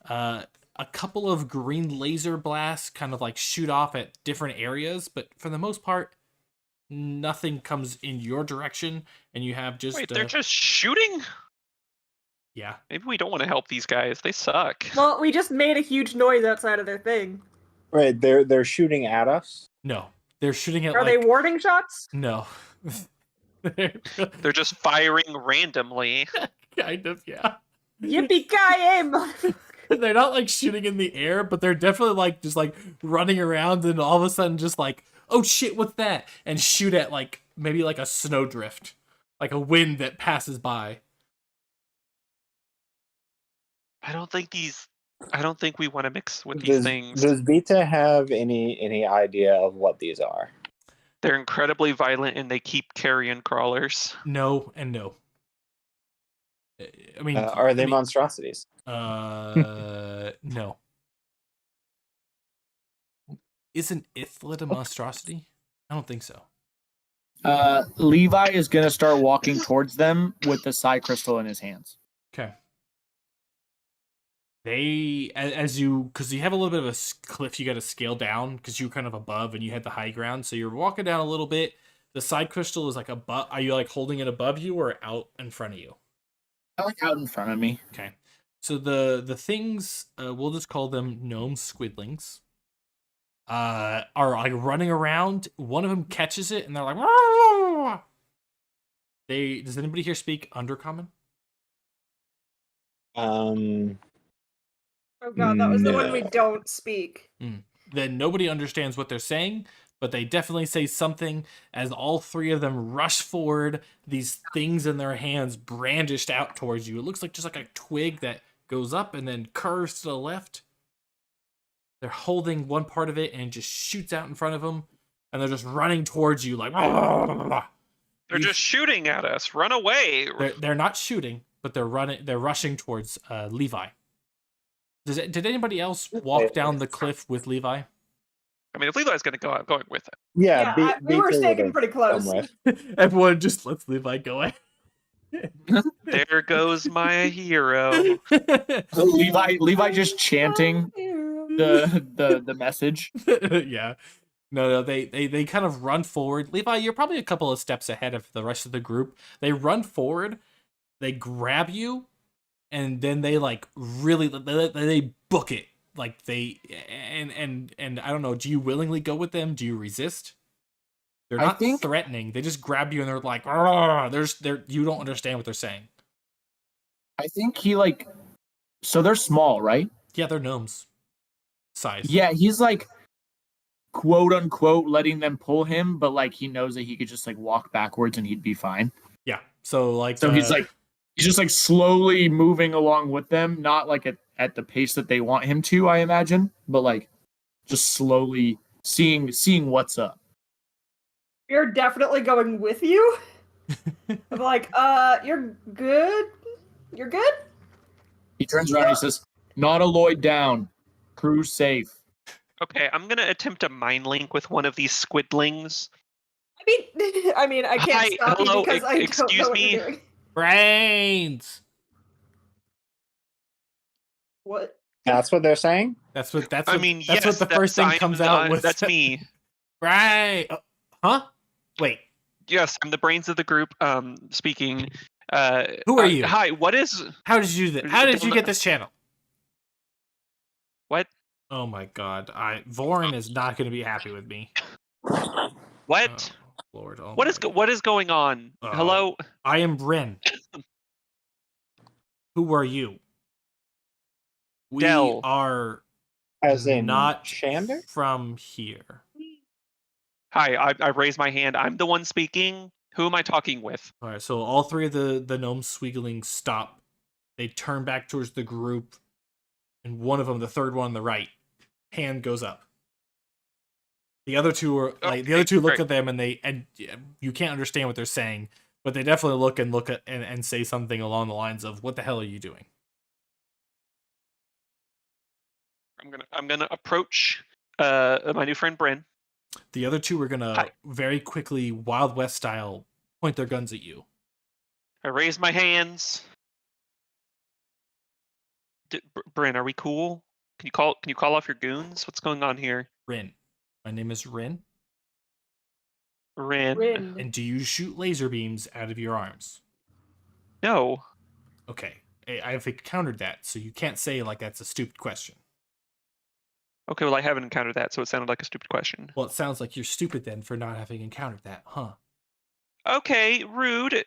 A couple of green laser blasts kind of like shoot off at different areas, but for the most part, nothing comes in your direction, and you have just... Wait, they're just shooting? Yeah. Maybe we don't want to help these guys. They suck. Well, we just made a huge noise outside of their thing. Right, they're shooting at us. No. They're shooting at Are they warning shots? No. They're just firing randomly. Kind of, yeah. Yippee-ki-yay! They're not like shooting in the air, but they're definitely like just like running around and all of a sudden just like, oh shit, what's that? And shoot at like maybe like a snowdrift, like a wind that passes by. I don't think we want to mix with these things. Does Beta have any idea of what these are? They're incredibly violent and they keep carrion crawlers. No and no. I mean, are they monstrosities? No. Isn't Ithlit a monstrosity? I don't think so. Levi is going to start walking towards them with the psi crystal in his hands. Okay. Because you have a little bit of a cliff you got to scale down because you're kind of above and you had the high ground. So you're walking down a little bit. The side crystal is like above. Are you like holding it above you or out in front of you? I like out in front of me. Okay. So the things, we'll just call them gnome squidlings, are like running around. One of them catches it and they're like, Wah! Does anybody here speak Undercommon? Oh god, that was the one we don't speak. Then nobody understands what they're saying, but they definitely say something as all three of them rush forward, these things in their hands brandished out towards you. It looks like just like a twig that goes up and then curves to the left. They're holding one part of it and it just shoots out in front of them, and they're just running towards you like... They're just shooting at us. Run away. They're not shooting, but they're rushing towards Levi. Did anybody else walk down the cliff with Levi? I mean, if Levi's going to go, I'm going with it. Yeah, we were sticking pretty close. Everyone just lets Levi go ahead. There goes my hero. Levi just chanting the message. Yeah. No, they kind of run forward. Levi, you're probably a couple of steps ahead of the rest of the group. They run forward, they grab you, and then they like really they book it. Like they and I don't know, do you willingly go with them? Do you resist? They're not threatening. They just grab you and they're like, you don't understand what they're saying. I think he like, so they're small, right? Yeah, they're gnomes size. Yeah, he's like, quote unquote, letting them pull him, but like he knows that he could just like walk backwards and he'd be fine. Yeah. So he's just like slowly moving along with them, not like at the pace that they want him to, I imagine, but like just slowly seeing what's up. You're definitely going with you. I'm like, you're good? You're good? He turns around and he says, "Nautiloid down. Crew safe." Okay, I'm gonna attempt a mind link with one of these squidlings. I can't Hi, stop hello, you because I don't excuse know what me. you're doing. Brains. What? That's what they're saying? That's what I mean, that's yes, what the first thing comes out with. That's me. Right. Huh? Wait. Yes, I'm the brains of the group. Speaking. Who are you? Hi. What is? How did you do that? How did you get this channel? What? Oh my god. Vorin is not going to be happy with me. What? Oh, Lord. Oh What is going on? Hello. I am Bryn. Who are you? We Del. are As in not Shander? from here. Hi. I raise my hand. I'm the one speaking. Who am I talking with? All right. So all three of the gnomes squiggling stop. They turn back towards the group, and one of them, the third one on the right, hand goes up. The other two are like the other two look at them, and you can't understand what they're saying, but they definitely look at and say something along the lines of, "What the hell are you doing?" I'm gonna approach my new friend Bryn. The other two are gonna very quickly, Wild West style, point their guns at you. I raise my hands. Bryn, are we cool? Can you call off your goons? What's going on here? Rin. My name is Rin. Rin. And do you shoot laser beams out of your arms? No. Okay. I've encountered that, so you can't say like that's a stupid question. Okay, well I haven't encountered that, so it sounded like a stupid question. Well, it sounds like you're stupid then for not having encountered that, huh? Okay, rude.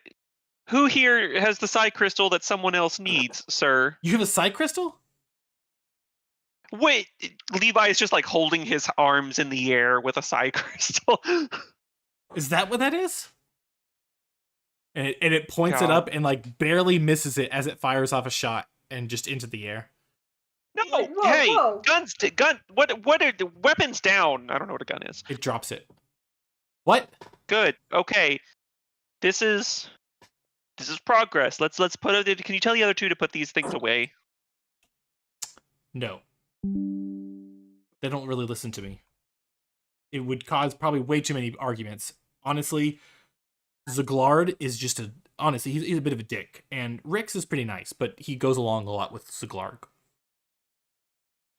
Who here has the psi crystal that someone else needs, sir? You have a psi crystal? Wait, Levi is just like holding his arms in the air with a psi crystal. Is that what that is? And it points it up and like barely misses it as it fires off a shot and just into the air. No, Like, whoa, hey, whoa. gun. What are the weapons down? I don't know what a gun is. It drops it. What? Good. Okay, this is progress. Let's put it. Can you tell the other two to put these things away? No. They don't really listen to me. It would cause probably way too many arguments. Honestly, Zaglard is just he's a bit of a dick. And Rix is pretty nice, but he goes along a lot with Zaglard.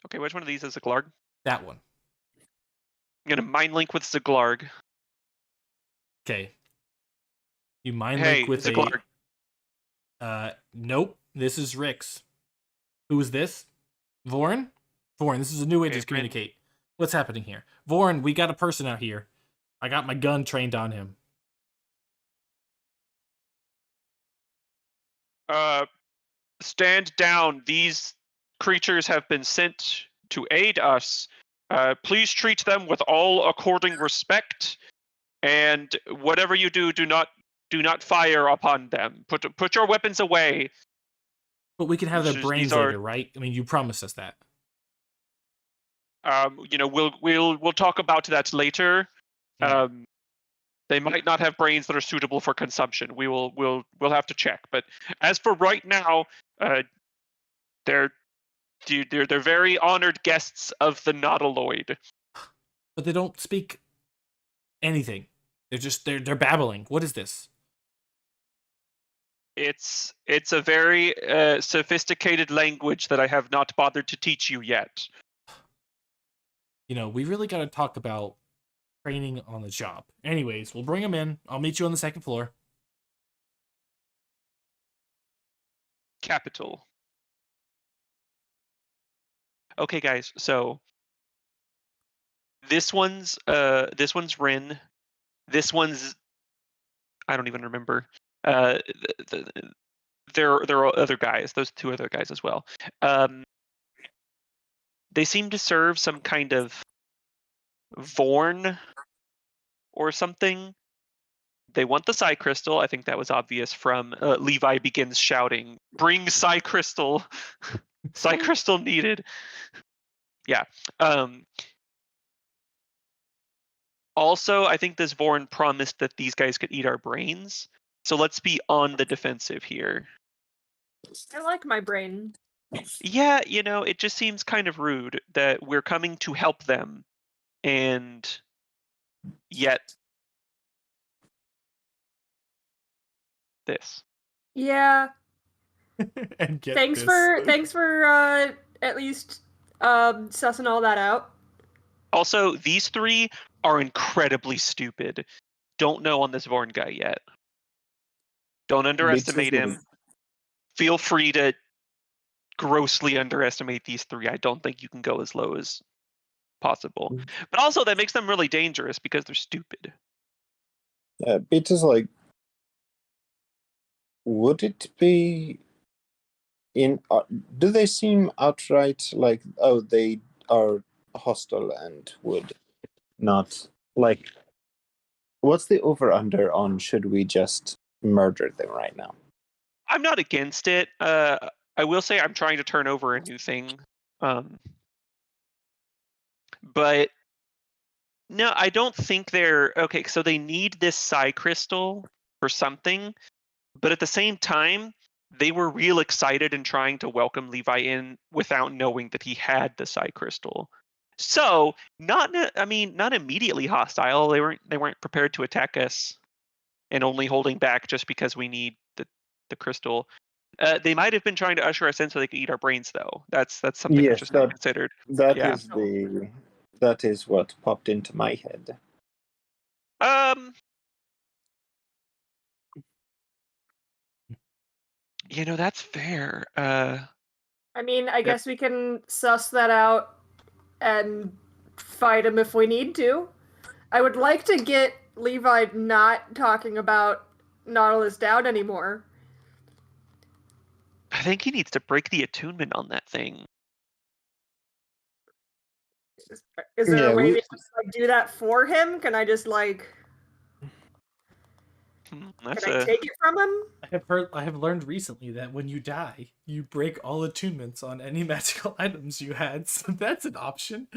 Okay, which one of these is Zaglarg? That one. I'm gonna mind link with Zaglarg. Okay. You mind link with Zaglarg. Nope. This is Rix. Who is this? Vorin? Vorin, this is a new way to communicate. What's happening here? Vorin, we got a person out here. I got my gun trained on him. Stand down. These creatures have been sent to aid us. Please treat them with all according respect, and whatever you do not fire upon them. Put your weapons away. But we can have their brains later, right? I mean, you promised us that. We'll talk about that later. Yeah. They might not have brains that are suitable for consumption. We'll have to check. But as for right now, they're very honored guests of the Nautiloid. But they don't speak anything. They're babbling. What is this? It's a very sophisticated language that I have not bothered to teach you yet. We really got to talk about training on the job. Anyways, we'll bring them in. I'll meet you on the second floor. Capital. Okay, guys. So this one's Rin. This one's I don't even remember. There are other guys. Those two other guys as well. They seem to serve some kind of Vorn or something. They want the psi crystal. I think that was obvious from Levi begins shouting, "Bring psi crystal! Psi crystal needed!" Yeah. Also, I think this Vorn promised that these guys could eat our brains. So let's be on the defensive here. I like my brain. Yeah, it just seems kind of rude that we're coming to help them, and yet this. Yeah. And get Thanks this. for at least sussing all that out. Also, these three are incredibly stupid. Don't know on this Vorn guy yet. Don't underestimate him. Feel free to grossly underestimate these three. I don't think you can go as low as possible. But also, that makes them really dangerous because they're stupid. Yeah, Beat is like, would it be in? Do they seem outright like, oh, they are hostile and would not like? What's the over under on should we just murder them right now? I'm not against it. I will say I'm trying to turn over a new thing. But no, I don't think they're okay. So they need this psi crystal for something, but at the same time, they were real excited and trying to welcome Levi in without knowing that he had the psi crystal. So not immediately hostile. They weren't prepared to attack us, and only holding back just because we need the crystal. They might have been trying to usher us in so they could eat our brains, though. That's something that's Yes, just not considered. that Yeah. is what popped into my head. That's fair. I mean, I guess we can suss that out and fight him if we need to. I would like to get Levi not talking about Nautilus down anymore. I think he needs to break the attunement on that thing. Is there a way to just do that for him? Can I just can I take it from him? I have learned recently that when you die, you break all attunements on any magical items you had, so that's an option.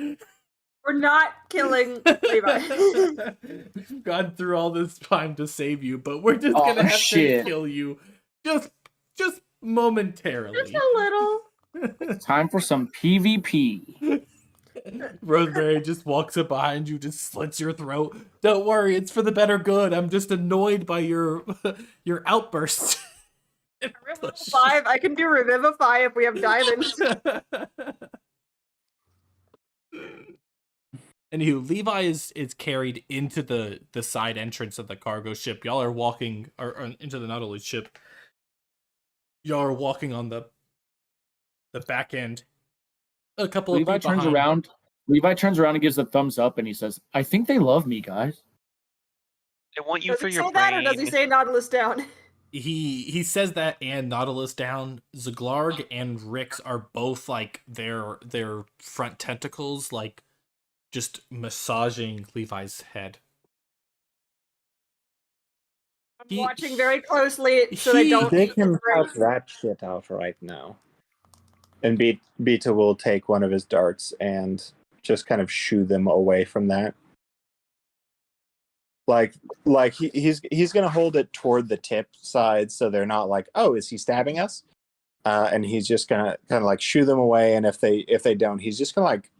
We're not killing Levi. We've gone through all this time to save you, but we're just gonna have to kill you just momentarily. Just a little. Time for some PvP. Rosemary just walks up behind you, just slits your throat. Don't worry, it's for the better good. I'm just annoyed by your outbursts. Revivify. I can do Revivify if we have diamonds. Anywho, Levi is carried into the side entrance of the cargo ship. Y'all are walking or into the Nautilus ship. Y'all are walking on the back end. A couple Levi of people turns around. Levi turns around and gives a thumbs up, and he says, "I think they love me, guys." They want you does for he your say brain. that, or does he say Nautilus down? He says that and Nautilus down. Zaglarg and Rix are both like their front tentacles like just massaging Levi's head. I'm watching very closely so they don't. They can cut that shit out right now. And Beta will take one of his darts and just kind of shoo them away from that. Like he's gonna hold it toward the tip side so they're not like, oh, is he stabbing us? And he's just gonna kind of like shoo them away. And if they don't, he's just gonna like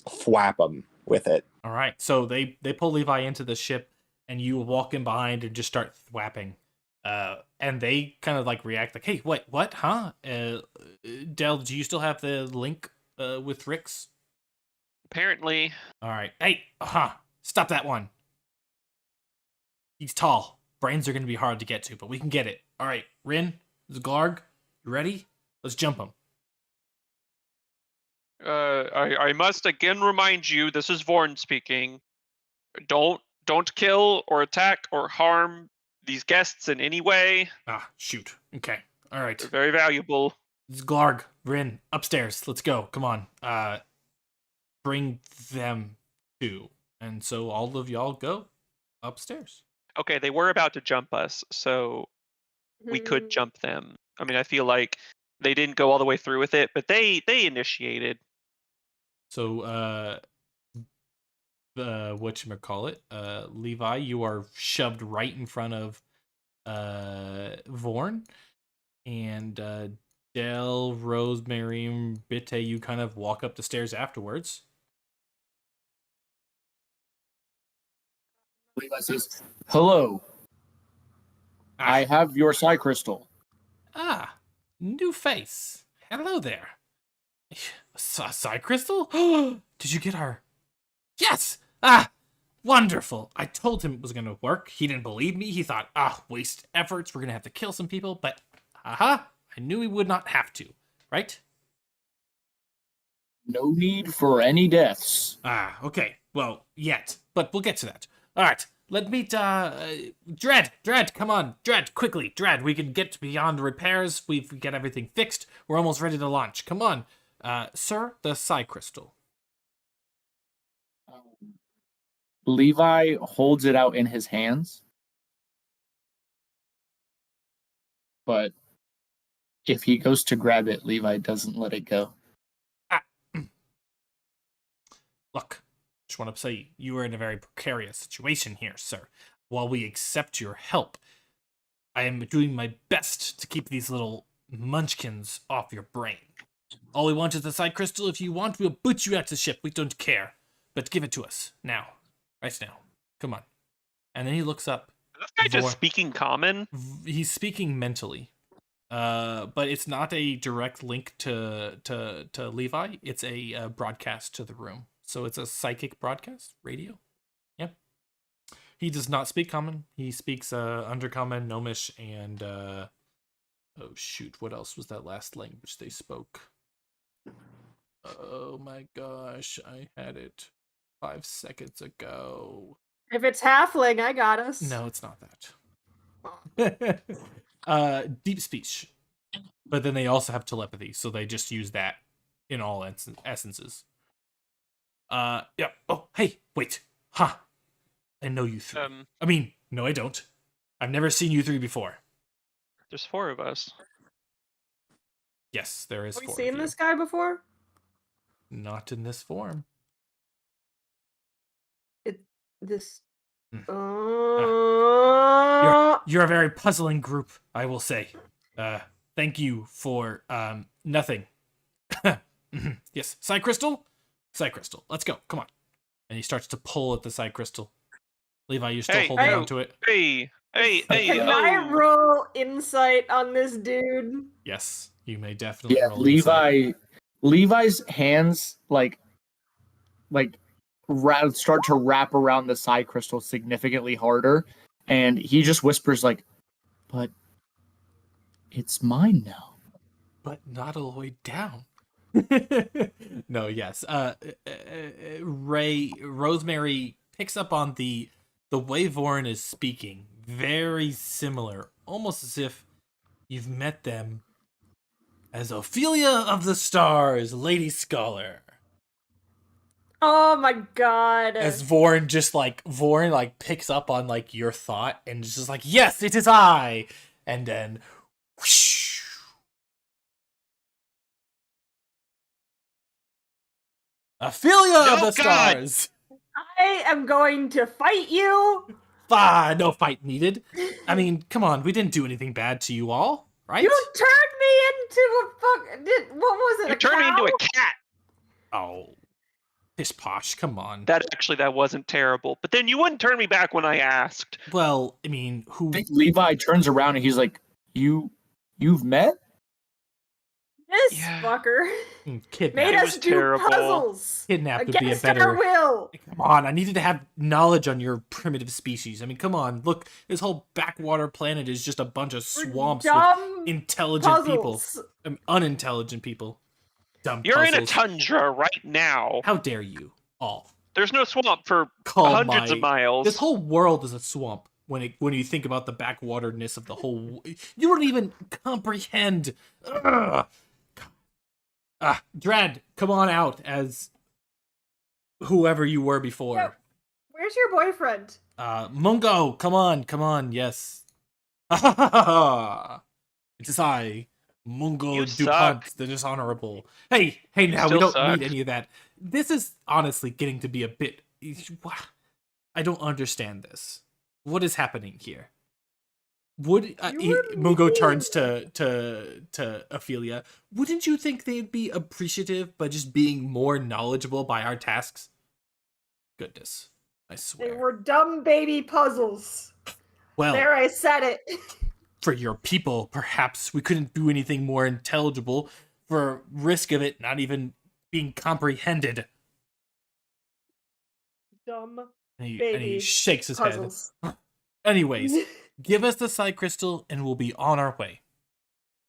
thwap them with it. All right, so they pull Levi into the ship, and you walk in behind and just start thwapping. And they kind of like react like, hey, what, huh? Del, do you still have the link with Rix? Apparently. All right, hey, stop that one. He's tall. Brains are going to be hard to get to, but we can get it. All right, Rin, Zglarg, you ready? Let's jump him. I must again remind you, this is Vorn speaking. Don't kill or attack or harm these guests in any way. Shoot. Okay. All right. They're very valuable. Zglarg, Rin, upstairs. Let's go. Come on. Bring them to. And so all of y'all go upstairs. Okay, they were about to jump us, so we could jump them. I mean, I feel like they didn't go all the way through with it, but they initiated. So, whatchamacallit, Levi, you are shoved right in front of Vorn, and Dale, Rosemary, and Bitte, you kind of walk up the stairs afterwards. Levi says, "Hello, I have your psi crystal." Ah, new face. Hello there. Side crystal? Did you get our... Yes! Ah, wonderful. I told him it was going to work. He didn't believe me. He thought, waste efforts. We're going to have to kill some people. But, I knew he would not have to. Right? No need for any deaths. Okay. Well, yet. But we'll get to that. All right. Let's meet, Dread, come on. Dread, quickly. Dread, we can get beyond repairs. We get everything fixed. We're almost ready to launch. Come on. Sir, the psi crystal. Levi holds it out in his hands. But if he goes to grab it, Levi doesn't let it go. Look, just want to say you are in a very precarious situation here, sir. While we accept your help, I am doing my best to keep these little munchkins off your brain. All we want is the psi crystal. If you want, we'll boot you out the ship. We don't care. But give it to us. Now. Right now. Come on. And then he looks up. Is this guy just speaking common? He's speaking mentally. But it's not a direct link to Levi. It's a broadcast to the room. So it's a psychic broadcast, radio. Yeah. He does not speak common. He speaks Undercommon, Gnomish, and oh shoot, what else was that last language they spoke? Oh my gosh, I had it 5 seconds ago. If it's halfling, I got us. No, it's not that. Deep speech. But then they also have telepathy, so they just use that in all essences. Yeah. Oh, hey, wait. Huh. I know you three. I mean, no, I don't. I've never seen you three before. There's 4 of us. Yes, there is 4 Have we of seen you. this guy before? Not in this form. You're a very puzzling group, I will say. Thank you for nothing. Yes, psi crystal? Psi crystal. Let's go. Come on. And he starts to pull at the psi crystal. Levi, you're still holding on to it. Hey. Can I roll insight on this dude? Yes, you may definitely roll Levi's hands start to wrap around the psi crystal significantly harder, and he just whispers but it's mine now. But not all the way down. No, yes. Rosemary picks up on the way Vorin is speaking. Very similar. Almost as if you've met them as Ophelia of the Stars, Lady Scholar. Oh my god. As Vorin picks up on your thought and is just like, yes, it is I. And then whoosh. Ophelia of the Stars. I am going to fight you. No fight needed. I mean, come on, we didn't do anything bad to you all, right? You turned me into what was it? You turned me into a cat. Oh, pish posh, come on. That wasn't terrible. But then you wouldn't turn me back when I asked. Well, I mean, who? I think Levi turns around and he's like, "You've met?" This fucker made us do puzzles. Kidnap would be a better. Our will. Come on, I needed to have knowledge on your primitive species. I mean, come on, look, this whole backwater planet is just a bunch of swamps with intelligent people, unintelligent people. Dumb. You're in a tundra right now. How dare you all? There's no swamp for hundreds of miles. This whole world is a swamp. When you think about the backwaterness of the whole, you don't even comprehend. Dread, come on out as whoever you were before. Yeah. Where's your boyfriend? Mungo, come on, yes. It is I, Mungo DuPont, the dishonorable. Hey, now we don't need any of that. This is honestly getting to be a bit. I don't understand this. What is happening here? Mungo turns to Ophelia. Wouldn't you think they'd be appreciative by just being more knowledgeable by our tasks? Goodness, I swear. They were dumb baby puzzles. Well, There, I said it. for your people, perhaps we couldn't do anything more intelligible for risk of it not even being comprehended. Dumb And he baby shakes his puzzles. head. Anyways, give us the psi crystal and we'll be on our way.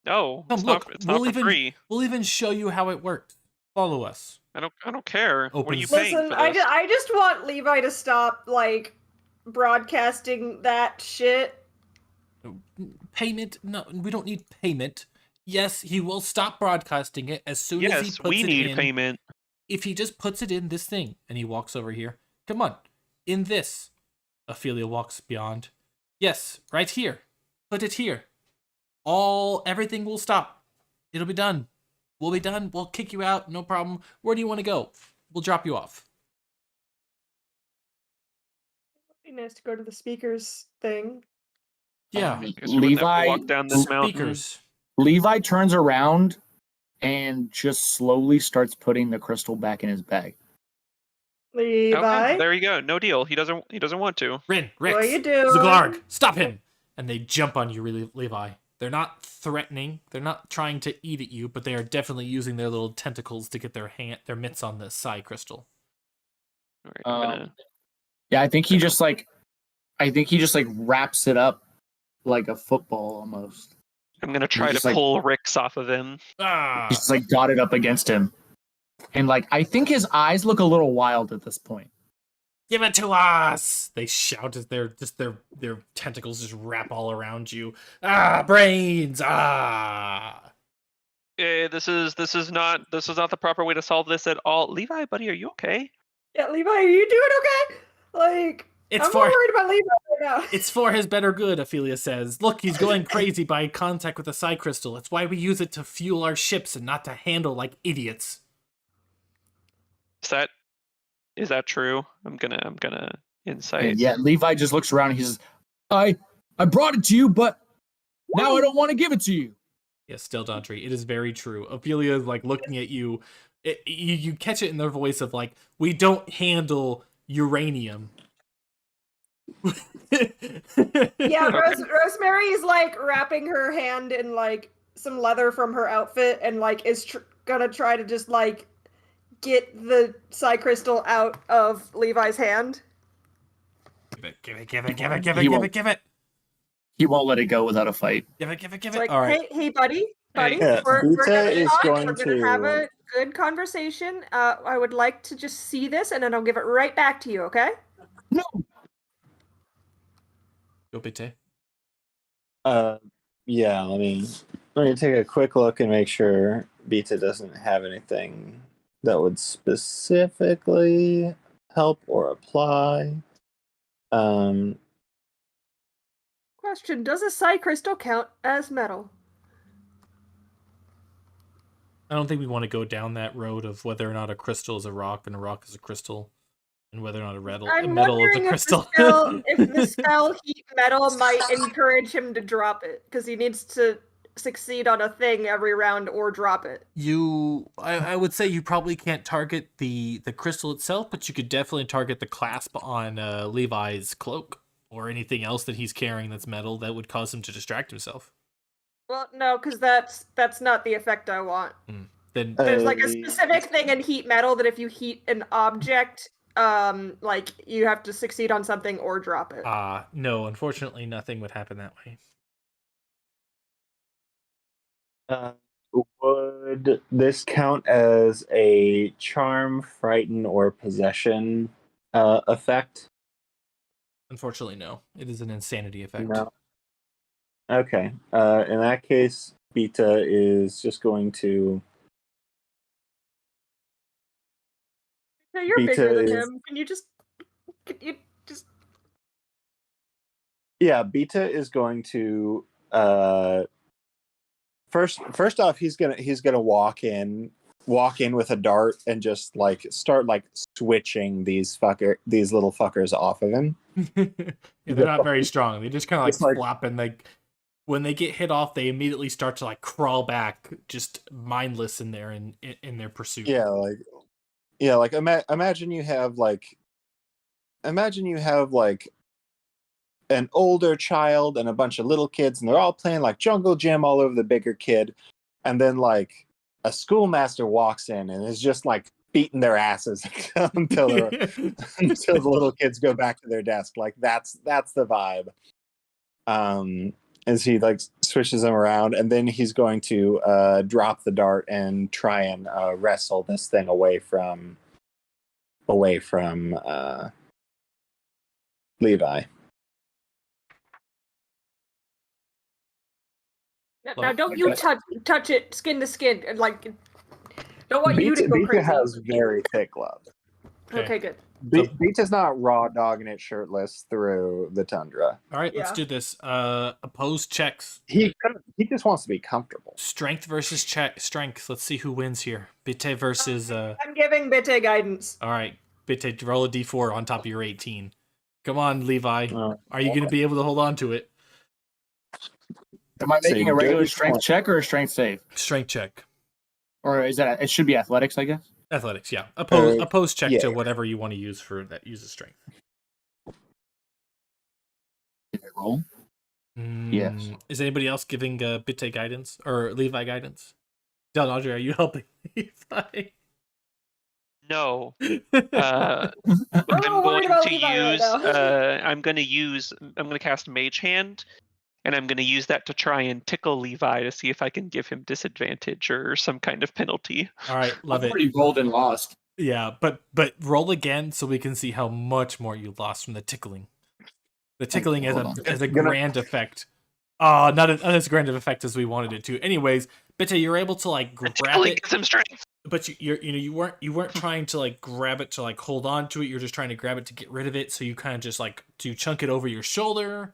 No, Come, it's look, not. It's not for free. We'll even show you how it works. Follow us. I don't care. What are you Opens- paying Listen, for this? I just want Levi to stop, like, broadcasting that shit. Payment? No, we don't need payment. Yes, he will stop broadcasting it as soon as he Yes, puts we it need in. payment. If he just puts it in this thing, and he walks over here. Come on, in this. Ophelia walks beyond. Yes, right here. Put it here. Everything will stop. It'll be done. We'll be done. We'll kick you out. No problem. Where do you want to go? We'll drop you off. It'd be nice to go to the speakers thing. Yeah. I guess we wouldn't have to Levi, walk down this mountain. Speakers. Levi turns around and just slowly starts putting the crystal back in his bag. Levi, Okay, there you go. No deal. He doesn't want to. Rin, Rex, what are you doing? Zaglarg, stop him! And they jump on you, Levi. They're not threatening. They're not trying to eat at you, but they are definitely using their little tentacles to get their mitts on the psi crystal. All right, I'm gonna... Yeah, I think he just wraps it up like a football almost. I'm gonna try just, to like- pull Rix off of him. Ah! He's just like got it up against him. And like I think his eyes look a little wild at this point. Give it to us! They shout as their tentacles just wrap all around you. Ah, brains! Ah! This is not the proper way to solve this at all. Levi, buddy, are you okay? Yeah, Levi, are you doing okay? Like, It's I'm for more worried about Levi right now. it's for his better good, Ophelia says. Look, he's going crazy by contact with the psi crystal. It's why we use it to fuel our ships and not to handle like idiots. Is that true? I'm gonna insight. And yeah, Levi just looks around and he says, I brought it to you, but now I don't want to give it to you. Yes, Delnadre, it is very true. Ophelia is like looking at you. You catch it in their voice of like, we don't handle uranium. Yeah, Rosemary is like wrapping her hand in like some leather from her outfit and like is gonna try to just like get the psi crystal out of Levi's hand. Give it. He won't let it go without a fight. Give it. It's like, All right. hey, buddy, Yeah, we're Bita gonna is talk, going we're gonna have to- a good conversation. I would like to just see this, and then I'll give it right back to you. Okay? No. Go Bitte. Yeah, let me take a quick look and make sure Beta doesn't have anything that would specifically help or apply. Question: does a psi crystal count as metal? I don't think we want to go down that road of whether or not a crystal is a rock and a rock is a crystal, and whether or not a metal is a wondering crystal. if the spell heat metal might encourage him to drop it, because he needs to succeed on a thing every round or drop it. I would say you probably can't target the crystal itself, but you could definitely target the clasp on Levi's cloak or anything else that he's carrying that's metal that would cause him to distract himself. Well, no, because that's not the effect I want. Then There's like a specific thing in heat metal that if you heat an object, like you have to succeed on something or drop it. no, unfortunately, nothing would happen that way. Would this count as a charm, frighten, or possession effect? Unfortunately, no. It is an insanity effect. No. Okay. In that case, Beta is just going to. So you're Beta bigger than is- him. Can you just? Yeah, Beta is going to. First off, he's gonna walk in walk in with a dart and just like start like switching these little fuckers off of him. Yeah, they're not very strong. They just kind of like flop, and like when they get hit off, they immediately start to like crawl back, just mindless in their pursuit. Yeah, like imagine you have like an older child and a bunch of little kids, and they're all playing like jungle gym all over the bigger kid, and then like a schoolmaster walks in and is just like beating their asses until the little kids go back to their desk. Like that's the vibe. As he like switches them around, and then he's going to drop the dart and try and wrestle this thing away from Levi. Now, don't you touch it skin to skin. Like, don't want you to go Bita crazy. has very thick gloves. Okay, good. Bita's not raw dogging it shirtless through the tundra. All right, let's do this. Opposed checks. He just wants to be comfortable. Strength versus strength. Let's see who wins here. Bitte versus. I'm giving Bitte guidance. All right, Bitte, roll a d4 on top of your 18. Come on, Levi. Are you going to be able to hold on to it? Am I making a regular strength check or a strength save? Strength check. Or is that it? Should be athletics, I guess. Athletics, yeah. Opposed check to whatever you want to use for that uses strength. Did I roll? Yes. Is anybody else giving Bitte guidance or Levi guidance? Delnadre, are you helping Levi? No. I'm going to cast Mage Hand, and I'm going to use that to try and tickle Levi to see if I can give him disadvantage or some kind of penalty. All right, love it. Already rolled and lost. Yeah, but roll again so we can see how much more you lost from the tickling. The tickling has a grand effect. Not as grand of effect as we wanted it to. Anyways, Bitte, you're able to like grab it. Gets him strength. But you weren't trying to like grab it to like hold on to it. You're just trying to grab it to get rid of it. So you kind of just like, do you chunk it over your shoulder?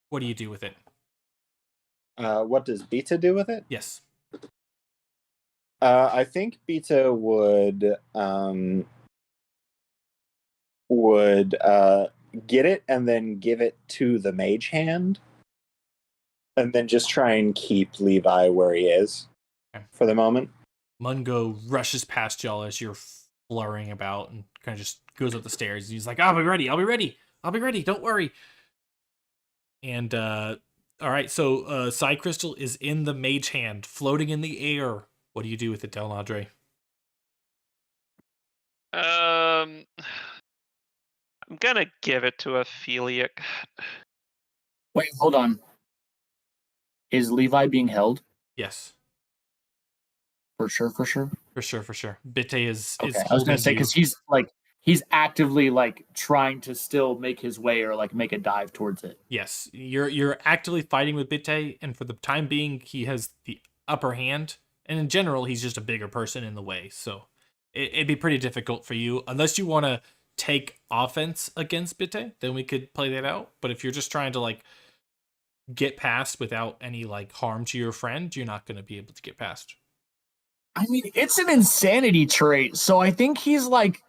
What do you do with it? What does Bita do with it? Yes. I think Bita would get it and then give it to the mage hand, and then just try and keep Levi where he is for the moment. Mungo rushes past y'all as you're flurrying about and kind of just goes up the stairs. He's like, I'll be ready. Don't worry. And, all right. So, Psy Crystal is in the mage hand, floating in the air. What do you do with it, Delnadre? I'm gonna give it to Ophelia. Wait, hold on. Is Levi being held? Yes. For sure. For sure. Bitte is Okay. I was gonna say because he's actively like trying to still make his way or like make a dive towards it. Yes, you're actively fighting with Bitte, and for the time being, he has the upper hand. And in general, he's just a bigger person in the way, so it'd be pretty difficult for you unless you want to take offense against Bitte. Then we could play that out. But if you're just trying to like get past without any like harm to your friend, you're not going to be able to get past. I mean, it's an insanity trait, so I think he's like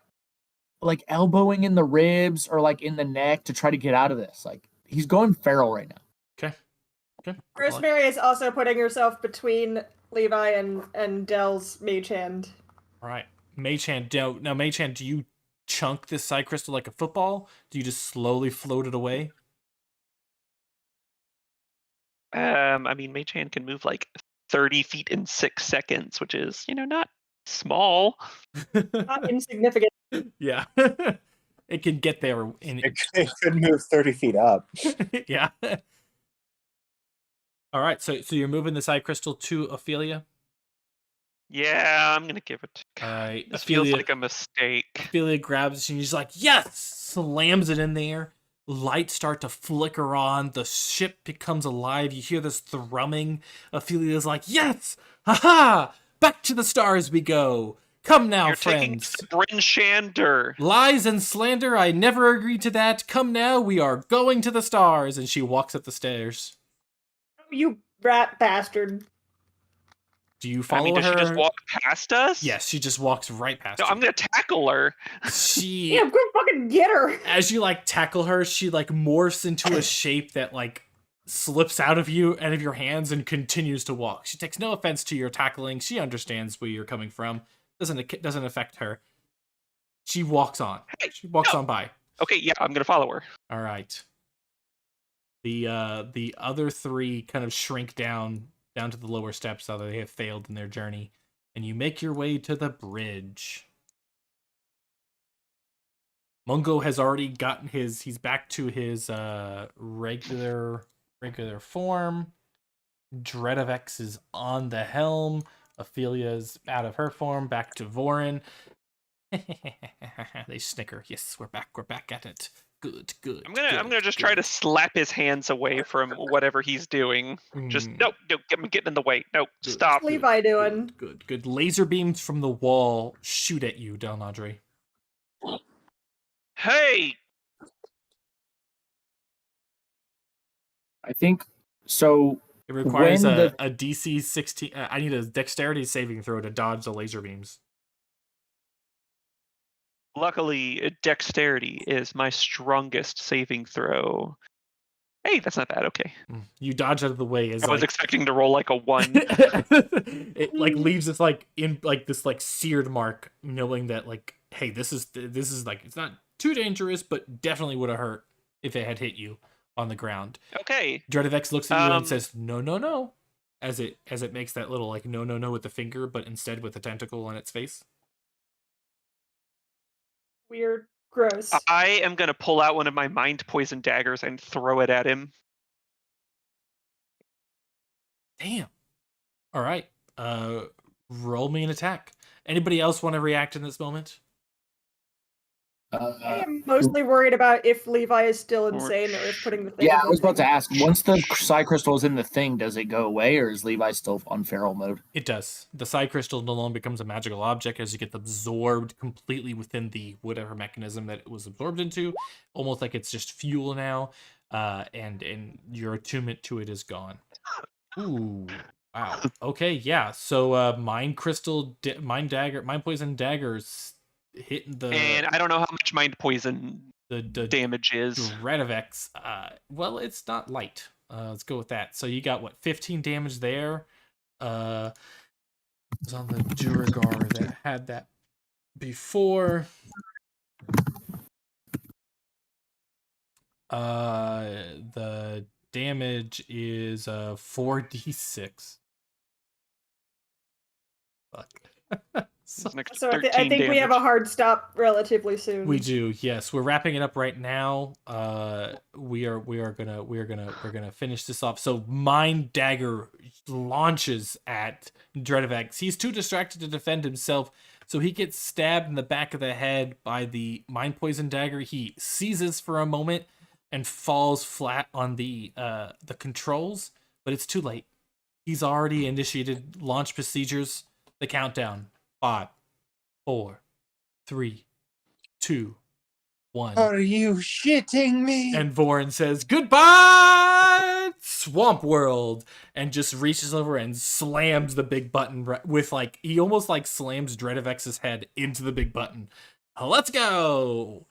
elbowing in the ribs or like in the neck to try to get out of this. Like he's going feral right now. Okay. Rosemary is also putting herself between Levi and Dell's mage hand. All right, mage hand. Now, mage hand, do you chunk this Psy Crystal like a football? Do you just slowly float it away? I mean, Mage Hand can move like 30 feet in 6 seconds, which is, not small. Not insignificant. Yeah. It can get there. It could move 30 feet up. Yeah. All right, so you're moving the Psy Crystal to Ophelia? Yeah, I'm going to give it. All right. This feels like a mistake. Ophelia grabs it and she's like, yes! Slams it in there. Lights start to flicker on. The ship becomes alive. You hear this thrumming. Ophelia's like, yes! Ha-ha! Back to the stars we go. Come now, You're friends. Bryn Shander. Lies and slander, I never agreed to that. Come now, we are going to the stars. And she walks up the stairs. You rat bastard. Do you follow does her? she just walk past us? Yes, she just walks right past No, you. I'm gonna tackle her. She, Yeah, go fucking get her. as you like tackle her, she like morphs into a shape that like slips out of you and of your hands and continues to walk. She takes no offense to your tackling. She understands where you're coming from. Doesn't affect her. She walks on. Hey, She walks no. on by. Okay, yeah, I'm gonna follow her. All right. The other three kind of shrink down to the lower steps, although they have failed in their journey, and you make your way to the bridge. Mungo has already gotten he's back to his regular form. Dredavex is on the helm. Ophelia's out of her form, back to Vorin. They snicker. Yes, we're back at it. Good. I'm gonna just try to slap his hands away from whatever he's doing. Just no, get in the way. No, Good. stop. What's Levi doing? Good. Laser beams from the wall shoot at you, Delnadre. Hey, I think so. It requires When a DC 16. I need a dexterity saving throw to dodge the laser beams. luckily, dexterity is my strongest saving throw. Hey, that's not bad. Okay. You dodge out of the way as I was like, expecting to roll like a 1. it like leaves this like in like this like seared mark, knowing that like, hey, this is like, it's not too dangerous, but definitely would have hurt if it had hit you on the ground. Okay. Dredavex looks at you and says, no, as it makes that little like no with the finger, but instead with a tentacle on its face. Weird. Gross. I am going to pull out one of my mind poison daggers and throw it at him. Damn. All right. Roll me an attack. Anybody else want to react in this moment? I am mostly worried about if Levi is still insane or if putting the thing. Yeah, I was about to ask. Once the psi crystal is in the thing, does it go away, or is Levi still on feral mode? It does. The psi crystal no longer becomes a magical object as you get absorbed completely within the whatever mechanism that it was absorbed into, almost like it's just fuel now, and your attunement to it is gone. Ooh, wow. Okay, yeah. So mind poison daggers hitting the. And I don't know how much mind poison the damage is. Dredavex, well, it's not light. Let's go with that. So you got what, 15 damage there. It was on the Duragar that had that before. The damage is 4d6. Fuck. So I think we have a hard stop relatively soon. We do, yes. We're wrapping it up right now. We are gonna finish this off. So Mind Dagger launches at Dredavex. He's too distracted to defend himself, so he gets stabbed in the back of the head by the Mind Poison Dagger. He seizes for a moment and falls flat on the controls, but it's too late. He's already initiated launch procedures. The countdown. 5, 4, 3, 2, 1. Are you shitting me? And Vorin says, "Goodbye, Swamp World," and just reaches over and slams the big button with like, he almost like slams Dredavex's head into the big button. Let's go.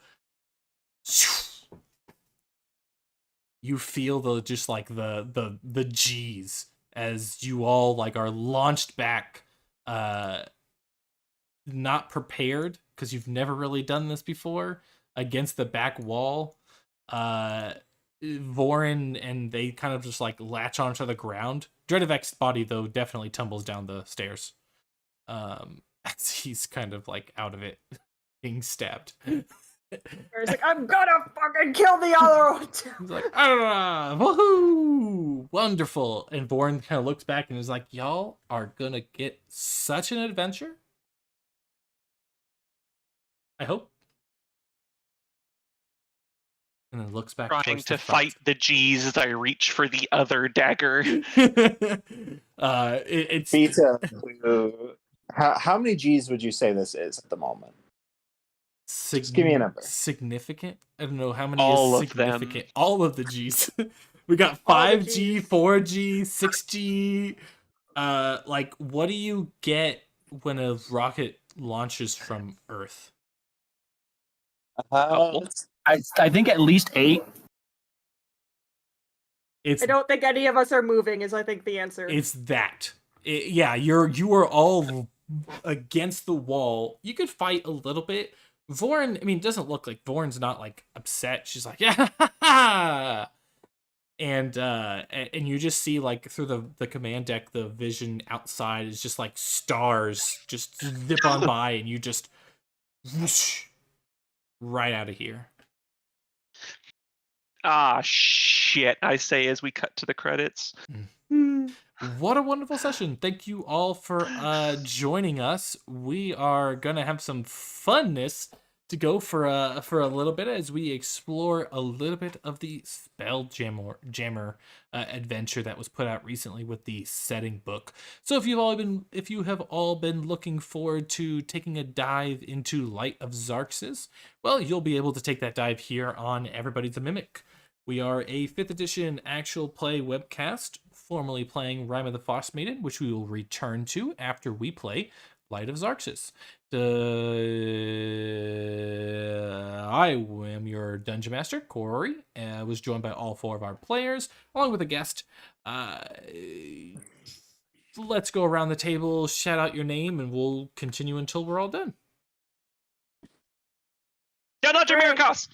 You feel the G's as you all like are launched back, not prepared because you've never really done this before, against the back wall. Vorin and they kind of just like latch onto the ground. Dredavex's body though definitely tumbles down the stairs, as he's kind of like out of it, being stabbed. He's like, I'm gonna fucking kill the other one. He's like, woohoo, wonderful. And Vorin kind of looks back and is like, y'all are gonna get such an adventure. I hope. And then looks back. Trying to fight the G's as I reach for the other dagger. It's Beta, how many G's would you say this is at the moment? Just give me a number. Significant? I don't know how many All is of them. significant. All of the G's. We got 5G, 4G, 6G. Like, what do you get when a rocket launches from Earth? I think at least 8. It's I don't think any of us are moving. Is I think the answer. it's that. You are all against the wall. You could fight a little bit. Vorn, I mean, it doesn't look like Vorn's not like upset. She's like, yeah, and you just see like through the command deck, the vision outside is just like stars just zip on by, and you just whoosh, right out of here. Ah, shit, I say as we cut to the credits. What a wonderful session. Thank you all for joining us. We are going to have some funness to go for a little bit as we explore a little bit of the Spelljammer adventure that was put out recently with the setting book. So if you have all been looking forward to taking a dive into Light of Xarxes, well, you'll be able to take that dive here on Everybody's a Mimic. We are a 5th edition actual play webcast, formerly playing Rime of the Frost Maiden, which we will return to after we play Light of Xarxes. I am your Dungeon Master, Corey. I was joined by all 4 of our players, along with a guest. Let's go around the table, shout out your name, and we'll continue until we're all done. Delnadre Miracos!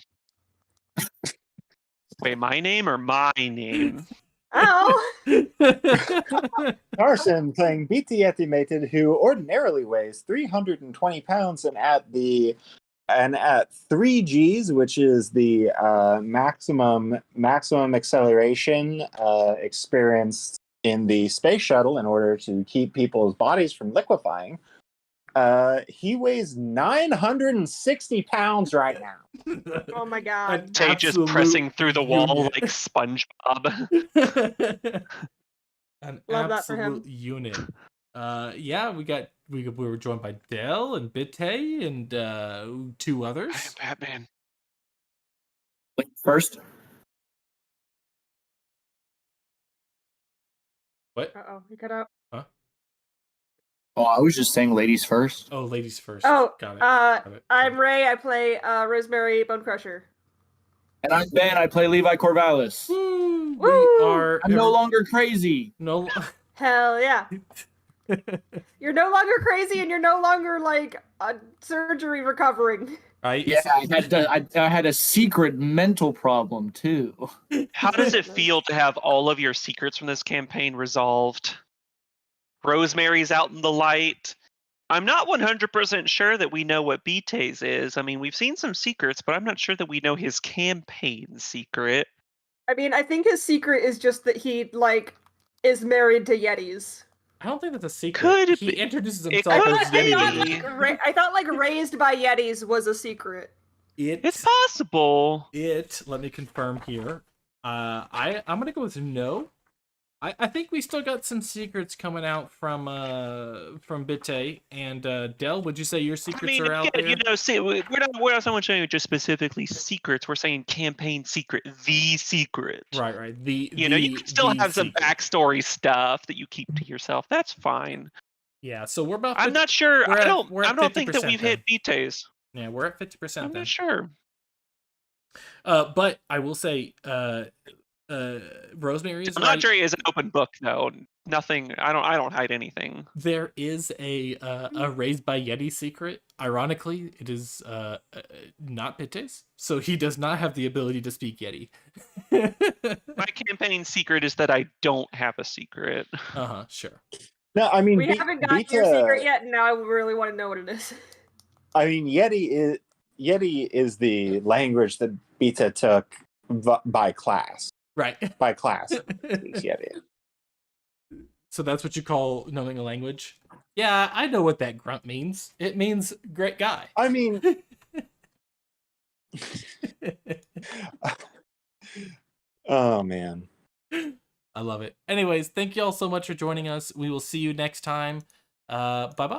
Wait, my name or my name? Oh! Carson playing Bitte and Delnadre, who ordinarily weighs 320 pounds and at 3 Gs, which is the maximum acceleration experienced in the space shuttle in order to keep people's bodies from liquefying. He weighs 960 pounds right now. Oh my god. Tay just pressing through the wall like SpongeBob. An Love that for him. absolute unit. We were joined by Del and Bitte and 2 others. I am Batman. Wait, first. What? Uh-oh, he cut out. Huh? Oh, I was just saying ladies first. Oh, ladies first. Oh, Got it. I'm Got it. Ray. I play Rosemary Bone Crusher. And I'm Ben. I play Levi Corvallis. Woo! Woo! We are I'm no longer crazy. no. Hell yeah. You're no longer crazy, and you're no longer like surgery recovering. Right? Yeah, I had a secret mental problem too. How does it feel to have all of your secrets from this campaign resolved? Rosemary's out in the light. I'm not 100% sure that we know what Bitte's is. I mean, we've seen some secrets, but I'm not sure that we know his campaign secret. I mean, I think his secret is just that he is married to Yetis. I don't think that's a secret. Could he be. introduces It himself could as be. Yeti. I thought like raised by Yetis was a secret. It's possible. Let me confirm here. I'm gonna go with no. I think we still got some secrets coming out from Bitte and Del. Would you say your secrets are out there? You know, see, we're not so much saying just specifically secrets. We're saying campaign secret, the secret. Right. You can still have some backstory stuff that you keep to yourself. That's fine. Yeah. So we're about. I'm not sure. I don't think that 50% we've hit Bitte's. Yeah, we're at 50%. I'm not sure. But I will say, Rosemary is right. Delnadre is an open book, though. Nothing. I don't hide anything. There is a raised by Yeti secret. Ironically, it is not Bitte's, so he does not have the ability to speak Yeti. My campaign secret is that I don't have a secret. Sure. No, I mean We haven't gotten your secret yet, and now I really want to know what it is. I mean, Yeti is the language that Bitte took by class. Right. By class. Yeti. So that's what you call knowing a language? Yeah, I know what that grunt means. It means great guy. I mean... Oh, man. I love it. Anyways, thank you all so much for joining us. We will see you next time. Bye-bye.